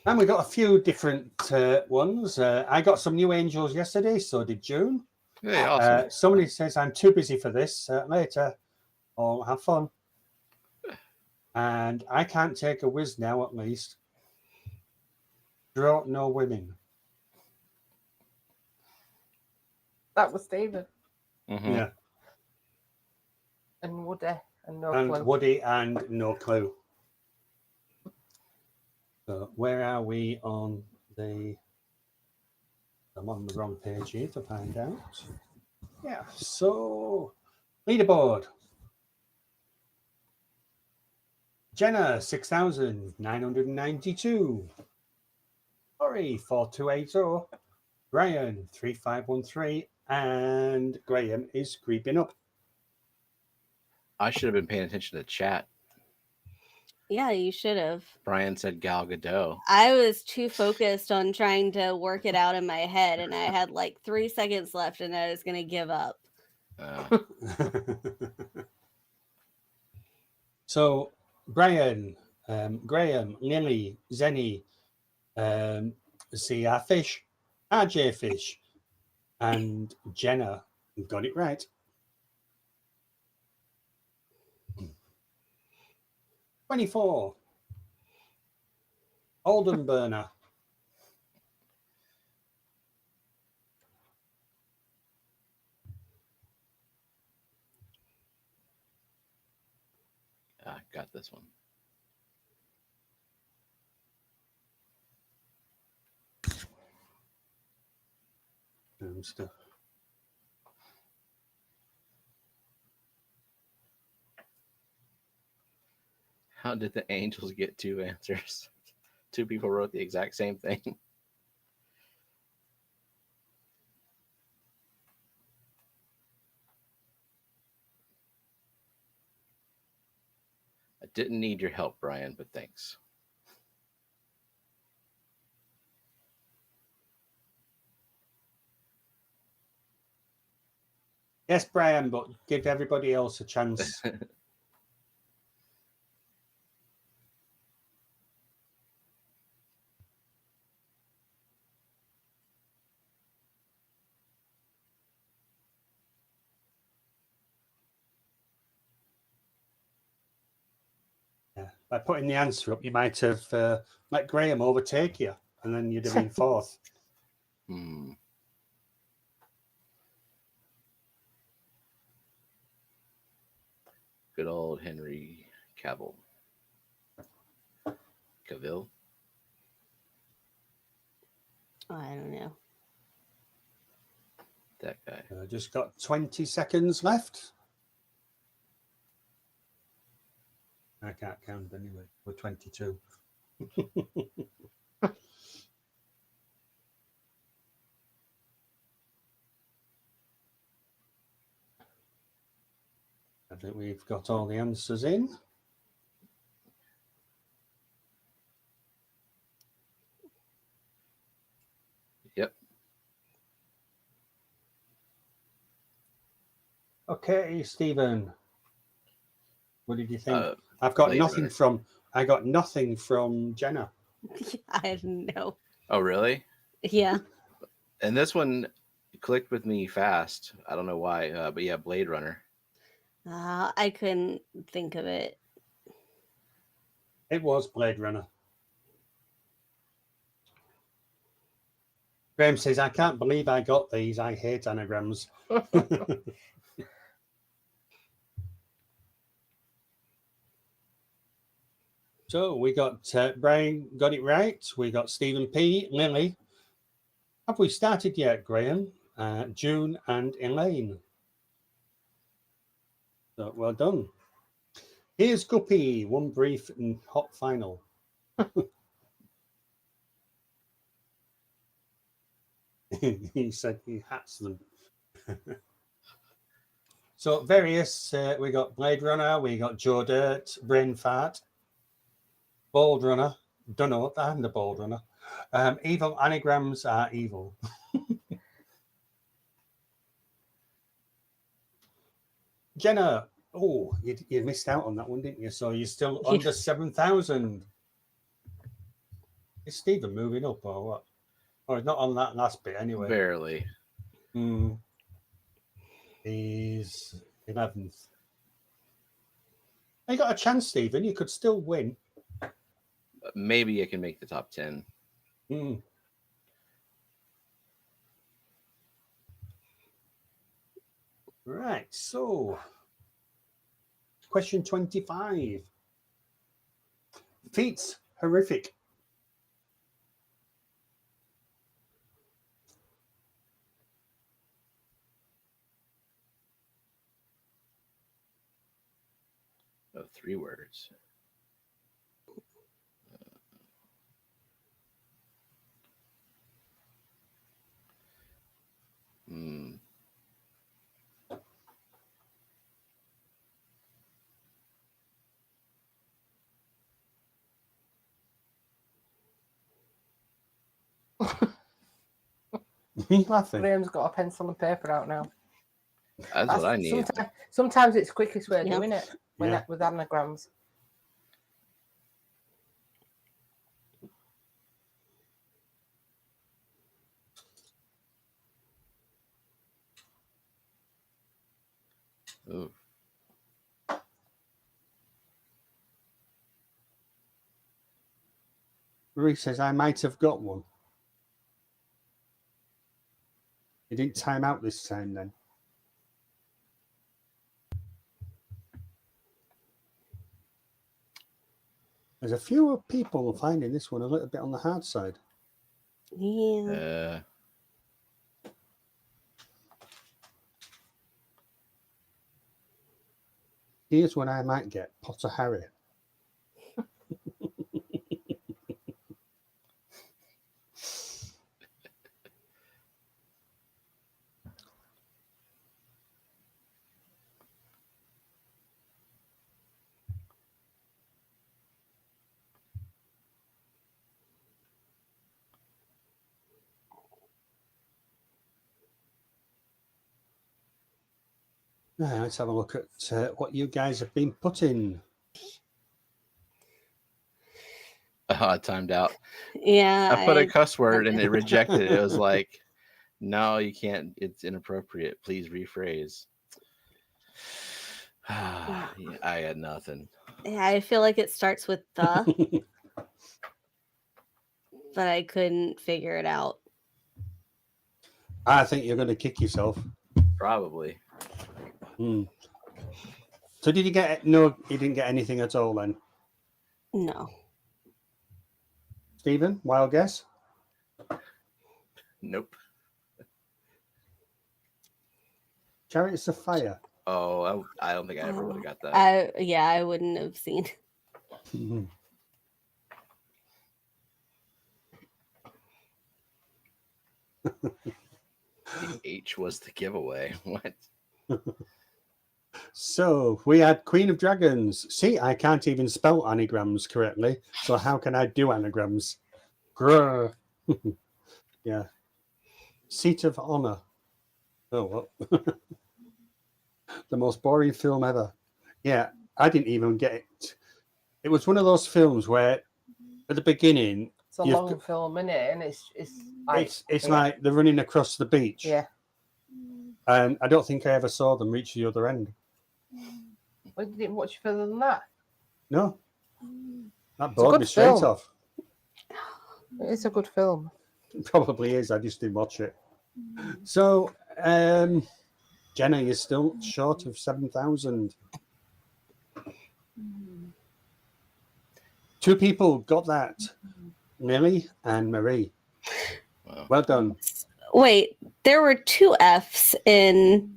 And we got a few different ones. I got some new angels yesterday, so did June. Hey, awesome. Somebody says, I'm too busy for this. Later. Oh, have fun. And I can't take a whiz now, at least. Draw no women. That was Stephen. Yeah. And Woody and no and clue. Woody and no clue. So where are we on the... I'm on the wrong page here to find out. Yeah, so leaderboard. Jenna, 6,992. Ori, 4280. Brian, 3513. And Graham is creeping up. I should have been paying attention to chat. Yeah, you should have. Brian said Gal Gadot. I was too focused on trying to work it out in my head, and I had like 3 seconds left, and I was going to give up. So, Brian, Graham, Lily, Zenny, CR Fish, RJ Fish, and Jenna got it right. $24. Alden Burner. I got this one. Stuff. How did the angels get 2 answers? 2 people wrote the exact same thing. I Didn't need your help, Brian, but thanks. Yes, Brian, but give everybody else a chance. Yeah. By putting the answer up, you might have let Graham overtake you, and then you'd have been fourth. Hmm. Good old Henry Cavill. Cavill? I don't know. That guy. Just got 20 seconds left. I can't count anyway. We're 22. I think we've got all the answers in. Yep. Okay, Stephen. What did you think? I got nothing from Jenna. I don't know. Oh, really? Yeah. And this one clicked with me fast. I don't know why, but yeah, Blade Runner. I couldn't think of it. It was Blade Runner. Graham says, I can't believe I got these. I hate anagrams. So we got Brian got it right. We got Stephen P, Lily. Have we started yet, Graham? June and Elaine. So well done. Here's Guppy, one brief and hot final. He said he hats them. So various, we got Blade Runner, we got Joe Dirt, Brain Fart, Bald Runner, Dunno, and the Bald Runner. Evil anagrams are evil. Jenna, oh, you missed out on that one, didn't you? So you're still under 7,000. Is Stephen moving up or what? Oh, he's not on that last bit anyway. Barely. He's 11th. You got a chance, Stephen. You could still win. Maybe I can make the top 10. Right, so question 25. Feats horrific. Oh, 3 words. Laughing. Graham's got a pencil and paper out now. That's what I need. Sometimes it's the quickest way of doing it Yeah. with anagrams. Ooh. Marie says, I might have got one. It didn't time out this time then. There's a few people finding this one a little bit on the hard side. Yeah. Here's one I might get. Potter Harry. Now, let's have a look at what you guys have been putting. I timed out. Yeah. I put a cuss word and it rejected it. It was like, no, you can't. It's inappropriate. Please rephrase. Yeah, I had nothing. Yeah, I feel like it starts with the, but I couldn't figure it out. I think you're going to kick yourself. Probably. So did you get no? You didn't get anything at all then, No. Stephen? Wild guess? Nope. Chariots of Fire. Oh, I don't think I ever would have got that. I wouldn't have seen. The H was the giveaway. What? So we had Queen of Dragons. See, I can't even spell anagrams correctly. So how can I do anagrams? Grr. Yeah. Seat of Honor. Oh, well. The most boring film ever. Yeah, I didn't even get it. It was one of those films where at the beginning It's a long film, isn't it? And it's like it's like they're running across the beach. yeah. And I don't think I ever saw them reach the other end. We didn't watch further than that. No. That a bored good me straight film. off. It's a good film. It probably is. I just didn't watch it. So, Jenna, you're still short of 7,000. 2 people got that. Millie and Marie. Wow. Well done. Wait, there were 2 Fs in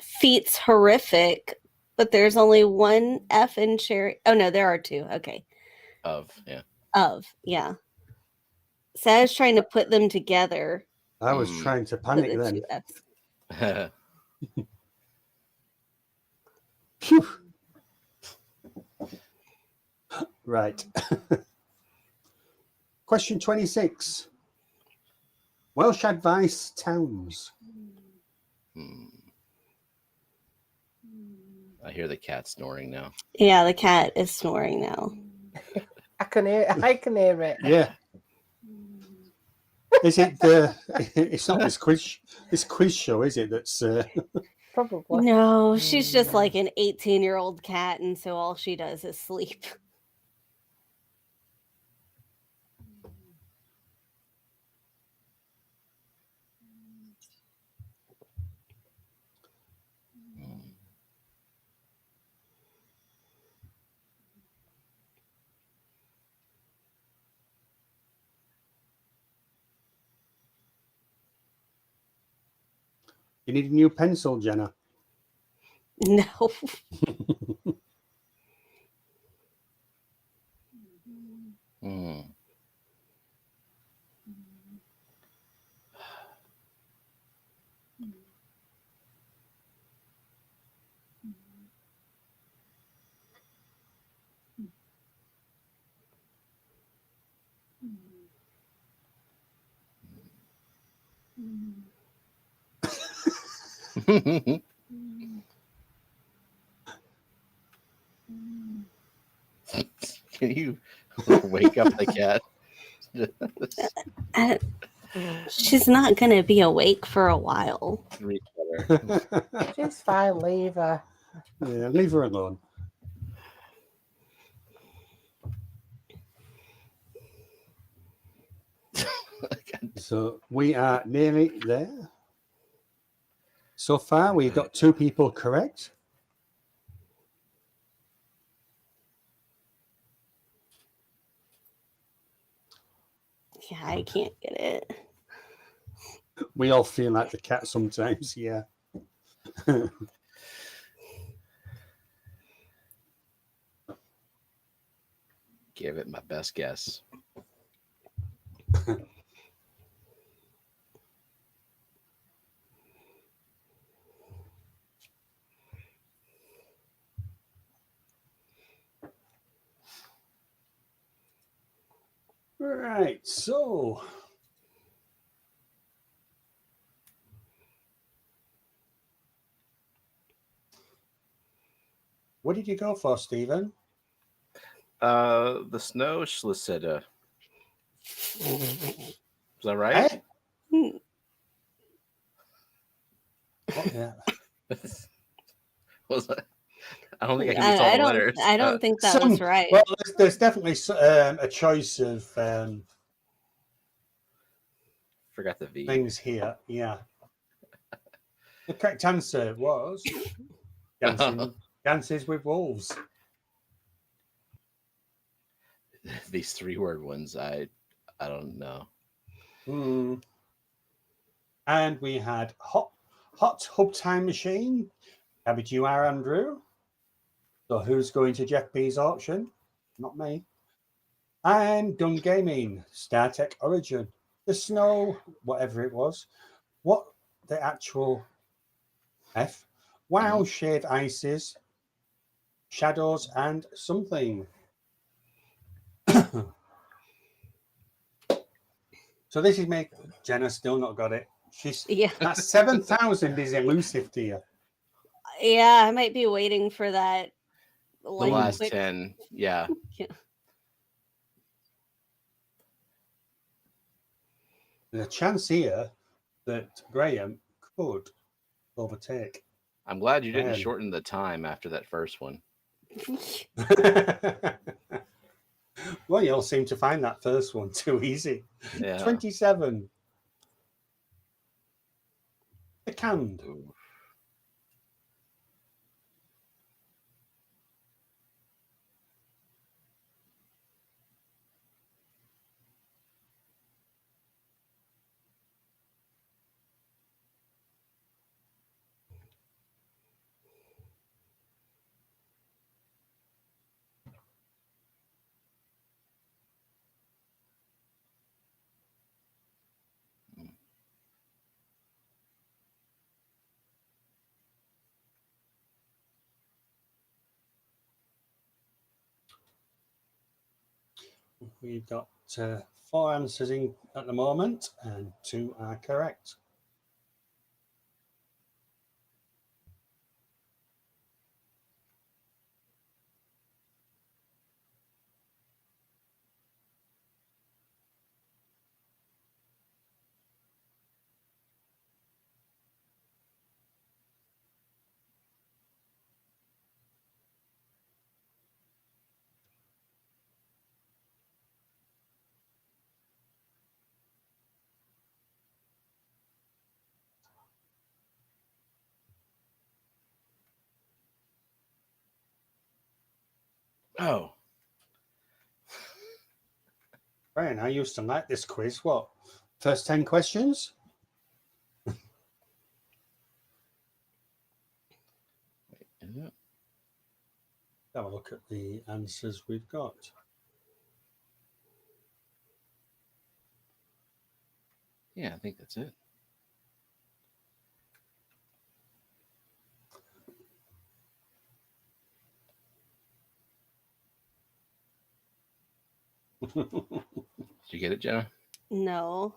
Feet's horrific, but there's only 1 F in Cherry. Oh no, there are 2. Okay. Yeah. Yeah. So I was trying to put them together. I was trying to panic with the then. 2 Fs. Phew. Right. Question 26. Welsh advice towns. I hear the cat snoring now. Yeah, the cat is snoring now. I can hear it. Yeah. Is it it's not this quiz show, is it? That's Probably. No, she's just like an 18-year-old cat, and so all she does is sleep. you need a new pencil, Jenna. No. Can you wake up the cat? She's not going to be awake for a while. She's fine, leave her. Yeah, leave her alone. So we are nearly there. So far, we've got 2 people correct. Yeah, I can't get it. We all feel like the cat sometimes, yeah. Give it my best guess. Right, so What did you go for, Stephen? The snow schlissitter. Is that right? Eh? Oh, yeah. Was that? I don't think I can use all the letters. I don't think that was right. Well, there's definitely a choice of Forgot the V. things here. Yeah. The correct answer was Dances with Wolves. These 3-word ones, I don't know. And we had Hot Hub Time Machine. Cabbage you are, Andrew. So who's going to Jeff B's auction? Not me. And Done Gaming, Star Trek Origin. The Snow, whatever it was. What the actual F? Wow, Shade Ices, Shadows, and Something. So this is me. Jenna still not got it. That 7,000 is elusive to you. Yeah, I might be waiting for that. The last 10, yeah. There's a chance here that Graham could overtake. I'm glad you didn't shorten the time after that first one. Well, you all seem to find that first one too easy. Yeah. 27. The canned. Ooh. We've got 4 answers in at the moment, and 2 are correct. Oh. Brian, I used to like this quiz. What? First 10 questions? Yeah. Have a look at the answers we've got. Yeah, I think that's it. Did you get it, Jenna? No.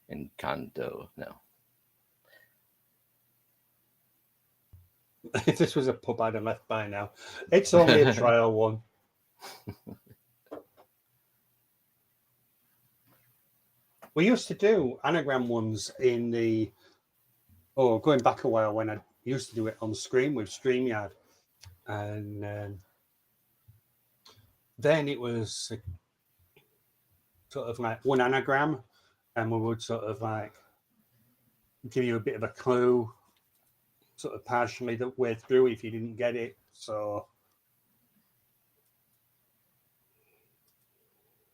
And Kondo, no. If this was a pub, I'd have left by now. It's only a trial one. We used to do anagram ones in the, going back a while when I used to do it on screen with StreamYard. And then it was sort of like one anagram, and we would sort of like give you a bit of a clue, sort of partially the way through if you didn't get it. So,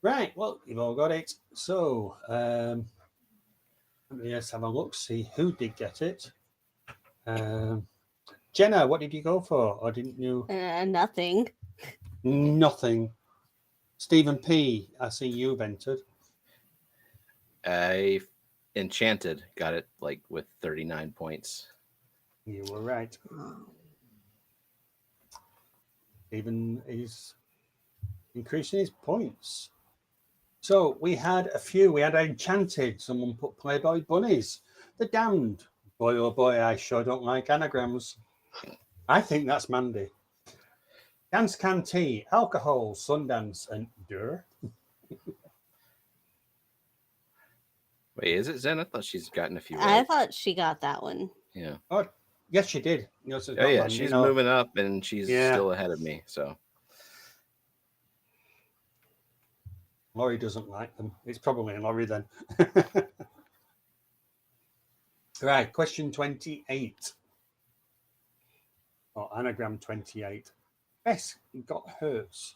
right, well, you've all got it. So, let me just have a look, see who did get it. Jenna, what did you go for, or didn't you? Nothing. Nothing. Stephen P, I see you've entered. I Enchanted got it like with 39 points. You were right. Stephen is increasing his points. So we had a few. We had Enchanted. Someone put Playboy Bunnies. The Damned. Boy, oh boy, I sure don't like anagrams. I think that's Mandy. Dance Can Tea, Alcohol, Sundance, and Dur. Wait, is it Zen? I thought she's gotten a few I right. thought she got that one. Yeah. Oh, yes, she did. You know, so it's Oh not yeah, Mandy, she's no. moving up and she's Yeah. still ahead of me. So Laurie doesn't like them. It's probably Laurie then. Right, question 28. Or anagram 28. Bess got hers.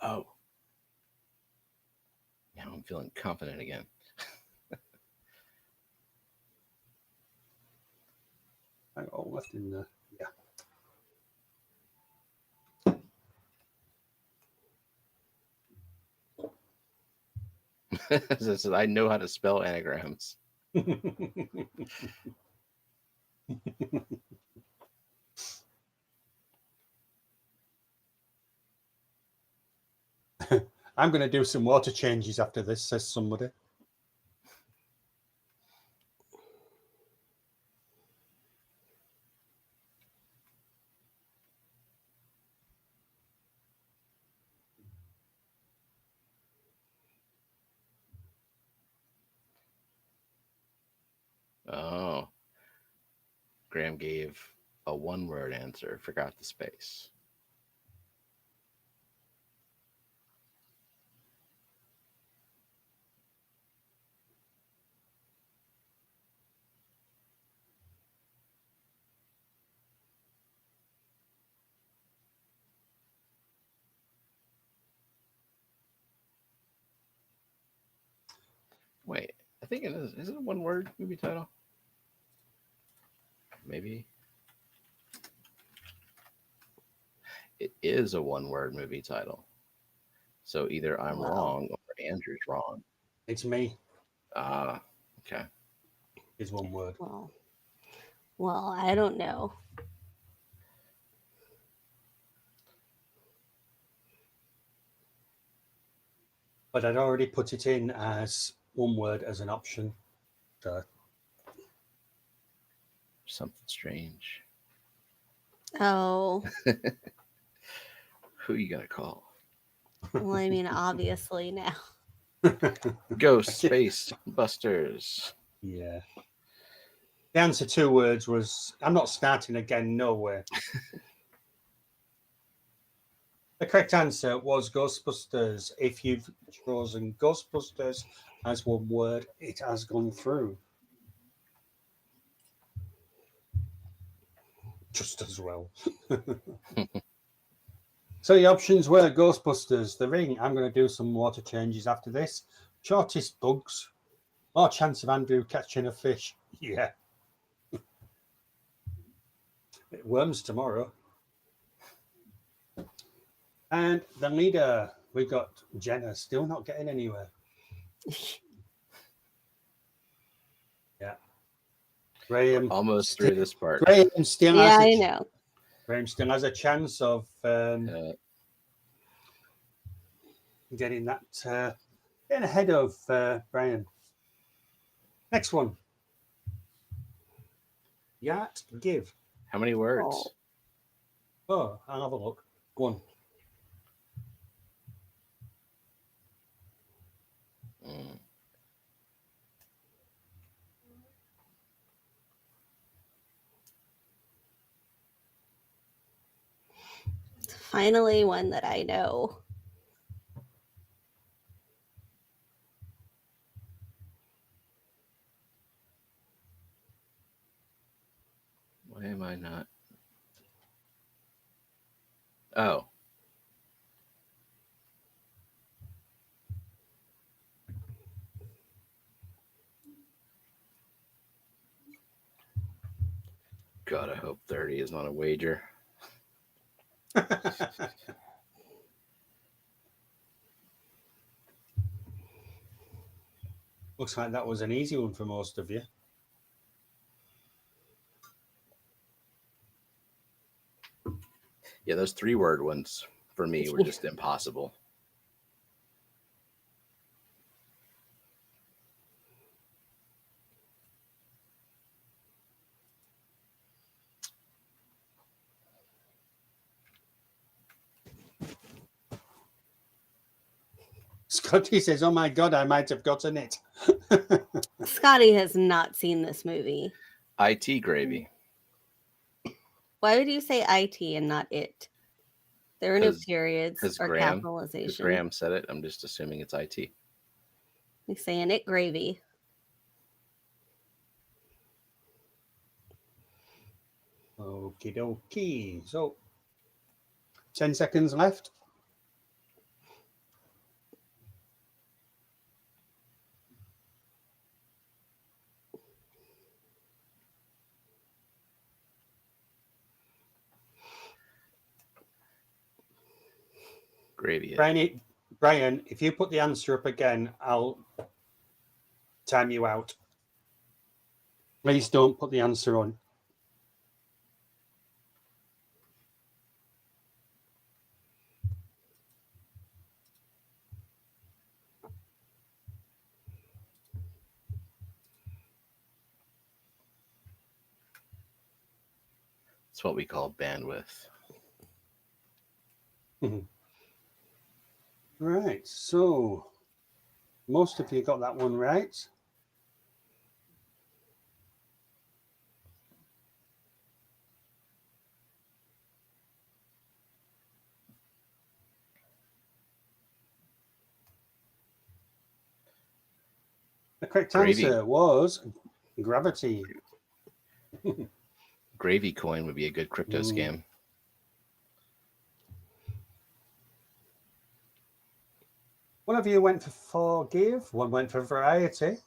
oh. Now I'm feeling confident again. I got all left in there. Yeah. I know how to spell anagrams. I'm going to do some water changes after this, says somebody. Oh. Graham gave a one-word answer, forgot the space. Wait, I think it is. Is it a one-word movie title? Maybe. It is a one-word movie title. So either I'm Wow. wrong or Andrew's wrong. It's me. Ah, okay. Is one word. Well, I don't know. But I'd already put it in as one word as an option. So Something strange. Oh, Who you gonna call? well, I mean, obviously now. Ghost Space Busters. yeah. The answer 2 words was I'm not starting again, no way. The correct answer was Ghostbusters. If you've chosen Ghostbusters as one word, it has gone through. Just as well. So the options were Ghostbusters, The Ring. I'm going to do some water changes after this. Shortest bugs. More chance of Andrew catching a fish. Yeah. It worms tomorrow. And the leader, we got Jenna, still not getting anywhere. Yeah. Graham. Almost through this part. Graham still Yeah, has I a, know. Graham still has a chance of getting that getting ahead of Brian. Next one. Yat give. How many words? Oh, I'll have a look. Go on. Mm. Finally, one that I know. Why am I not? Oh. God, I hope 30 is not a wager. Looks like that was an easy one for most of you. Yeah, those 3-word ones for me were just impossible. Scotty says, "Oh my God, I might have gotten it." Scotty has not seen this movie. IT gravy. Why would you say IT and not it? There are no 'Cause- periods Because or Graham capitalization. said it. I'm just assuming it's IT. He's saying it gravy. Okie dokie. So, 10 seconds left. Gravy. Brian, if you put the answer up again, I'll time you out. Please don't put the answer on. It's what we call bandwidth. Right, so most of you got that one right. The correct Gravy. answer was gravity. Gravy coin would be a good crypto Ooh. scam. One of you went for forgive, one went for variety,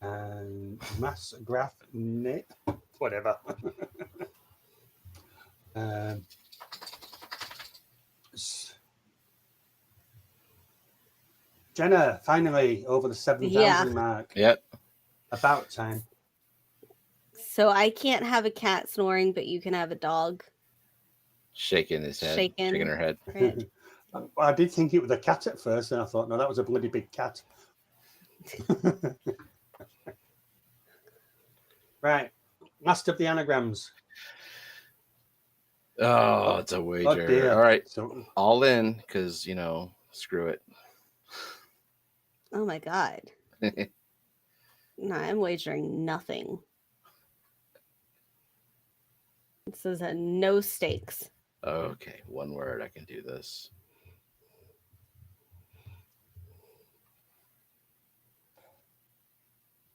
and mass graph nip, whatever. Jenna, finally over the 7,000 mark. Yep. About time. So I can't have a cat snoring, but you can have a dog. Shaking his head. Shaking her head. Right. I did think it was a cat at first, and I thought, no, that was a bloody big cat. Right. Last of the anagrams. Oh, it's a wager. dear. All right. So, All in, because, screw it. Oh my God. No, I'm wagering nothing. This is a no stakes. Okay, one word. I can do this.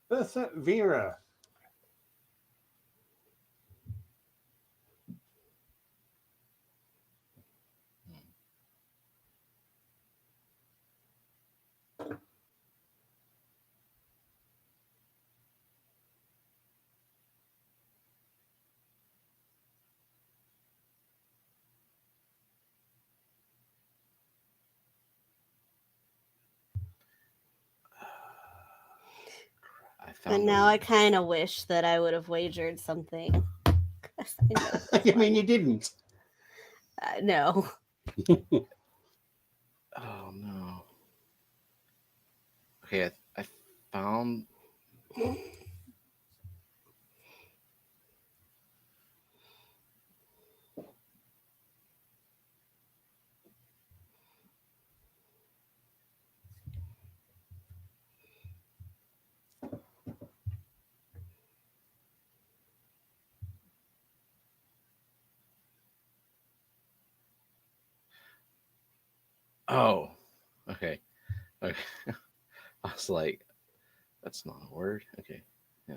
Bertha Vera. And now I kind of wish that I would have wagered something. You mean you didn't? No. Oh, no. Okay, I found... Oh, okay. I was like, that's not a word. Okay. Yeah.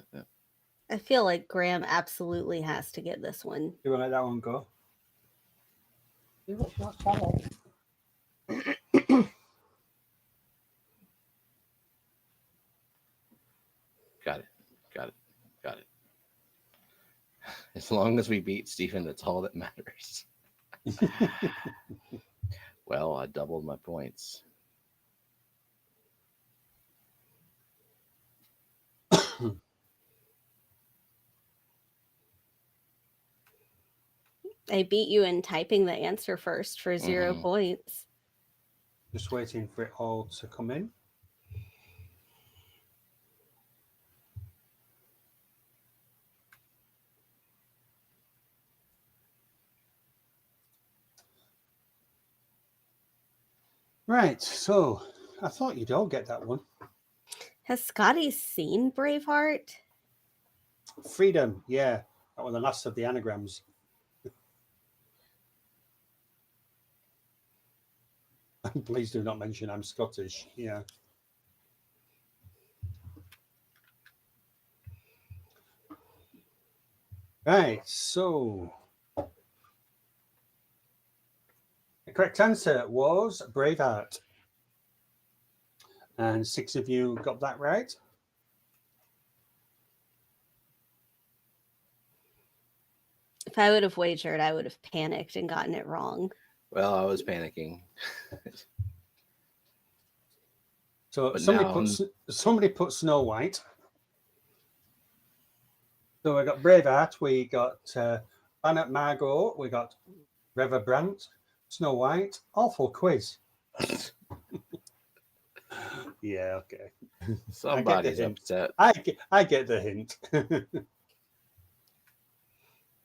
I feel like Graham absolutely has to get this one. You want to let that one go? Got it. As long as we beat Stephen, that's all that matters. Well, I doubled my points. I beat you in typing the answer first for 0 points. Just waiting for it all to come in. Right, so I thought you'd all get that one. Has Scotty seen Braveheart? Freedom, yeah. That was the last of the anagrams. Please do not mention I'm Scottish. Yeah. Right, so the correct answer was Braveheart. And 6 of you got that right. If I would have wagered, I would have panicked and gotten it wrong. Well, I was panicking. So But somebody put Snow White. So we got Braveheart, we got Bannock Margot, we got River Brandt, Snow White. Awful quiz. Yeah, okay. Somebody's upset. I get the hint.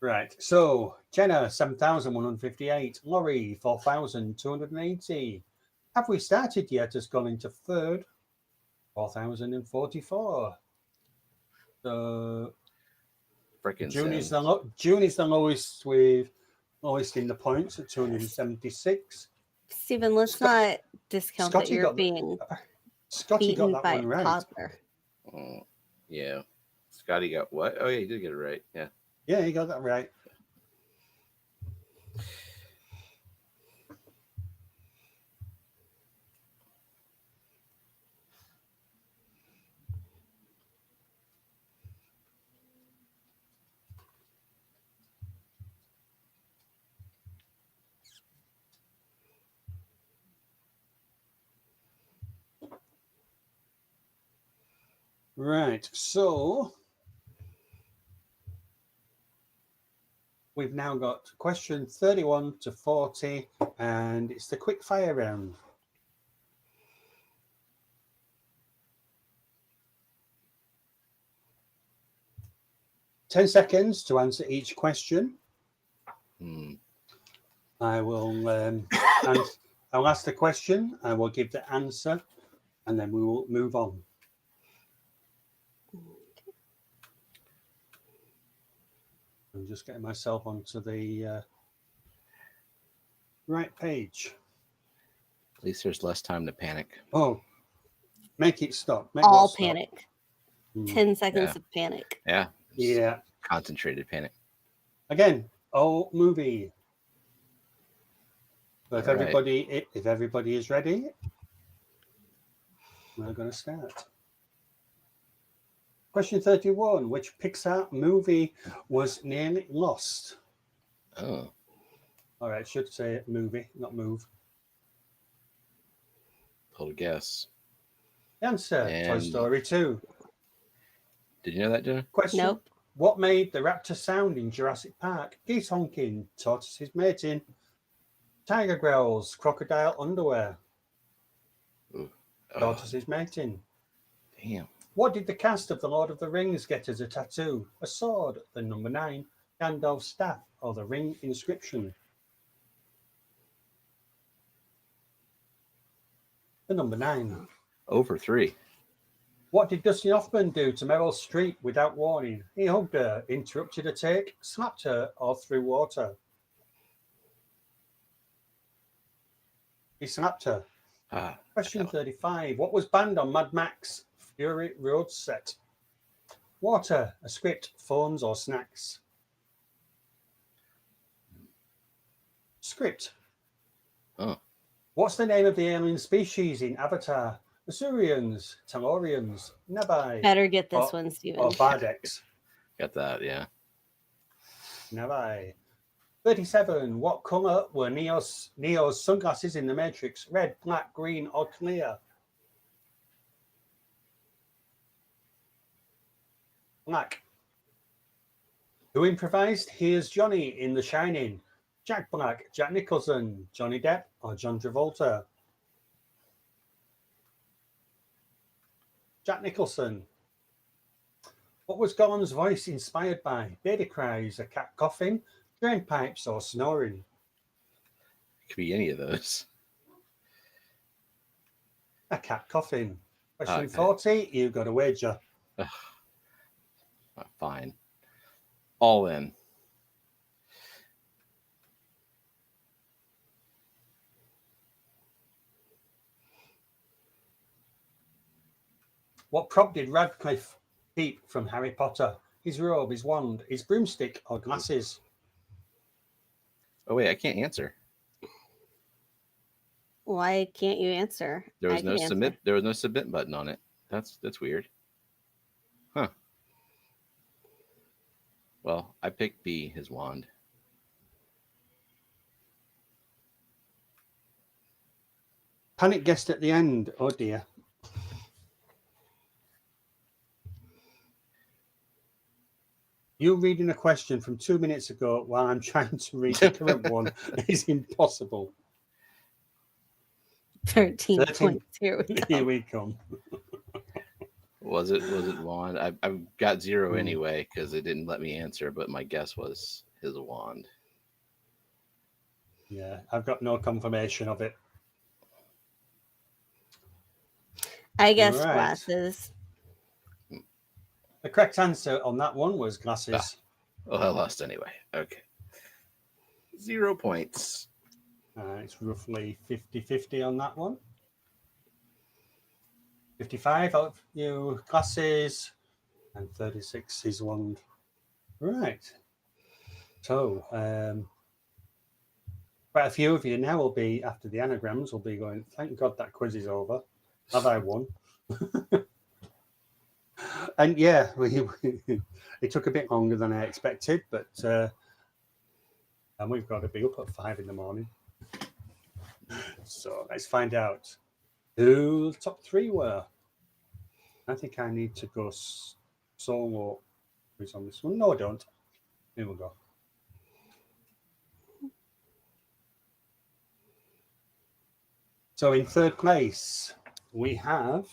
Right. So Jenna 7,158, Laurie 4,280. Have we started yet? Has gone into third, 4,044. So Freaking June is the lowest with lowest in the points at 276. Stephen, let's not discount Scotty that you're got being Scotty got beaten that by one a right. toddler. Oh, yeah. Scotty got what? Oh, yeah, he did get it right. Yeah. Yeah, you got that right. Right, so we've now got question 31 to 40, and it's the quick fire round. Ten seconds to answer each question. I will I'll ask the question, I will give the answer, and then we will move on. I'm just getting myself onto the right page. At least there's less time to panic. Oh, make it stop. Make All what stop? panic. 10 seconds Yeah. of panic. Yeah. Yeah. Concentrated panic. Again, old movie. So if All right. everybody is ready, we're going to start. Question 31. Which Pixar movie was nearly lost? Oh. All right, should say movie, not move. Hold a guess. The answer, Toy And- Story 2. Did you know that, Jenna? Question. Nope. What made the raptor sound in Jurassic Park? Geese honking, tortoises mating, tiger growls, crocodile underwear, Oh, tortoises mating. damn. What did the cast of The Lord of the Rings get as a tattoo? A sword, the number 9, Gandalf's staff, or the ring inscription? The number 9. Over 3. What did Dustin Hoffman do to Meryl Streep without warning? He hugged her, interrupted a take, slapped her, or threw water? He slapped her. Question 35. What was banned on Mad Max Fury Road set? Water, a script, phones, or snacks? Script. Oh. What's the name of the alien species in Avatar? Asurians, Telorians, Nabai, Better get this Oh, one, Stephen. or Bardex? Got that, yeah. Nabai. 37. What colour were Neo's sunglasses in the Matrix? Red, black, green, or clear? Black. Who improvised Here's Johnny in The Shining? Jack Black, Jack Nicholson, Johnny Depp, or John Travolta? Jack Nicholson. What was Gollum's voice inspired by? Baby cries, a cat coughing, drain pipes, or snoring? Could be any of those. A cat coughing. Question Okay. 40, you've got a wager. Fine. All in. What prop did Radcliffe keep from Harry Potter? His robe, his wand, his broomstick, or glasses? Oh wait, I can't answer. Why can't you answer? There was I no can submit. answer. There was no submit button on it. That's weird. Huh. Well, I picked B, his wand. Panic guessed at the end. Oh dear. You reading a question from 2 minutes ago while I'm trying to read the current one is impossible. 13 13. points. Here we go. Here we come. Was it wand? I got 0 anyway because it didn't let me answer, but my guess was his wand. Yeah, I've got no confirmation of it. I guessed Right. glasses. The correct answer on that one was glasses. Well, I lost anyway. Okay. 0 points. It's roughly 50-50 on that one. 55 out of you glasses and 36 his wand. Right. So, quite a few of you now will be, after the anagrams, will be going, thank God that quiz is over. Have I won? And yeah, it took a bit longer than I expected, but and we've got to be up at 5 in the morning. So let's find out who the top 3 were. I think I need to go solo quiz on this one. No, I don't. Here we go. So in 3rd place, we have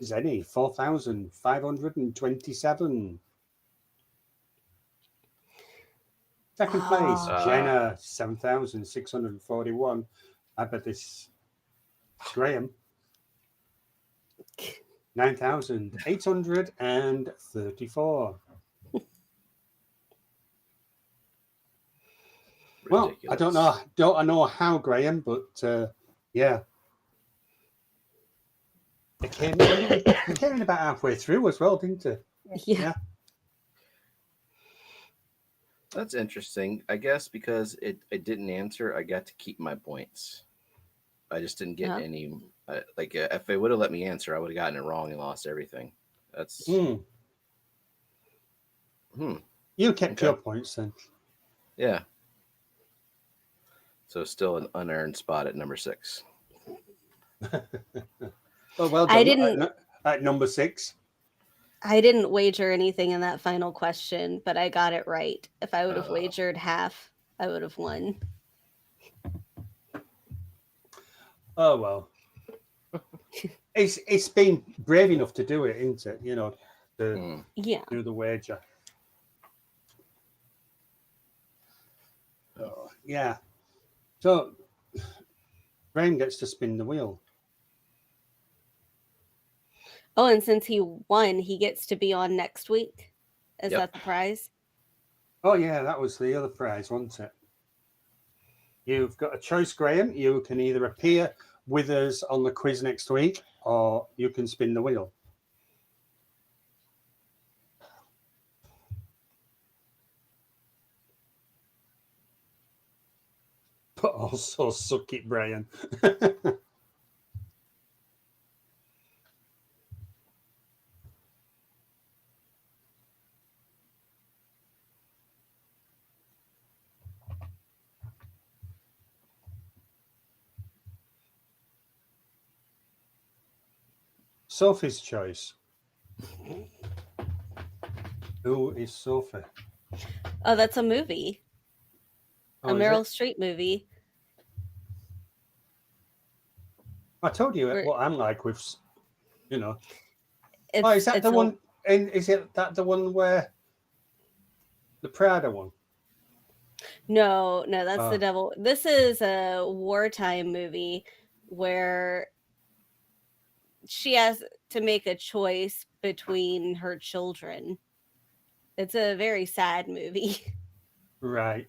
Zenny, 4,527. 2nd place, Jenna, 7,641. I bet this Graham, 9,834. Well, I don't know how, Graham, but yeah. It came in about halfway through as well, didn't it? Yeah. That's interesting. I guess because it didn't answer, I got to keep my points. I just didn't get any. If they would have let me answer, I would have gotten it wrong and lost everything. That's. You kept your points then. Yeah. So still an unearned spot at number 6. Oh, well done. I didn't. At number 6. I didn't wager anything in that final question, but I got it right. If I would have wagered half, I would have won. Oh well. It's been brave enough to do it, isn't it? You know, to do the wager. Oh, yeah. So Graham gets to spin the wheel. Oh, and since he won, he gets to be on next week. Is that the prize? Oh yeah, that was the other prize, wasn't it? You've got a choice, Graham. You can either appear with us on the quiz next week, or you can spin the wheel. But also suck it, Brian. Sophie's choice. Who is Sophie? Oh, that's a movie. Oh, A is Meryl it? Streep movie. I told you Where- what I'm like with, you know. It's, Oh, is that it's the a- one? And is it that the one where the Prada one? No, that's Oh. the devil. This is a wartime movie where she has to make a choice between her children. It's a very sad movie. Right.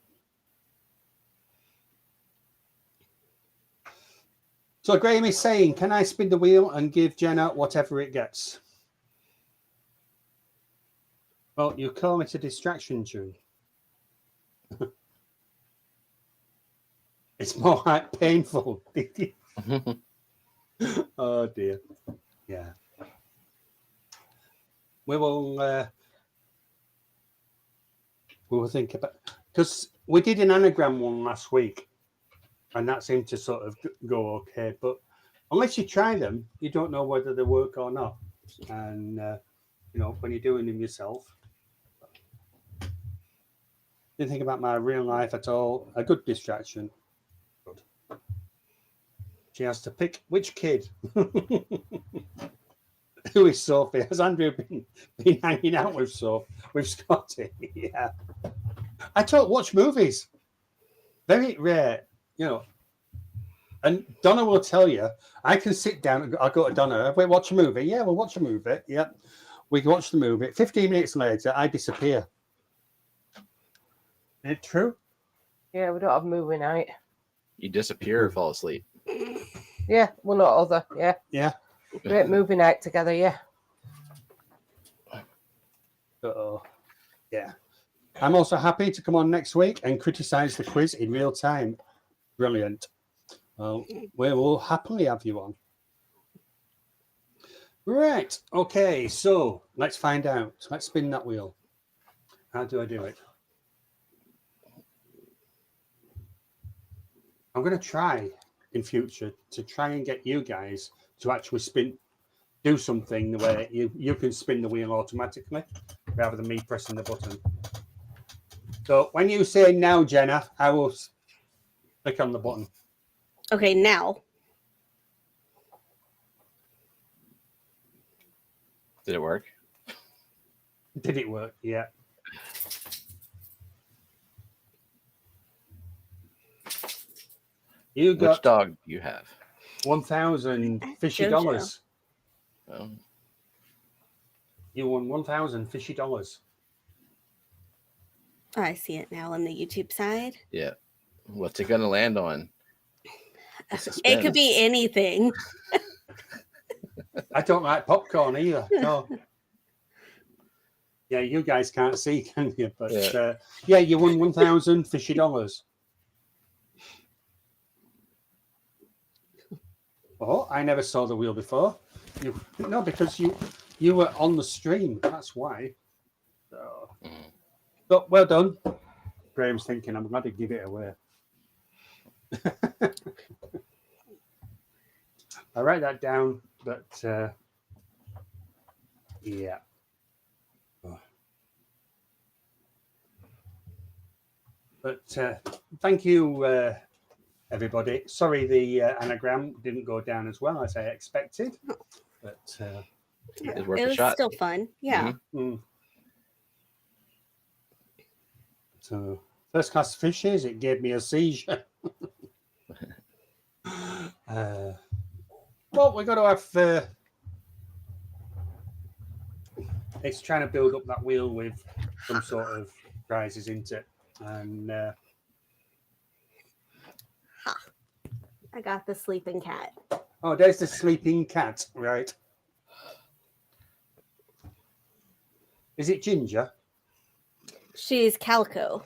So Graham is saying, can I spin the wheel and give Jenna whatever it gets? Well, you call it a distraction, June. It's more like painful. Oh dear. Yeah. We will think about, because we did an anagram one last week and that seemed to sort of go okay, but unless you try them, you don't know whether they work or not. And you know, when you're doing them yourself. Didn't think about my real life at all. A good distraction. Good. She has to pick which kid. Who is Sophie? Has Andrew been hanging out with Scotty? Yeah. I don't watch movies. Very rare, you know. And Donna will tell you, I can sit down and I'll go to Donna. We watch a movie. Yeah, we'll watch a movie. Yeah. We watch the movie. 15 minutes later, I disappear. Is it true? Yeah, we don't have movie night. You disappear or fall asleep. Yeah, well, not other. Yeah. Yeah. Great movie night together. Yeah. Uh-oh. Yeah. I'm also happy to come on next week and criticize the quiz in real time. Brilliant. Well, we will happily have you on. Right. Okay. So let's find out. Let's spin that wheel. How do I do it? I'm going to try in future to try and get you guys to actually do something the way you can spin the wheel automatically rather than me pressing the button. So when you say now, Jenna, I will click on the button. Okay, now. Did it work? Did it work? Yeah. You Which got dog do you have? 1,000 fishy Jojo. dollars. Oh, You won 1,000 fishy dollars. Oh, I see it now on the YouTube side. yeah. What's it going to land on? It could be anything. I don't like popcorn either. No. Yeah, you guys can't see, can you? But yeah, you won 1,000 fishy dollars. Oh, I never saw the wheel before. No, because you were on the stream. That's why. So, but well done. Graham's thinking, I'm glad to give it away. I write that down, but yeah. But thank you, everybody. Sorry the anagram didn't go down as well as I expected, but It was worth It a was shot. still fun. Yeah. So first class fishes, it gave me a seizure. Well, we've got to have. It's trying to build up that wheel with some sort of prizes into it, and I got the sleeping cat. oh, there's the sleeping cat, right? Is it Ginger? She's Calico.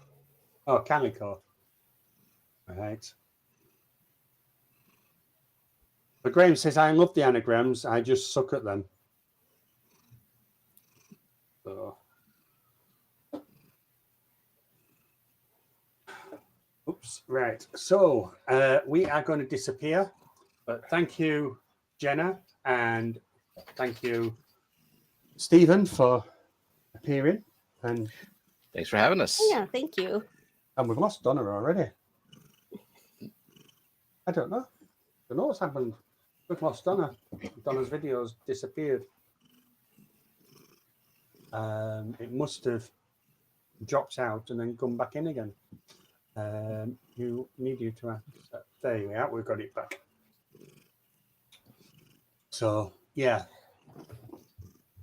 Oh, Calico. All right. But Graham says, I love the anagrams. I just suck at them. So. Oops. Right. So we are going to disappear. But thank you, Jenna and thank you, Stephen, for appearing. And Thanks for having us. Yeah, thank you. we've lost Donna already. I don't know. What's happened. We've lost Donna. Donna's videos disappeared. It must have dropped out and then come back in again. You to answer. There you are. We've got it back. So yeah,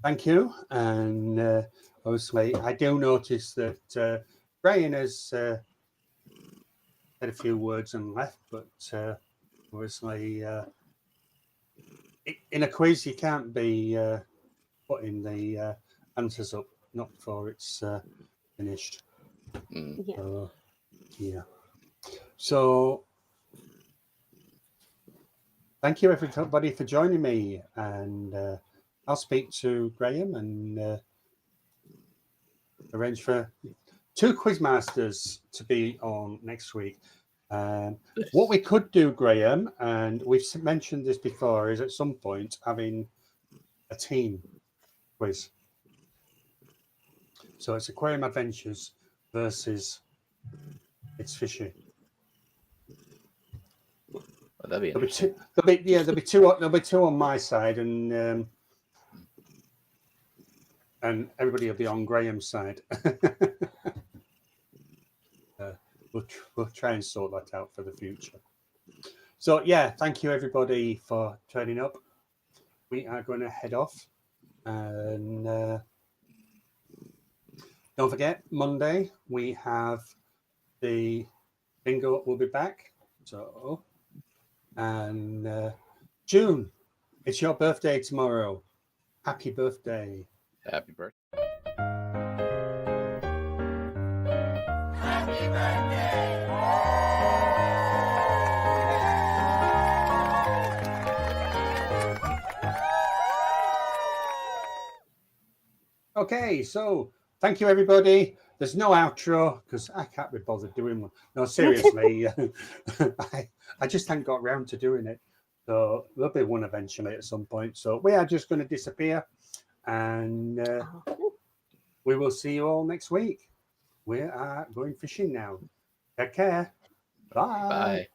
thank you. And obviously, I do notice that Brian has said a few words and left, but obviously, in a quiz, you can't be putting the answers up not before it's finished. Yeah. Yeah. So thank you everybody for joining me, and I'll speak to Graham and arrange for 2 quizmasters to be on next week. What we could do, Graham, and we've mentioned this before, is at some point having a team quiz. So it's Aquarium Adventures versus It's Fishy. Oh, that'd be There'll interesting. be two on my side, and everybody will be on Graham's side. We'll try and sort that out for the future. So yeah, thank you everybody for turning up. We are going to head off, and don't forget, Monday we have the bingo. We'll be back. So, and June, it's your birthday tomorrow. Happy birthday! Happy birthday. Happy birthday. Okay, so thank you everybody. There's no outro because I can't be bothered doing one. No, seriously, I just haven't got around to doing it. So there'll be one eventually at some point. So we are just going to disappear, and we will see you all next week. We are going fishing now. Take care. Bye. Bye.